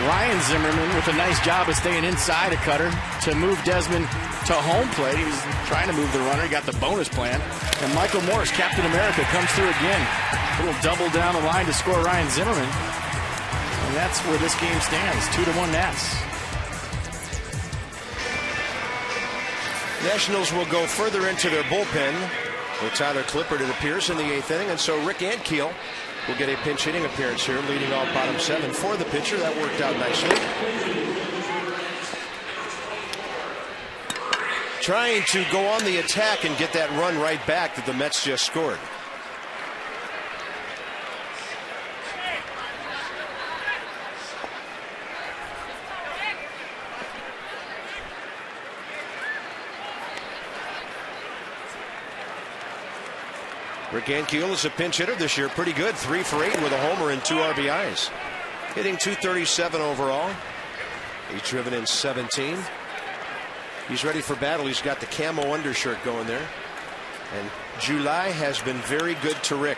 Ryan Zimmerman with a nice job of staying inside a cutter to move Desmond to home plate. He was trying to move the runner. He got the bonus plan. And Michael Morris, Captain America, comes through again. A little double down the line to score Ryan Zimmerman. And that's where this game stands. 2-1 Nats. Nationals will go further into their bullpen with Tyler Clippard, it appears, in the 8th inning. And so Rick Ankiel will get a pinch hitting appearance here, leading off bottom 7 for the pitcher. That worked out nicely. Trying to go on the attack and get that run right back that the Mets just scored. Rick Ankiel is a pinch hitter this year. Pretty good. 3 for 8 with a homer and 2 RBIs. Hitting .237 overall. He's driven in 17. He's ready for battle. He's got the camo undershirt going there. And July has been very good to Rick.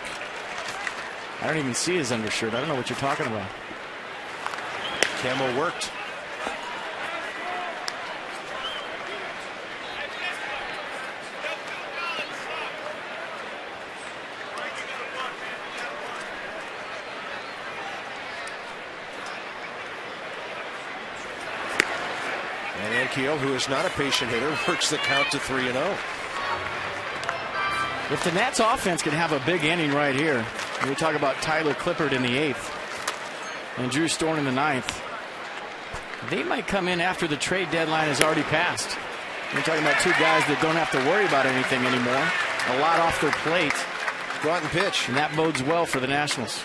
I don't even see his undershirt. I don't know what you're talking about. Camo worked. And Ankiel, who is not a patient hitter, works the count to 3-0. If the Nats offense can have a big inning right here, we talk about Tyler Clippard in the 8th and Drew Storn in the 9th, they might come in after the trade deadline has already passed. We're talking about 2 guys that don't have to worry about anything anymore. A lot off their plate. Go out and pitch. And that bodes well for the Nationals.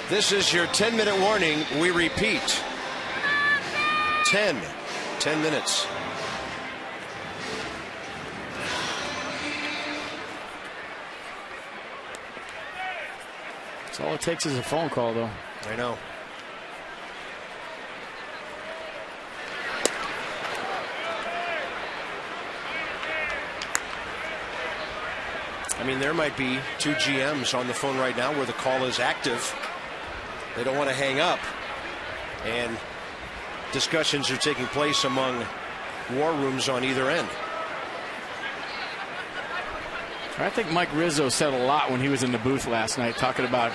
This is your 10-minute warning. We repeat. 10 minutes. That's all it takes is a phone call, though. I know. I mean, there might be 2 GMs on the phone right now where the call is active. They don't want to hang up. And discussions are taking place among war rooms on either end. I think Mike Rizzo said a lot when he was in the booth last night, talking about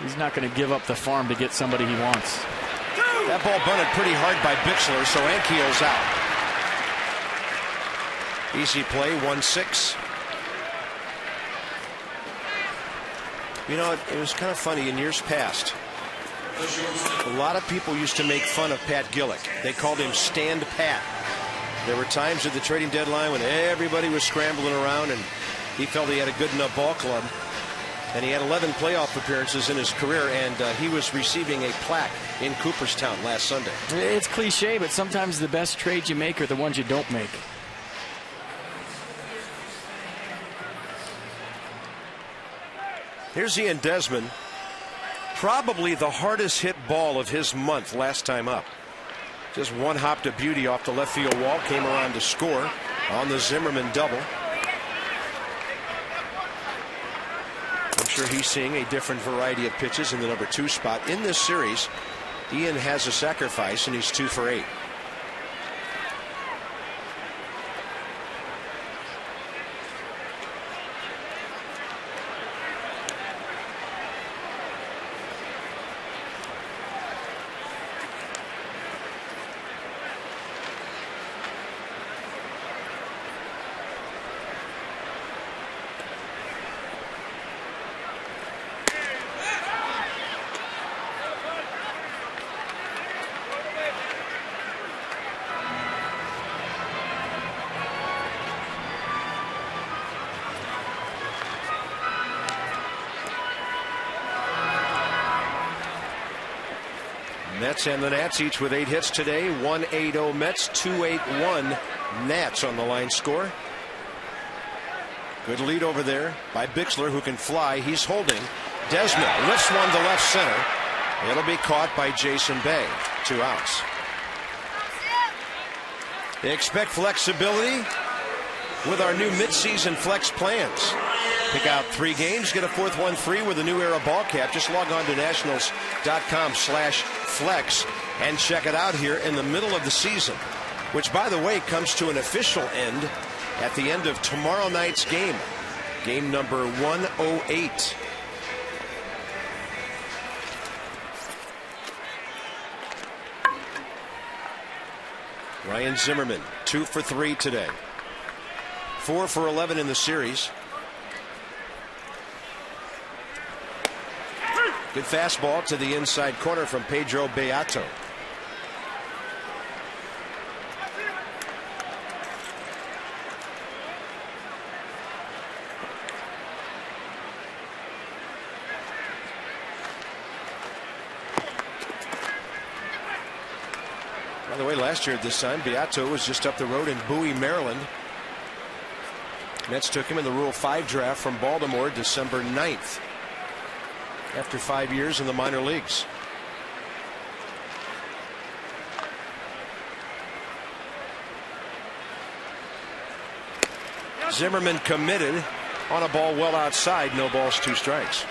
he's not going to give up the farm to get somebody he wants. That ball bunted pretty hard by Bixler, so Ankiel's out. Easy play, 1-6. You know, it was kind of funny in years past. A lot of people used to make fun of Pat Gillick. They called him Stand Pat. There were times at the trading deadline when everybody was scrambling around and he felt he had a good enough ball club. And he had 11 playoff appearances in his career, and he was receiving a plaque in Cooperstown last Sunday. It's cliche, but sometimes the best trades you make are the ones you don't make. Here's Ian Desmond. Probably the hardest hit ball of his month last time up. Just one hop to beauty off the left field wall. Came around to score on the Zimmerman double. I'm sure he's seeing a different variety of pitches in the number 2 spot. In this series, Ian has a sacrifice, and he's 2 for 8. Mets and the Nats each with 8 hits today. 1-8-0 Mets, 2-8-1 Nats on the line score. Good lead over there by Bixler, who can fly. He's holding. Desmond lifts one to left center. It'll be caught by Jason Bay. 2 outs. They expect flexibility with our new midseason flex plans. Pick out 3 games, get a 4th one free with a new era ball cap. Just log on to nationals.com/flex and check it out here in the middle of the season, which, by the way, comes to an official end at the end of tomorrow night's game. Game number 108. Ryan Zimmerman, 2 for 3 today. 4 for 11 in the series. Good fastball to the inside corner from Pedro Beato. By the way, last year at this time, Beato was just up the road in Bowie, Maryland. Mets took him in the Rule 5 draft from Baltimore December 9th. After 5 years in the minor leagues. Zimmerman committed on a ball well outside. No balls, 2 strikes.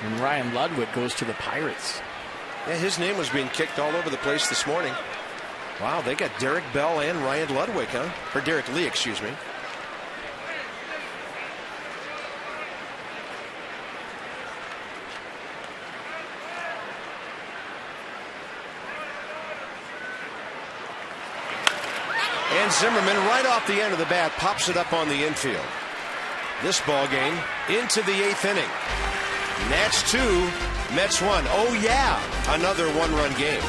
And Ryan Ludwig goes to the Pirates. Yeah, his name was being kicked all over the place this morning. Wow, they got Derek Bell and Ryan Ludwig, huh? Or Derek Lee, excuse me. And Zimmerman, right off the end of the bat, pops it up on the infield. This ball game into the 8th inning. Nats 2, Mets 1. Oh yeah, another 1-run game.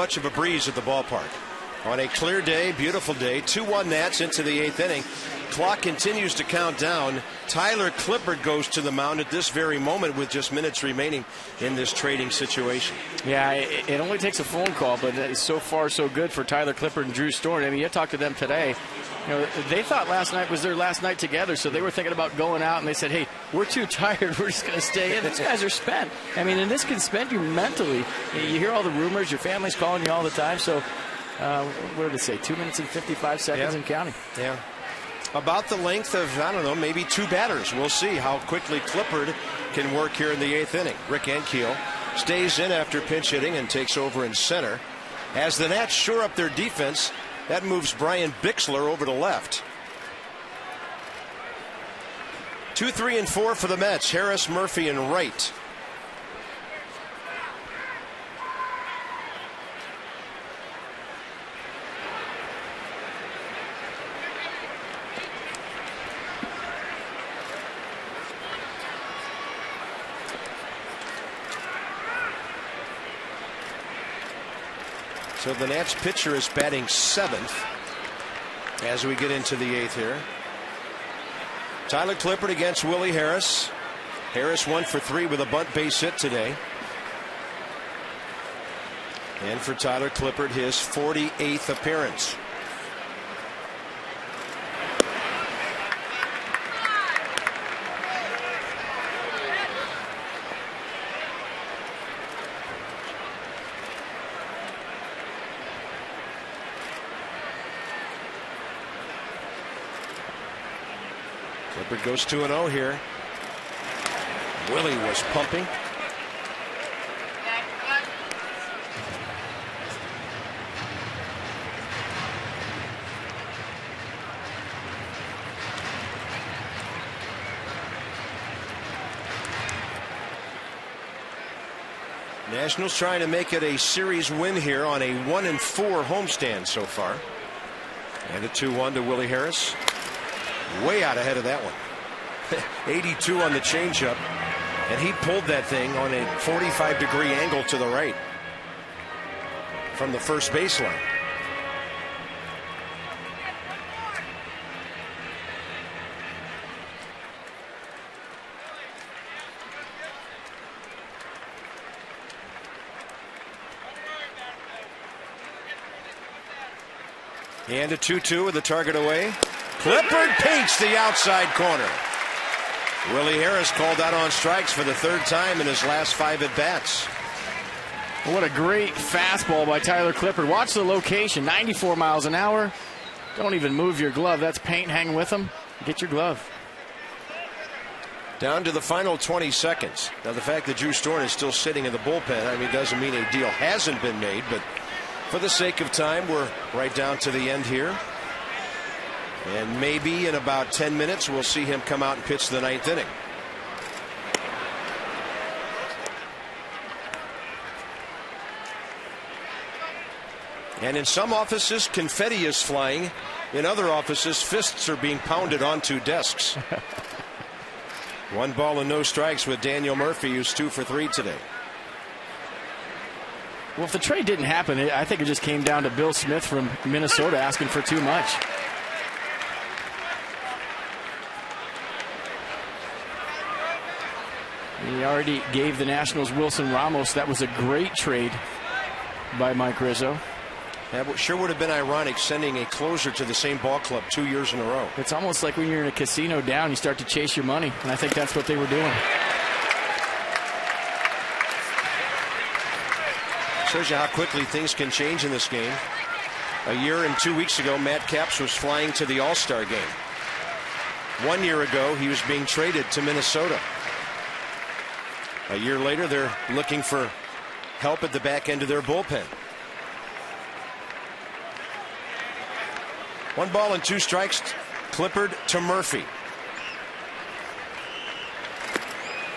Much of a breeze at the ballpark. On a clear day, beautiful day, 2-1 Nats into the 8th inning. Clock continues to count down. Tyler Clippard goes to the mound at this very moment with just minutes remaining in this trading situation. Yeah, it only takes a phone call, but so far so good for Tyler Clippard and Drew Storen. I mean, you talked to them today. You know, they thought last night was their last night together, so they were thinking about going out, and they said, hey, we're too tired. We're just going to stay in. These guys are spent. I mean, and this can spend you mentally. You hear all the rumors. Your family's calling you all the time, so what did it say? 2 minutes and 55 seconds and counting. Yeah. About the length of, I don't know, maybe 2 batters. We'll see how quickly Clippard can work here in the 8th inning. Rick Ankiel stays in after pinch hitting and takes over in center. As the Nats shore up their defense, that moves Brian Bixler over to left. 2, 3, and 4 for the Mets. Harris, Murphy, and Wright. So the Nats pitcher is batting 7th as we get into the 8th here. Tyler Clippard against Willie Harris. Harris 1 for 3 with a bunt base hit today. And for Tyler Clippard, his 48th appearance. Clippard goes 2-0 here. Willie was pumping. Nationals trying to make it a series win here on a 1-4 homestand so far. And a 2-1 to Willie Harris. Way out ahead of that one. 82 on the changeup, and he pulled that thing on a 45-degree angle to the right from the first baseline. And a 2-2 with the target away. Clippard paints the outside corner. Willie Harris called out on strikes for the 3rd time in his last 5 at-bats. What a great fastball by Tyler Clippard. Watch the location, 94 miles an hour. Don't even move your glove. That's paint hanging with him. Get your glove. Down to the final 20 seconds. Now, the fact that Drew Storen is still sitting in the bullpen, I mean, doesn't mean a deal hasn't been made, but for the sake of time, we're right down to the end here. And maybe in about 10 minutes, we'll see him come out and pitch the 9th inning. And in some offices, confetti is flying. In other offices, fists are being pounded onto desks. 1 ball and no strikes with Daniel Murphy, who's 2 for 3 today. Well, if the trade didn't happen, I think it just came down to Bill Smith from Minnesota asking for too much. He already gave the Nationals Wilson Ramos. That was a great trade by Mike Rizzo. That sure would have been ironic, sending a closer to the same ball club 2 years in a row. It's almost like when you're in a casino down, you start to chase your money, and I think that's what they were doing. Shows you how quickly things can change in this game. A year and 2 weeks ago, Matt Capps was flying to the All-Star game. 1 year ago, he was being traded to Minnesota. A year later, they're looking for help at the back end of their bullpen. 1 ball and 2 strikes. Clippard to Murphy.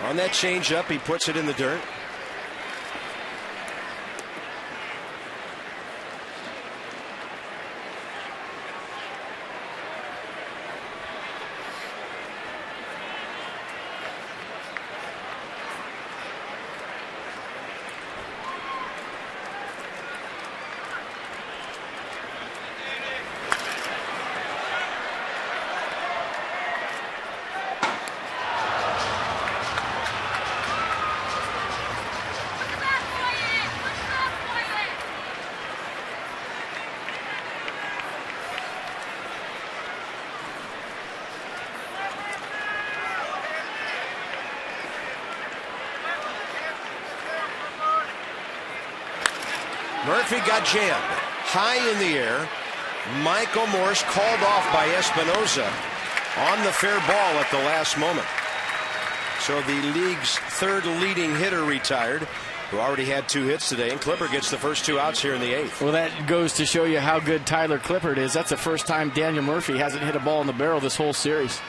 On that changeup, he puts it in the dirt. Murphy got jammed. High in the air. Michael Morse called off by Espinoza on the fair ball at the last moment. So the league's third leading hitter retired, who already had 2 hits today, and Clippard gets the first 2 outs here in the 8th. Well, that goes to show you how good Tyler Clippard is. That's the first time Daniel Murphy hasn't hit a ball in the barrel this whole series.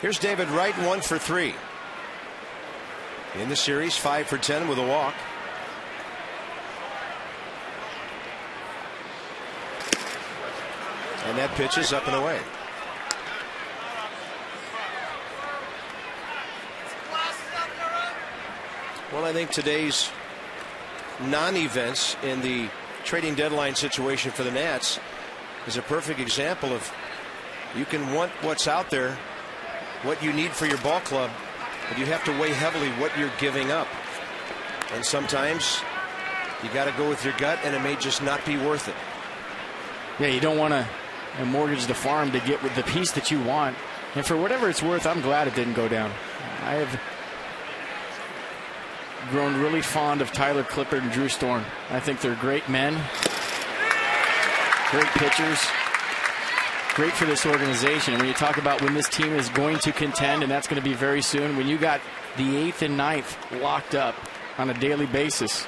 Here's David Wright, 1 for 3. In the series, 5 for 10 with a walk. And that pitch is up and away. Well, I think today's non-events in the trading deadline situation for the Nats is a perfect example of you can want what's out there, what you need for your ball club, but you have to weigh heavily what you're giving up. And sometimes you got to go with your gut, and it may just not be worth it. Yeah, you don't want to mortgage the farm to get with the piece that you want. And for whatever it's worth, I'm glad it didn't go down. I have grown really fond of Tyler Clippard and Drew Storm. I think they're great men, great pitchers, great for this organization. And when you talk about when this team is going to contend, and that's going to be very soon, when you got the 8th and 9th locked up on a daily basis.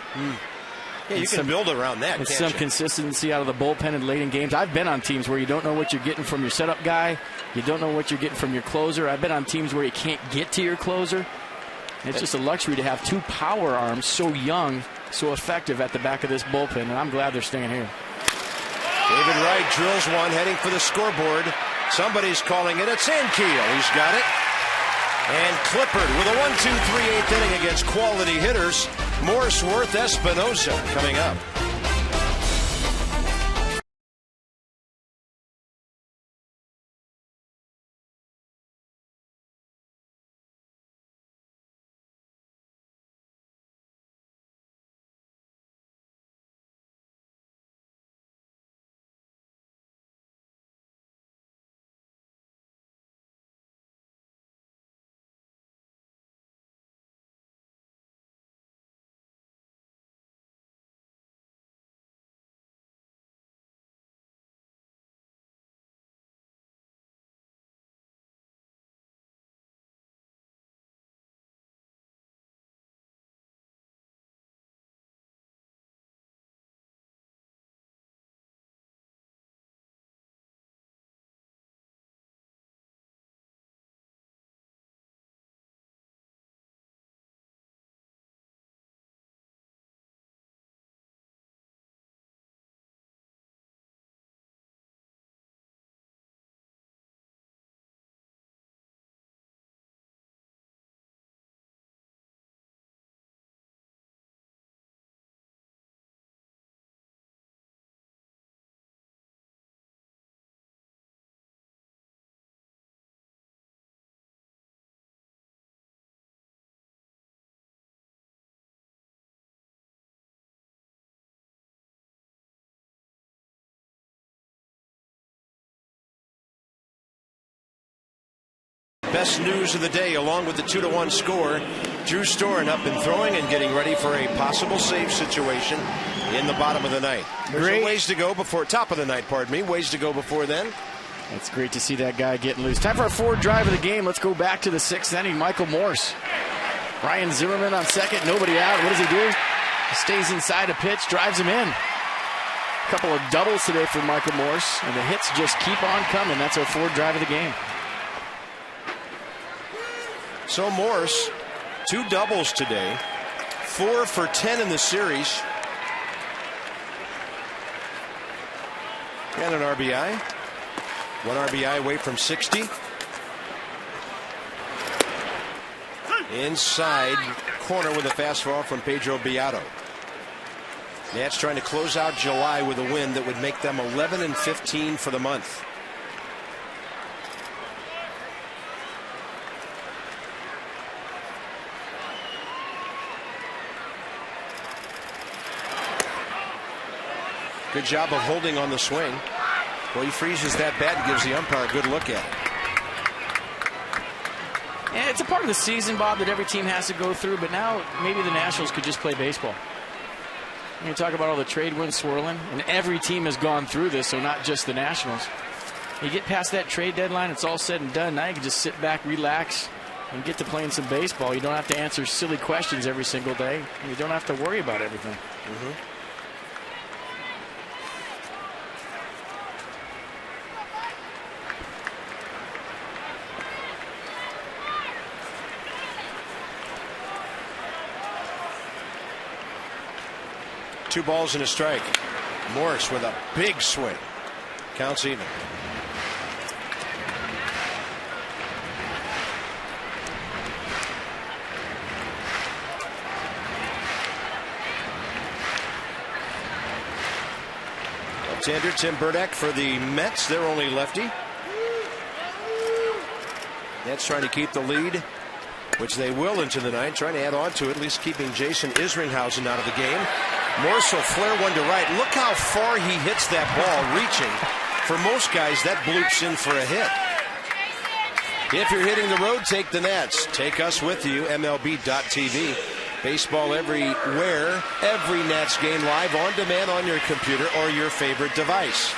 Yeah, you can build around that. With can't some you? consistency out of the bullpen and late in games. I've been on teams where you don't know what you're getting from your setup guy. You don't know what you're getting from your closer. I've been on teams where you can't get to your closer. It's just a luxury to have 2 power arms so young, so effective at the back of this bullpen, and I'm glad they're staying here. David Wright drills one, heading for the scoreboard. Somebody's calling it a Sankiel. He's got it. And Clippard with a 1-2-3 8th inning against quality hitters. Morseworth, Espinoza coming up. Best news of the day, along with the 2-1 score. Drew Storen up and throwing and getting ready for a possible save situation in the bottom of the ninth. There's a ways to go before top of the ninth. Pardon me, ways to go before then. It's great to see that guy getting loose. Time for our 4th drive of the game. Let's go back to the 6th inning. Michael Morse, Ryan Zimmerman on second, nobody out. What does he do? He stays inside a pitch, drives him in. A couple of doubles today for Michael Morse, and the hits just keep on coming. That's our 4th drive of the game. So Morse, 2 doubles today, 4 for 10 in the series, and an RBI. 1 RBI away from 60. Inside corner with a fastball from Pedro Beato. Nats trying to close out July with a win that would make them 11-15 for the month. Good job of holding on the swing. Well, he freezes that bat and gives the umpire a good look at it. And it's a part of the season, Bob, that every team has to go through, but now maybe the Nationals could just play baseball. You talk about all the trade winds swirling, and every team has gone through this, so not just the Nationals. You get past that trade deadline, it's all said and done. Now you can just sit back, relax, and get to playing some baseball. You don't have to answer silly questions every single day. You don't have to worry about everything. Mm-hmm. Two balls and a strike. Morris with a big swing. Counts even. Left-hander Tim Burdick for the Mets. They're only lefty. Nets trying to keep the lead, which they will into the ninth. Trying to add on to it, at least keeping Jason Isringhausen out of the game. Morris will flare one to right. Look how far he hits that ball, reaching. For most guys, that bloops in for a hit. If you're hitting the road, take the Nats. Take us with you, MLB.tv. Baseball everywhere, every Nats game live on demand on your computer or your favorite device.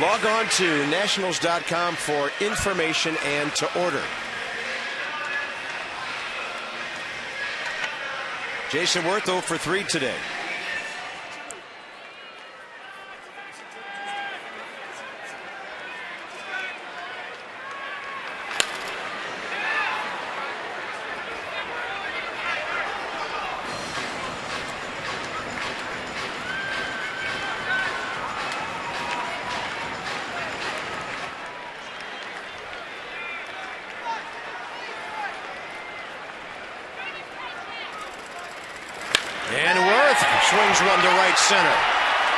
Log on to nationals.com for information and to order. Jason Worth 0 for 3 today. And Worth swings one to right center.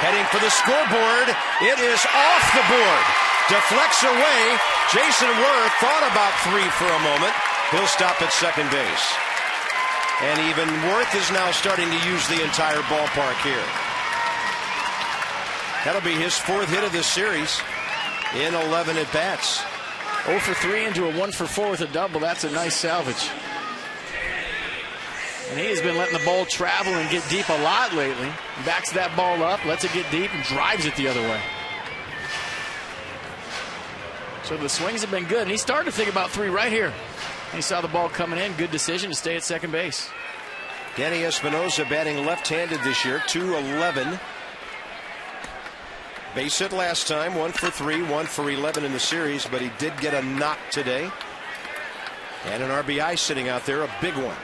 Heading for the scoreboard. It is off the board. Deflects away. Jason Worth thought about 3 for a moment. He'll stop at second base. And even Worth is now starting to use the entire ballpark here. That'll be his 4th hit of this series in 11 at-bats. 0 for 3 into a 1 for 4 with a double. That's a nice salvage. And he has been letting the ball travel and get deep a lot lately. Backs that ball up, lets it get deep, and drives it the other way. So the swings have been good. And he started to think about 3 right here. And he saw the ball coming in. Good decision to stay at second base. Danny Espinosa batting left-handed this year, 2-11. Base hit last time, 1 for 3, 1 for 11 in the series, but he did get a knock today. And an RBI sitting out there, a big one.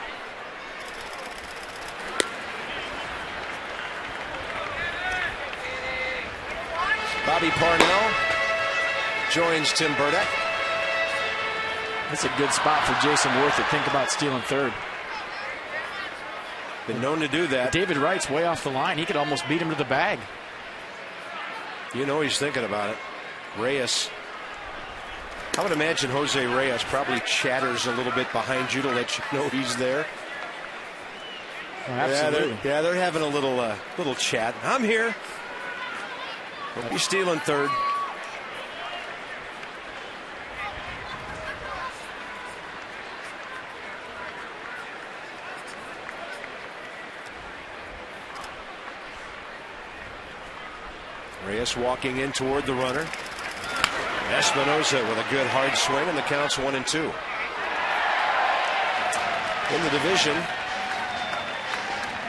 Bobby Parnell joins Tim Burdick. That's a good spot for Jason Worth to think about stealing third. Been known to do that. David Wright's way off the line. He could almost beat him to the bag. You know he's thinking about it. Reyes. I would imagine Jose Reyes probably chatters a little bit behind you to let you know he's there. Oh, absolutely. Yeah, they're having a little chat. I'm here. We'll be stealing third. Reyes walking in toward the runner. Espinosa with a good hard swing, and the count's 1-2. In the division,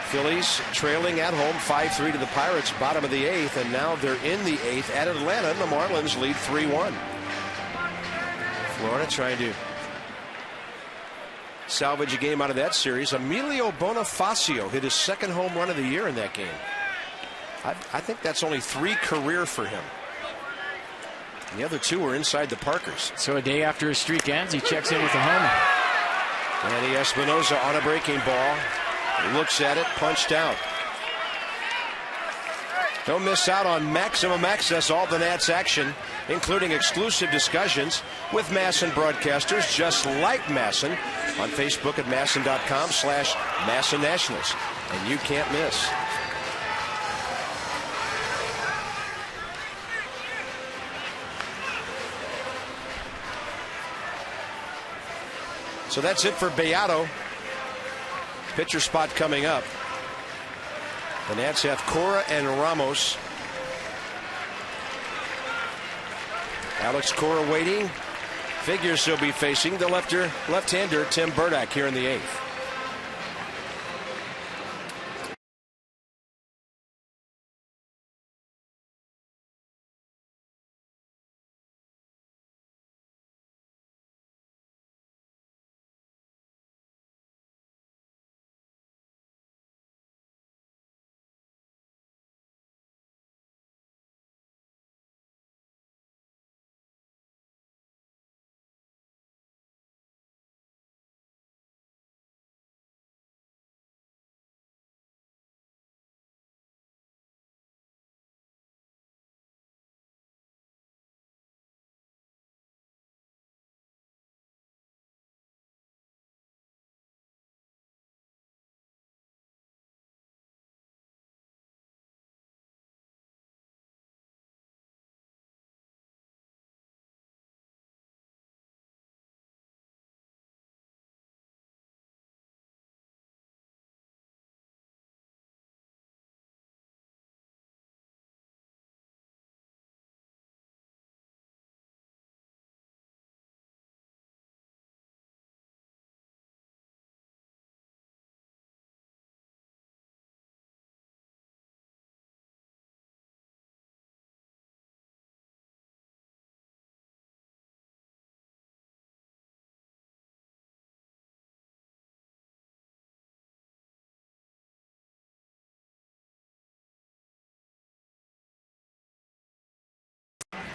Phillies trailing at home 5-3 to the Pirates, bottom of the 8th, and now they're in the 8th at Atlanta, and the Marlins lead 3-1. Florida trying to salvage a game out of that series. Emilio Bonifacio hit his 2nd home run of the year in that game. I think that's only 3 career for him. And the other 2 were inside the Parkers. So a day after his streak ends, he checks in with a homer. Danny Espinosa on a breaking ball. Looks at it, punched out. Don't miss out on maximum access, all the Nats action, including exclusive discussions with MASN broadcasters just like MASN on Facebook at MASN.com/MASN Nationals. And you can't miss. So that's it for Beato. Pitcher spot coming up. The Nats have Cora and Ramos. Alex Cora waiting. Figures he'll be facing the left-hander Tim Burdack here in the 8th.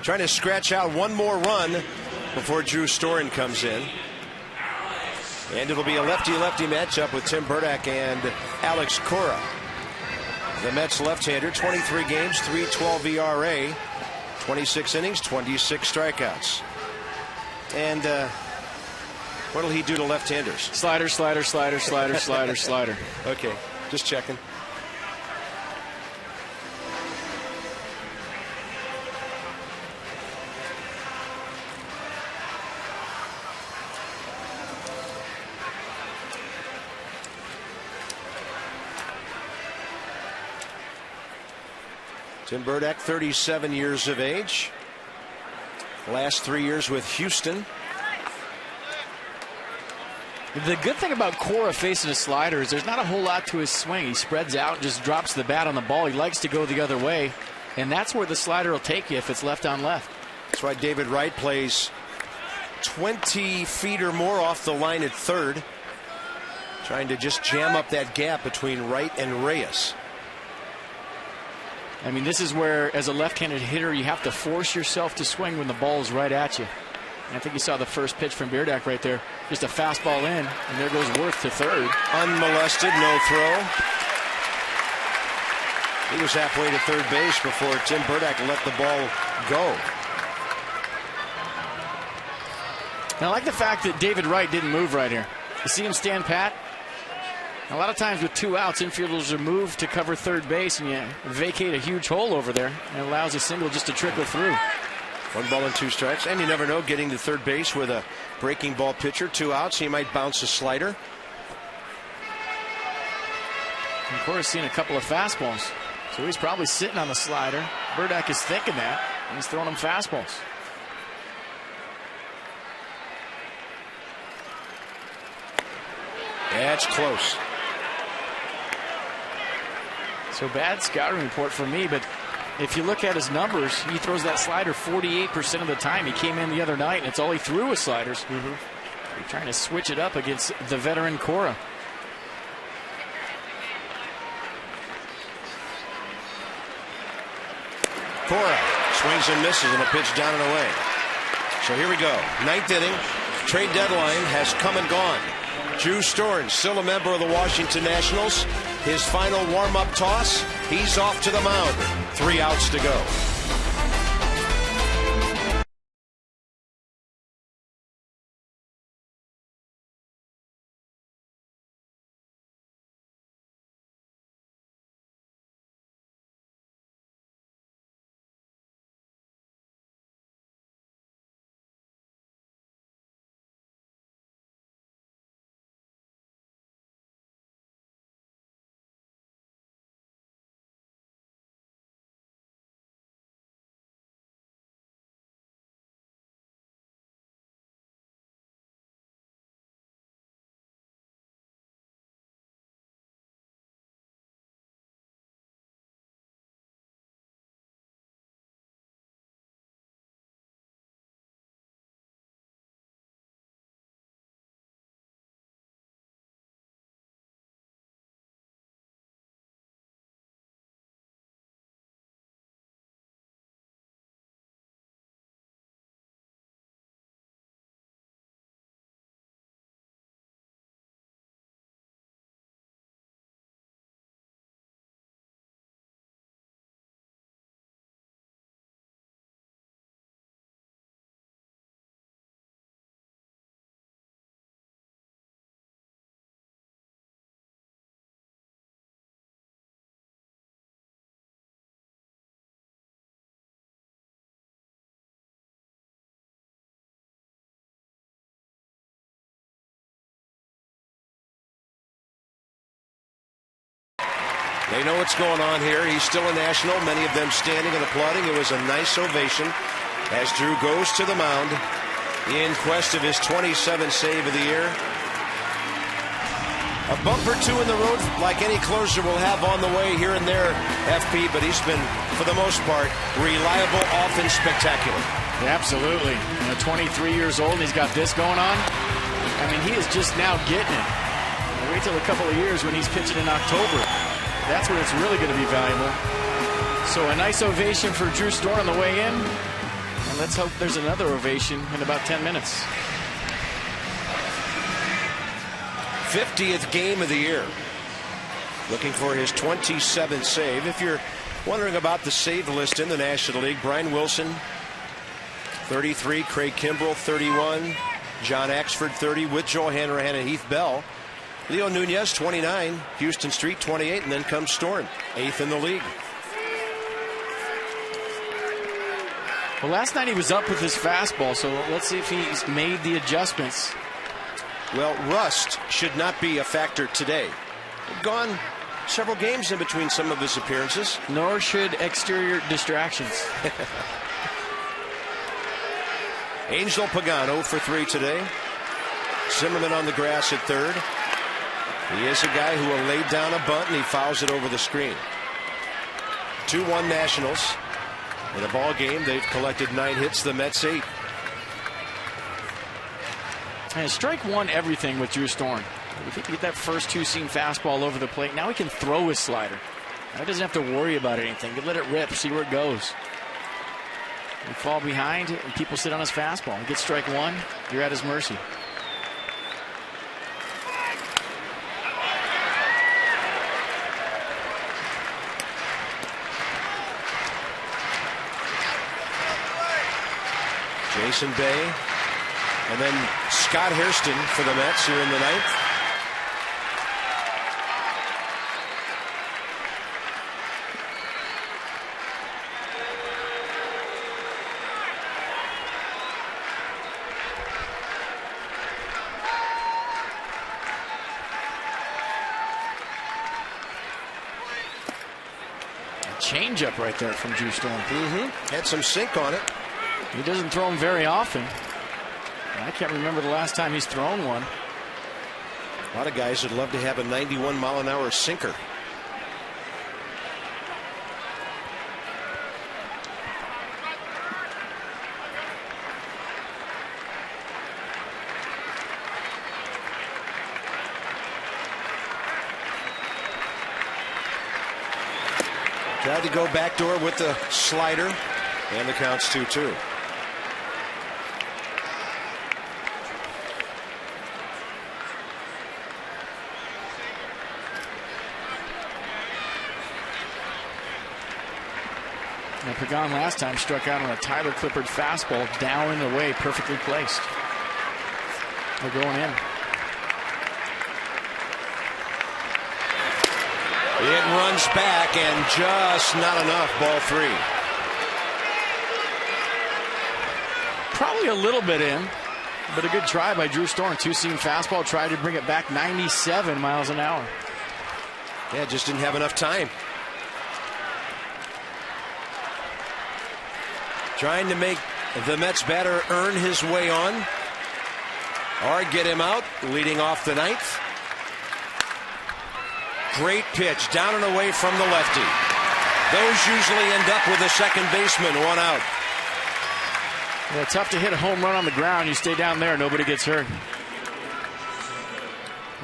Trying to scratch out one more run before Drew Storen comes in. And it'll be a lefty-lefty matchup with Tim Burdack and Alex Cora. The Mets left-hander, 23 games, 3.12 ERA, 26 innings, 26 strikeouts. And what'll he do to left-handers? Slider, slider, slider, slider, slider, slider. Okay, just checking. Tim Burdack, 37 years of age. Last 3 years with Houston. The good thing about Cora facing a slider is there's not a whole lot to his swing. He spreads out and just drops the bat on the ball. He likes to go the other way, and that's where the slider will take you if it's left on left. That's why David Wright plays 20 feet or more off the line at third, trying to just jam up that gap between Wright and Reyes. I mean, this is where, as a left-handed hitter, you have to force yourself to swing when the ball is right at you. And I think you saw the first pitch from Burdack right there. Just a fastball in, and there goes Worth to third. Unmolested, no throw. He was halfway to third base before Tim Burdack let the ball go. And I like the fact that David Wright didn't move right here. You see him stand pat? A lot of times with 2 outs, infielders are moved to cover third base, and you vacate a huge hole over there, and it allows a single just to trickle through. 1 ball and 2 strikes, and you never know, getting to third base with a breaking ball pitcher, 2 outs, he might bounce a slider. And of course, seen a couple of fastballs, so he's probably sitting on the slider. Burdack is thinking that, and he's throwing him fastballs. That's close. So bad scouting report for me, but if you look at his numbers, he throws that slider 48% of the time. He came in the other night, and it's all he threw was sliders. You're trying to switch it up against the veteran Cora. Cora swings and misses on a pitch down and away. So here we go. 9th inning. Trade deadline has come and gone. Drew Storen, still a member of the Washington Nationals. His final warm-up toss. He's off to the mound. 3 outs to go. They know what's going on here. He's still a national, many of them standing and applauding. It was a nice ovation as Drew goes to the mound in quest of his 27th save of the year. A bump or two in the road, like any closer will have on the way here and there, FP, but he's been, for the most part, reliable, often spectacular. Yeah, absolutely. 23 years old, and he's got this going on. I mean, he is just now getting it. Wait till a couple of years when he's pitching in October. That's when it's really going to be valuable. So a nice ovation for Drew Storn on the way in. And let's hope there's another ovation in about 10 minutes. 50th game of the year. Looking for his 27th save. If you're wondering about the save list in the National League, Brian Wilson, 33. Craig Kimbrell, 31. John Axford, 30. With Joe Hanrahan and Heath Bell. Leo Nunez, 29. Houston Street, 28. And then comes Storn, 8th in the league. Well, last night he was up with his fastball, so let's see if he's made the adjustments. Well, rust should not be a factor today. He'd gone several games in between some of his appearances. Nor should exterior distractions. Angel Pagano for 3 today. Zimmerman on the grass at third. He is a guy who will lay down a bunt, and he fouls it over the screen. 2-1 Nationals. In a ball game, they've collected 9 hits, the Mets 8. And strike one everything with Drew Storn. If he can get that first two-seam fastball over the plate, now he can throw his slider. Now he doesn't have to worry about anything. He can let it rip, see where it goes. You fall behind, and people sit on his fastball. He gets strike one, you're at his mercy. Jason Bay, and then Scott Hairston for the Mets here in the 9th. A changeup right there from Drew Storn. Had some sink on it. He doesn't throw them very often. I can't remember the last time he's thrown one. A lot of guys would love to have a 91-mile-an-hour sinker. Tried to go backdoor with the slider, and the count's 2-2. Now, Pagan last time struck out on a Tyler Clippard fastball down and away, perfectly placed. They're going in. It runs back and just not enough. Ball 3. Probably a little bit in, but a good try by Drew Storn. Two-seam fastball, tried to bring it back 97 miles an hour. Yeah, just didn't have enough time. Trying to make the Mets batter earn his way on or get him out, leading off the 9th. Great pitch down and away from the lefty. Those usually end up with a second baseman, 1 out. Yeah, tough to hit a home run on the ground. You stay down there, nobody gets hurt.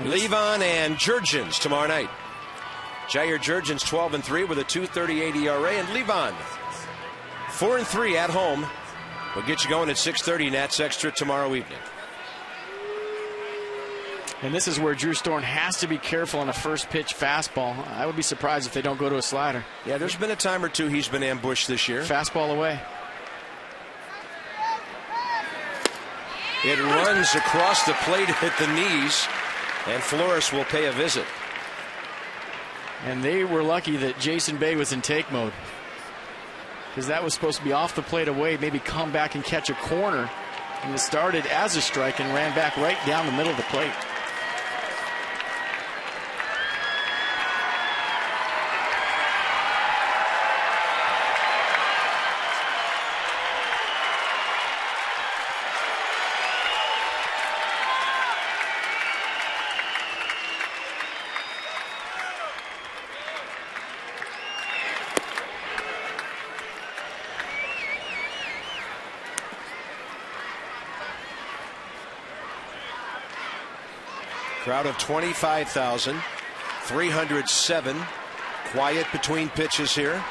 Levon and Jurgens tomorrow night. Jair Jurgens 12-3 with a 2.38 ERA, and Levon 4-3 at home. We'll get you going at 6:30 Nats Extra tomorrow evening. And this is where Drew Storn has to be careful on a first pitch fastball. I would be surprised if they don't go to a slider. Yeah, there's been a time or two he's been ambushed this year. Fastball away. It runs across the plate at the knees, and Flores will pay a visit. And they were lucky that Jason Bay was in take mode, because that was supposed to be off the plate away, maybe come back and catch a corner. And it started as a strike and ran back right down the middle of the plate. Crowd of 25,000. 307. Quiet between pitches here.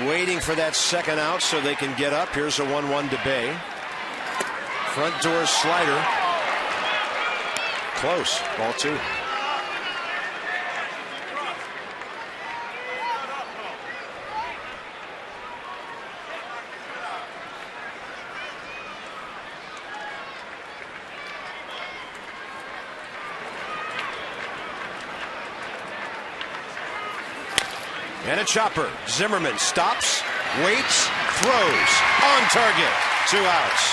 Waiting for that second out so they can get up. Here's a 1-1 to Bay. Front door slider. Close. Ball 2. And a chopper. Zimmerman stops, waits, throws. On target. 2 outs.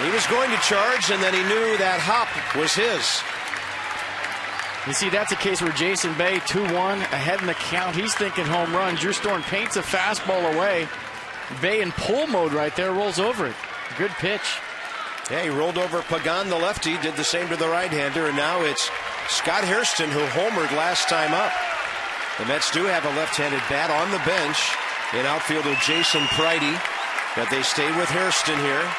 He was going to charge, and then he knew that hop was his. You see, that's a case where Jason Bay, 2-1, ahead in the count. He's thinking home run. Drew Storm paints a fastball away. Bay in pull mode right there, rolls over it. Good pitch. Yeah, he rolled over Pagan, the lefty, did the same to the right-hander, and now it's Scott Hairston who homered last time up. The Mets do have a left-handed bat on the bench in outfielder Jason Pridey, but they stayed with Hairston here.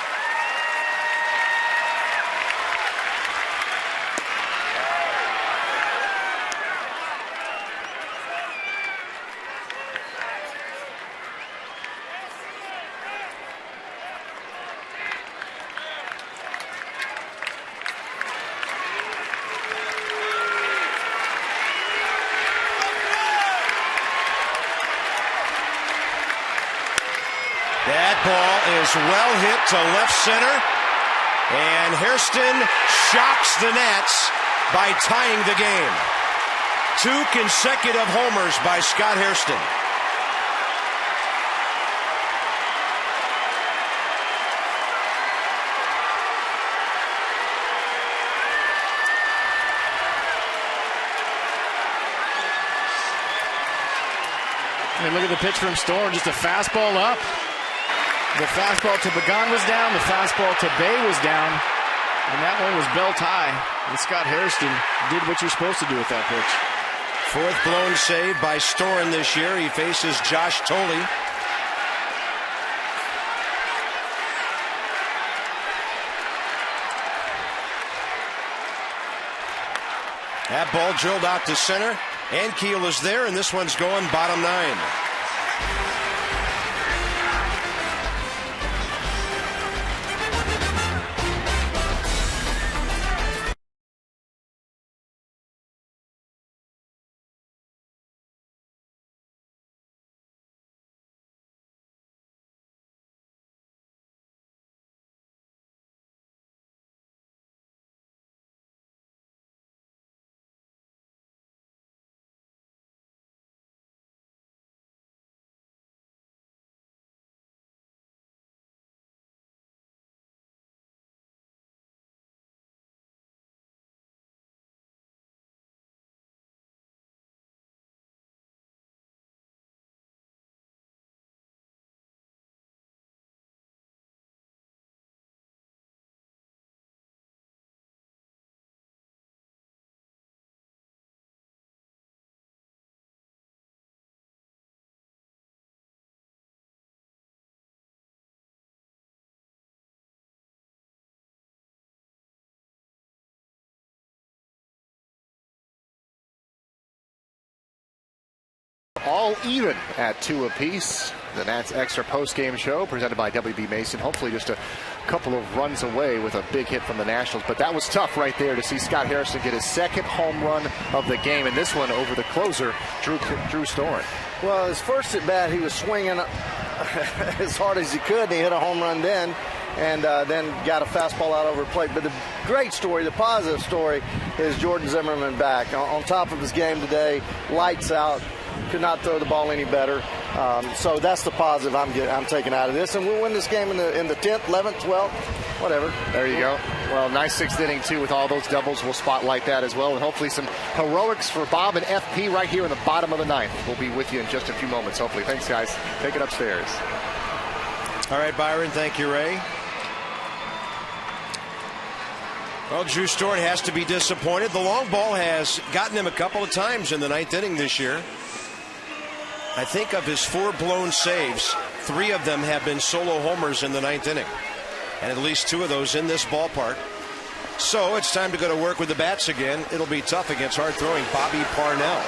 That ball is well hit to left center, and Hairston shocks the Nats by tying the game. 2 consecutive homers by Scott Hairston. I mean, look at the pitch from Storm, just a fastball up. The fastball to Pagan was down, the fastball to Bay was down, and that one was belt high. And Scott Hairston did what you're supposed to do with that pitch. 4th blown save by Storen this year. He faces Josh Tolley. That ball drilled out to center. Ankiel is there, and this one's going bottom 9. All even at 2 apiece. The Nats extra post-game show presented by WB Mason. Hopefully just a couple of runs away with a big hit from the Nationals. But that was tough right there to see Scott Hairston get his 2nd home run of the game. And this one over the closer, Drew Storen. Well, his first at bat, he was swinging as hard as he could. And he hit a home run then. And then got a fastball out over the plate. But the great story, the positive story, is Jordan Zimmerman back. On top of his game today, lights out. Could not throw the ball any better. So that's the positive I'm taking out of this. And we'll win this game in the 10th, 11th, 12th, whatever. There you go. Well, nice 6th inning, too, with all those doubles. We'll spotlight that as well. And hopefully some heroics for Bob and FP right here in the bottom of the 9th. We'll be with you in just a few moments, hopefully. Thanks, guys. Take it upstairs. All right, Byron. Thank you, Ray. Well, Drew Storen has to be disappointed. The long ball has gotten him a couple of times in the 9th inning this year. I think of his 4 blown saves, 3 of them have been solo homers in the 9th inning. And at least 2 of those in this ballpark. So it's time to go to work with the bats again. It'll be tough against hard-throwing Bobby Parnell.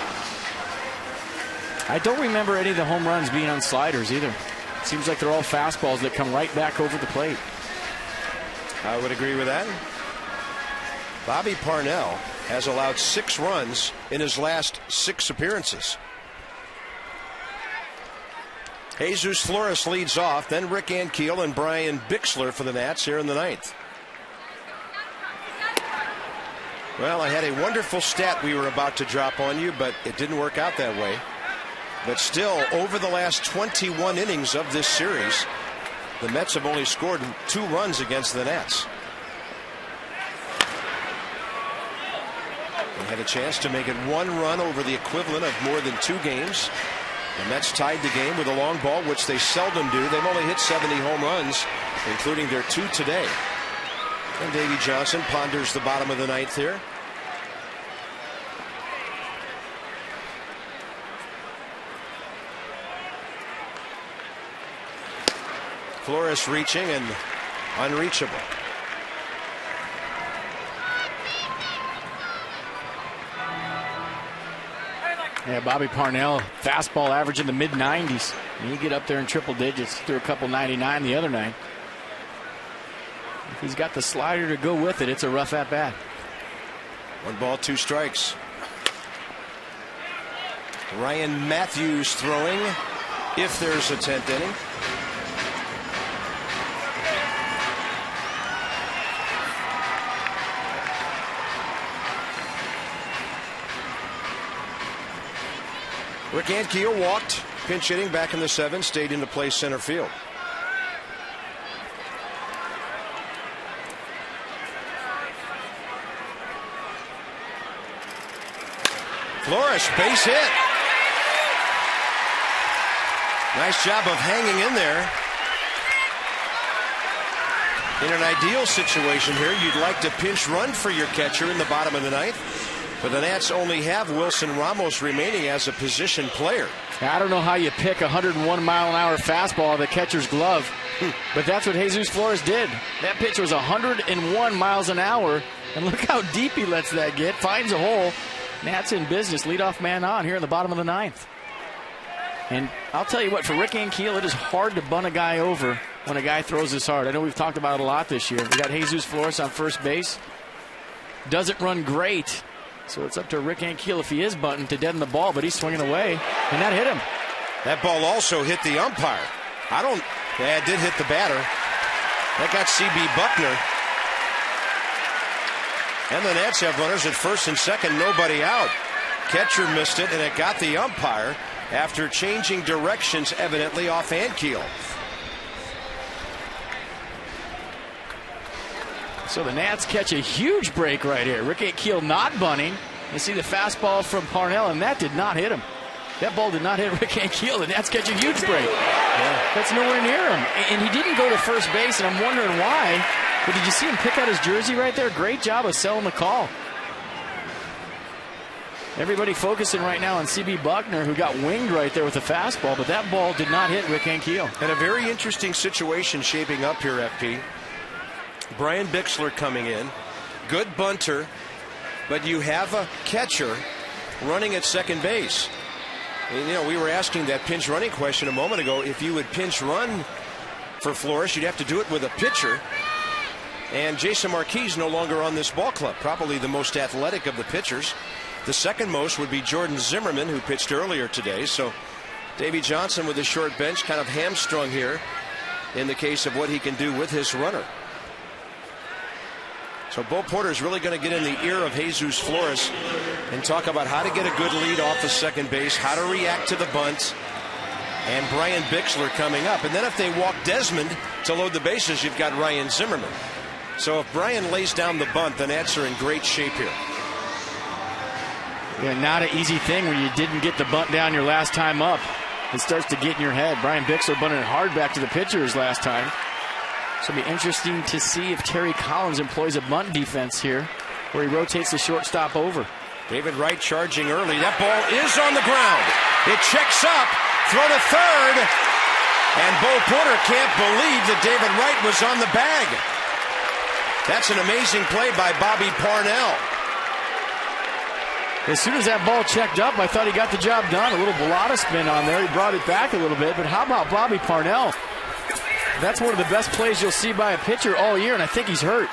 I don't remember any of the home runs being on sliders either. Seems like they're all fastballs that come right back over the plate. I would agree with that. Bobby Parnell has allowed 6 runs in his last 6 appearances. Jesus Flores leads off, then Rick Ankiel and Brian Bixler for the Nats here in the 9th. Well, I had a wonderful stat we were about to drop on you, but it didn't work out that way. But still, over the last 21 innings of this series, the Mets have only scored 2 runs against the Nats. They had a chance to make it 1 run over the equivalent of more than 2 games. The Mets tied the game with a long ball, which they seldom do. They've only hit 70 home runs, including their 2 today. And Davey Johnson ponders the bottom of the 9th here. Flores reaching and unreachable. Yeah, Bobby Parnell, fastball average in the mid-90s. And you get up there in triple digits, threw a couple 99 the other night. If he's got the slider to go with it, it's a rough at-bat. 1 ball, 2 strikes. Ryan Matthews throwing if there's a 10th inning. Rick Ankiel walked, pinch hitting back in the 7th, stayed into play center field. Flores, base hit. Nice job of hanging in there. In an ideal situation here, you'd like to pinch run for your catcher in the bottom of the 9th. But the Nats only have Wilson Ramos remaining as a position player. I don't know how you pick a 101-mile-an-hour fastball out of the catcher's glove, but that's what Jesus Flores did. That pitch was 101 miles an hour, and look how deep he lets that get. Finds a hole. Nats in business. Leadoff man on here in the bottom of the 9th. And I'll tell you what, for Rick Ankiel, it is hard to bunt a guy over when a guy throws this hard. I know we've talked about it a lot this year. We got Jesus Flores on first base. Doesn't run great. So it's up to Rick Ankiel if he is bunting to deaden the ball, but he's swinging away, and that hit him. That ball also hit the umpire. Yeah, it did hit the batter. That got C.B. Buckner. And the Nats have runners at first and second, nobody out. Catcher missed it, and it got the umpire after changing directions, evidently off Ankiel. So the Nats catch a huge break right here. Rick Ankiel not bunting. You see the fastball from Parnell, and that did not hit him. That ball did not hit Rick Ankiel. The Nats catch a huge break. Yeah. That's nowhere near him. And he didn't go to first base, and I'm wondering why. But did you see him pick out his jersey right there? Great job of selling the call. Everybody focusing right now on C.B. Buckner, who got winged right there with the fastball, but that ball did not hit Rick Ankiel. And a very interesting situation shaping up here, FP. Brian Bixler coming in, good bunter, but you have a catcher running at second base. And, you know, we were asking that pinch running question a moment ago. If you would pinch run for Flores, you'd have to do it with a pitcher. And Jason Marquis no longer on this ball club, probably the most athletic of the pitchers. The second most would be Jordan Zimmerman, who pitched earlier today. So Davey Johnson with a short bench, kind of hamstrung here in the case of what he can do with his runner. So Bo Porter's really going to get in the ear of Jesus Flores and talk about how to get a good lead off of second base, how to react to the bunt, and Brian Bixler coming up. And then if they walk Desmond to load the bases, you've got Ryan Zimmerman. So if Brian lays down the bunt, the Nats are in great shape here. Yeah, not an easy thing when you didn't get the bunt down your last time up. It starts to get in your head. Brian Bixler bunted it hard back to the pitcher his last time. So it'll be interesting to see if Terry Collins employs a bunt defense here, where he rotates the shortstop over. David Wright charging early. That ball is on the ground. It checks up, throw to third, and Bo Porter can't believe that David Wright was on the bag. That's an amazing play by Bobby Parnell. As soon as that ball checked up, I thought he got the job done. A little balata spin on there. He brought it back a little bit. But how about Bobby Parnell? That's one of the best plays you'll see by a pitcher all year, and I think he's hurt.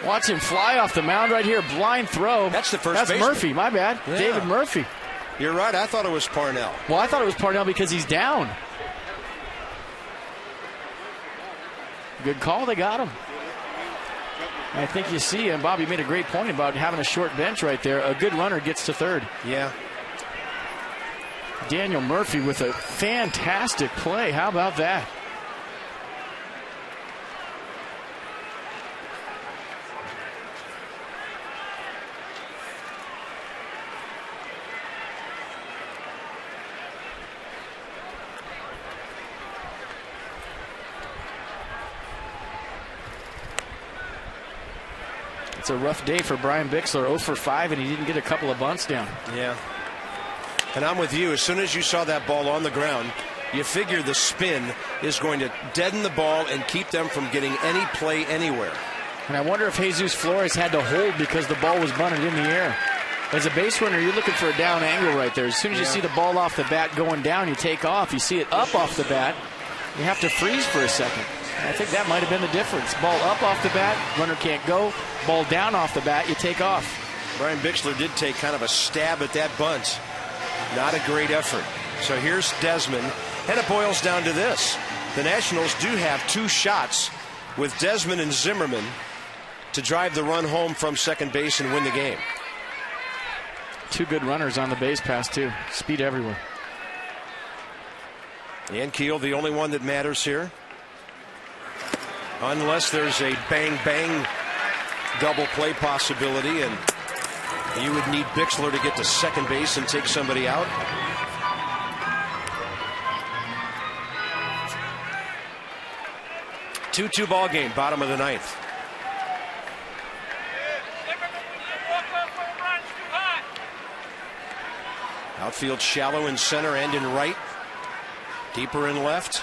Watch him fly off the mound right here. Blind throw. That's the first That's baseman. Murphy, my bad. Yeah. David Murphy. You're right. I thought it was Parnell. Well, I thought it was Parnell because he's down. Good call. They got him. I think you see, and Bobby made a great point about having a short bench right there. A good runner gets to third. Yeah. Daniel Murphy with a fantastic play. How about that? It's a rough day for Brian Bixler, 0 for 5, and he didn't get a couple of bunts down. Yeah. And I'm with you. As soon as you saw that ball on the ground, you figure the spin is going to deaden the ball and keep them from getting any play anywhere. And I wonder if Jesus Flores had to hold because the ball was bunted in the air. As a base runner, you're looking for a down angle right there. As soon as you see the ball off the bat going down, you take off. You see it up off the bat, you have to freeze for a second. I think that might have been the difference. Ball up off the bat, runner can't go. Ball down off the bat, you take off. Brian Bixler did take kind of a stab at that bunt. Not a great effort. So here's Desmond. And it boils down to this. The Nationals do have 2 shots with Desmond and Zimmerman to drive the run home from second base and win the game. 2 good runners on the base pass, too. Speed everywhere. And Keel, the only one that matters here. Unless there's a bang-bang double play possibility, and you would need Bixler to get to second base and take somebody out. Two-two ball game, bottom of the 9th. Outfield shallow in center and in right. Deeper in left.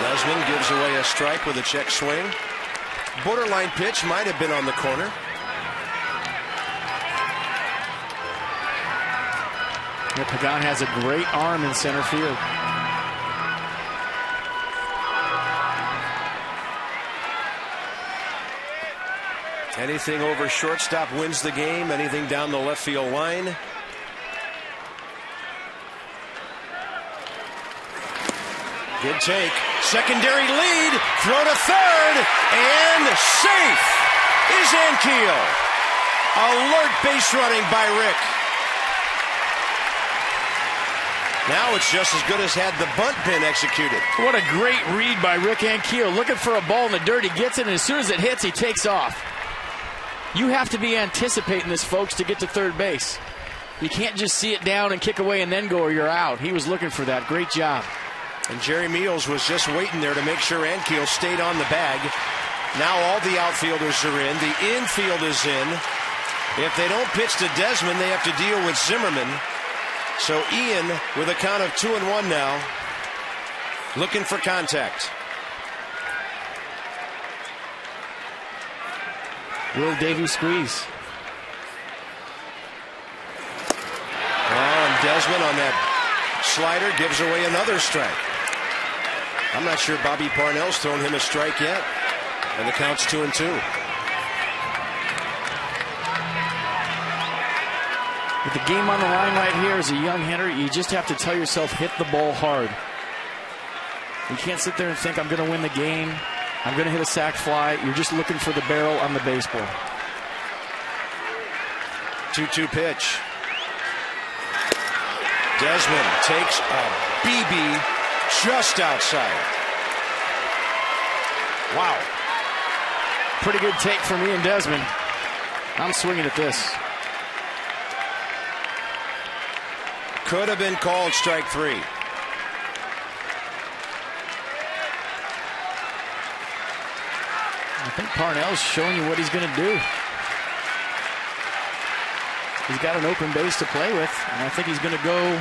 Desmond gives away a strike with a check swing. Borderline pitch, might have been on the corner. Yeah, Pagan has a great arm in center field. Anything over shortstop wins the game. Anything down the left field line. Good take. Secondary lead. Throw to third. And safe is Ankiel. Alert base running by Rick. Now it's just as good as had the bunt been executed. What a great read by Rick Ankiel. Looking for a ball in the dirt. He gets it, and as soon as it hits, he takes off. You have to be anticipating this, folks, to get to third base. You can't just see it down and kick away and then go or you're out. He was looking for that. Great job. And Jerry Meals was just waiting there to make sure Ankiel stayed on the bag. Now all the outfielders are in. The infield is in. If they don't pitch to Desmond, they have to deal with Zimmerman. So Ian with a count of 2-1 now, looking for contact. Will Davies squeeze. And Desmond on that slider gives away another strike. I'm not sure Bobby Parnell's thrown him a strike yet. And the count's 2-2. With the game on the line right here as a young hitter, you just have to tell yourself, hit the ball hard. You can't sit there and think, I'm going to win the game. I'm going to hit a sac fly. You're just looking for the barrel on the baseball. 2-2 pitch. Desmond takes a BB just outside. Wow. Pretty good take for me and Desmond. I'm swinging at this. Could have been called strike 3. I think Parnell's showing you what he's going to do. He's got an open base to play with, and I think he's going to go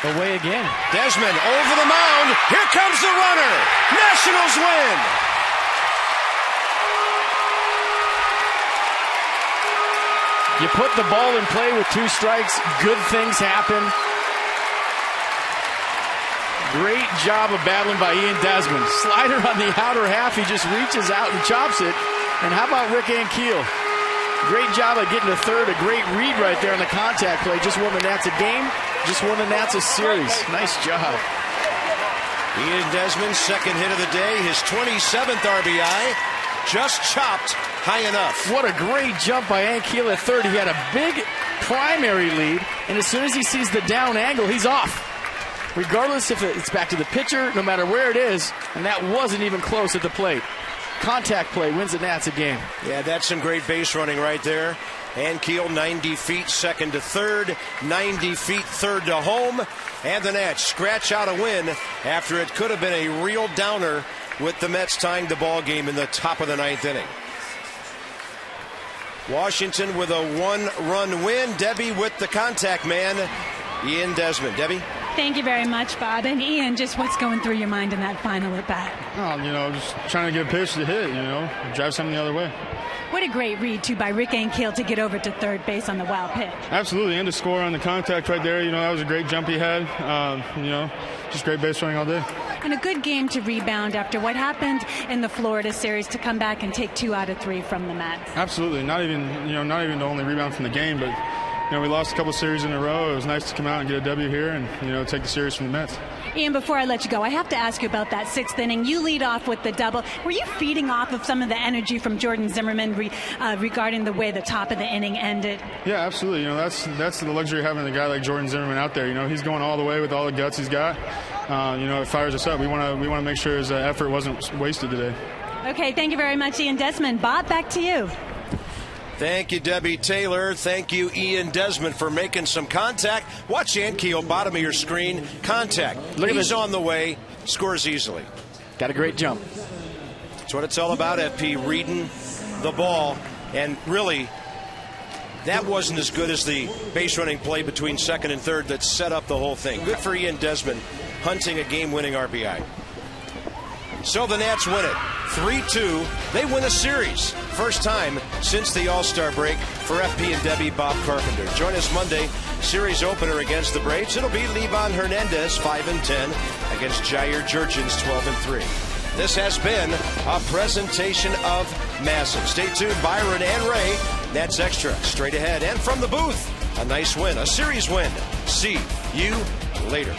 away again. Desmond over the mound. Here comes the runner. Nationals win. You put the ball in play with 2 strikes, good things happen. Great job of battling by Ian Desmond. Slider on the outer half, he just reaches out and chops it. And how about Rick Ankiel? Great job of getting to third, a great read right there on the contact play. Just won the Nats a game, just won the Nats a series. Nice job. Ian Desmond's second hit of the day, his 27th RBI, just chopped high enough. What a great jump by Ankiel at third. He had a big primary lead, and as soon as he sees the down angle, he's off. Regardless if it's back to the pitcher, no matter where it is, and that wasn't even close at the plate. Contact play wins the Nats a game. Yeah, that's some great base running right there. Ankiel 90 feet second to third, 90 feet third to home, and the Nats scratch out a win after it could have been a real downer with the Mets tying the ball game in the top of the 9th inning. Washington with a 1-run win. Debbie with the contact man, Ian Desmond. Debbie? Thank you very much, Bob. And Ian, just what's going through your mind in that final at bat? Oh, just trying to get a pitch to hit, drive something the other way. What a great read, too, by Rick Ankiel to get over to third base on the wild pitch. Absolutely, and to score on the contact right there, that was a great jump he had. Just great base running all day. And a good game to rebound after what happened in the Florida series to come back and take 2 out of 3 from the Mets. Absolutely, not even the only rebound from the game, but we lost a couple series in a row. It was nice to come out and get a W here and take the series from the Mets. Ian, before I let you go, I have to ask you about that 6th inning. You lead off with the double. Were you feeding off of some of the energy from Jordan Zimmerman regarding the way the top of the inning ended? Yeah, absolutely. That's the luxury of having a guy like Jordan Zimmerman out there. He's going all the way with all the guts he's got. It fires us up. We want to make sure his effort wasn't wasted today. Okay, thank you very much, Ian Desmond. Bob, back to you. Thank you, Debbie Taylor. Thank you, Ian Desmond, for making some contact. Watch Ankiel, bottom of your screen. Contact. He's on the way. Scores easily. Got a great jump. That's what it's all about, FP, reading the ball. And really, that wasn't as good as the base running play between second and third that set up the whole thing. Good for Ian Desmond, hunting a game-winning RBI. So the Nats win it. 3-2. They win a series. First time since the All-Star break for FP and Debbie. Bob Carpenter. Join us Monday. Series opener against the Braves. It'll be Livan Hernandez, 5-10, against Jair Jurgens, 12-3. This has been a presentation of Masson. Stay tuned, Byron and Ray. Nats Extra straight ahead. And from the booth, a nice win, a series win. See you later.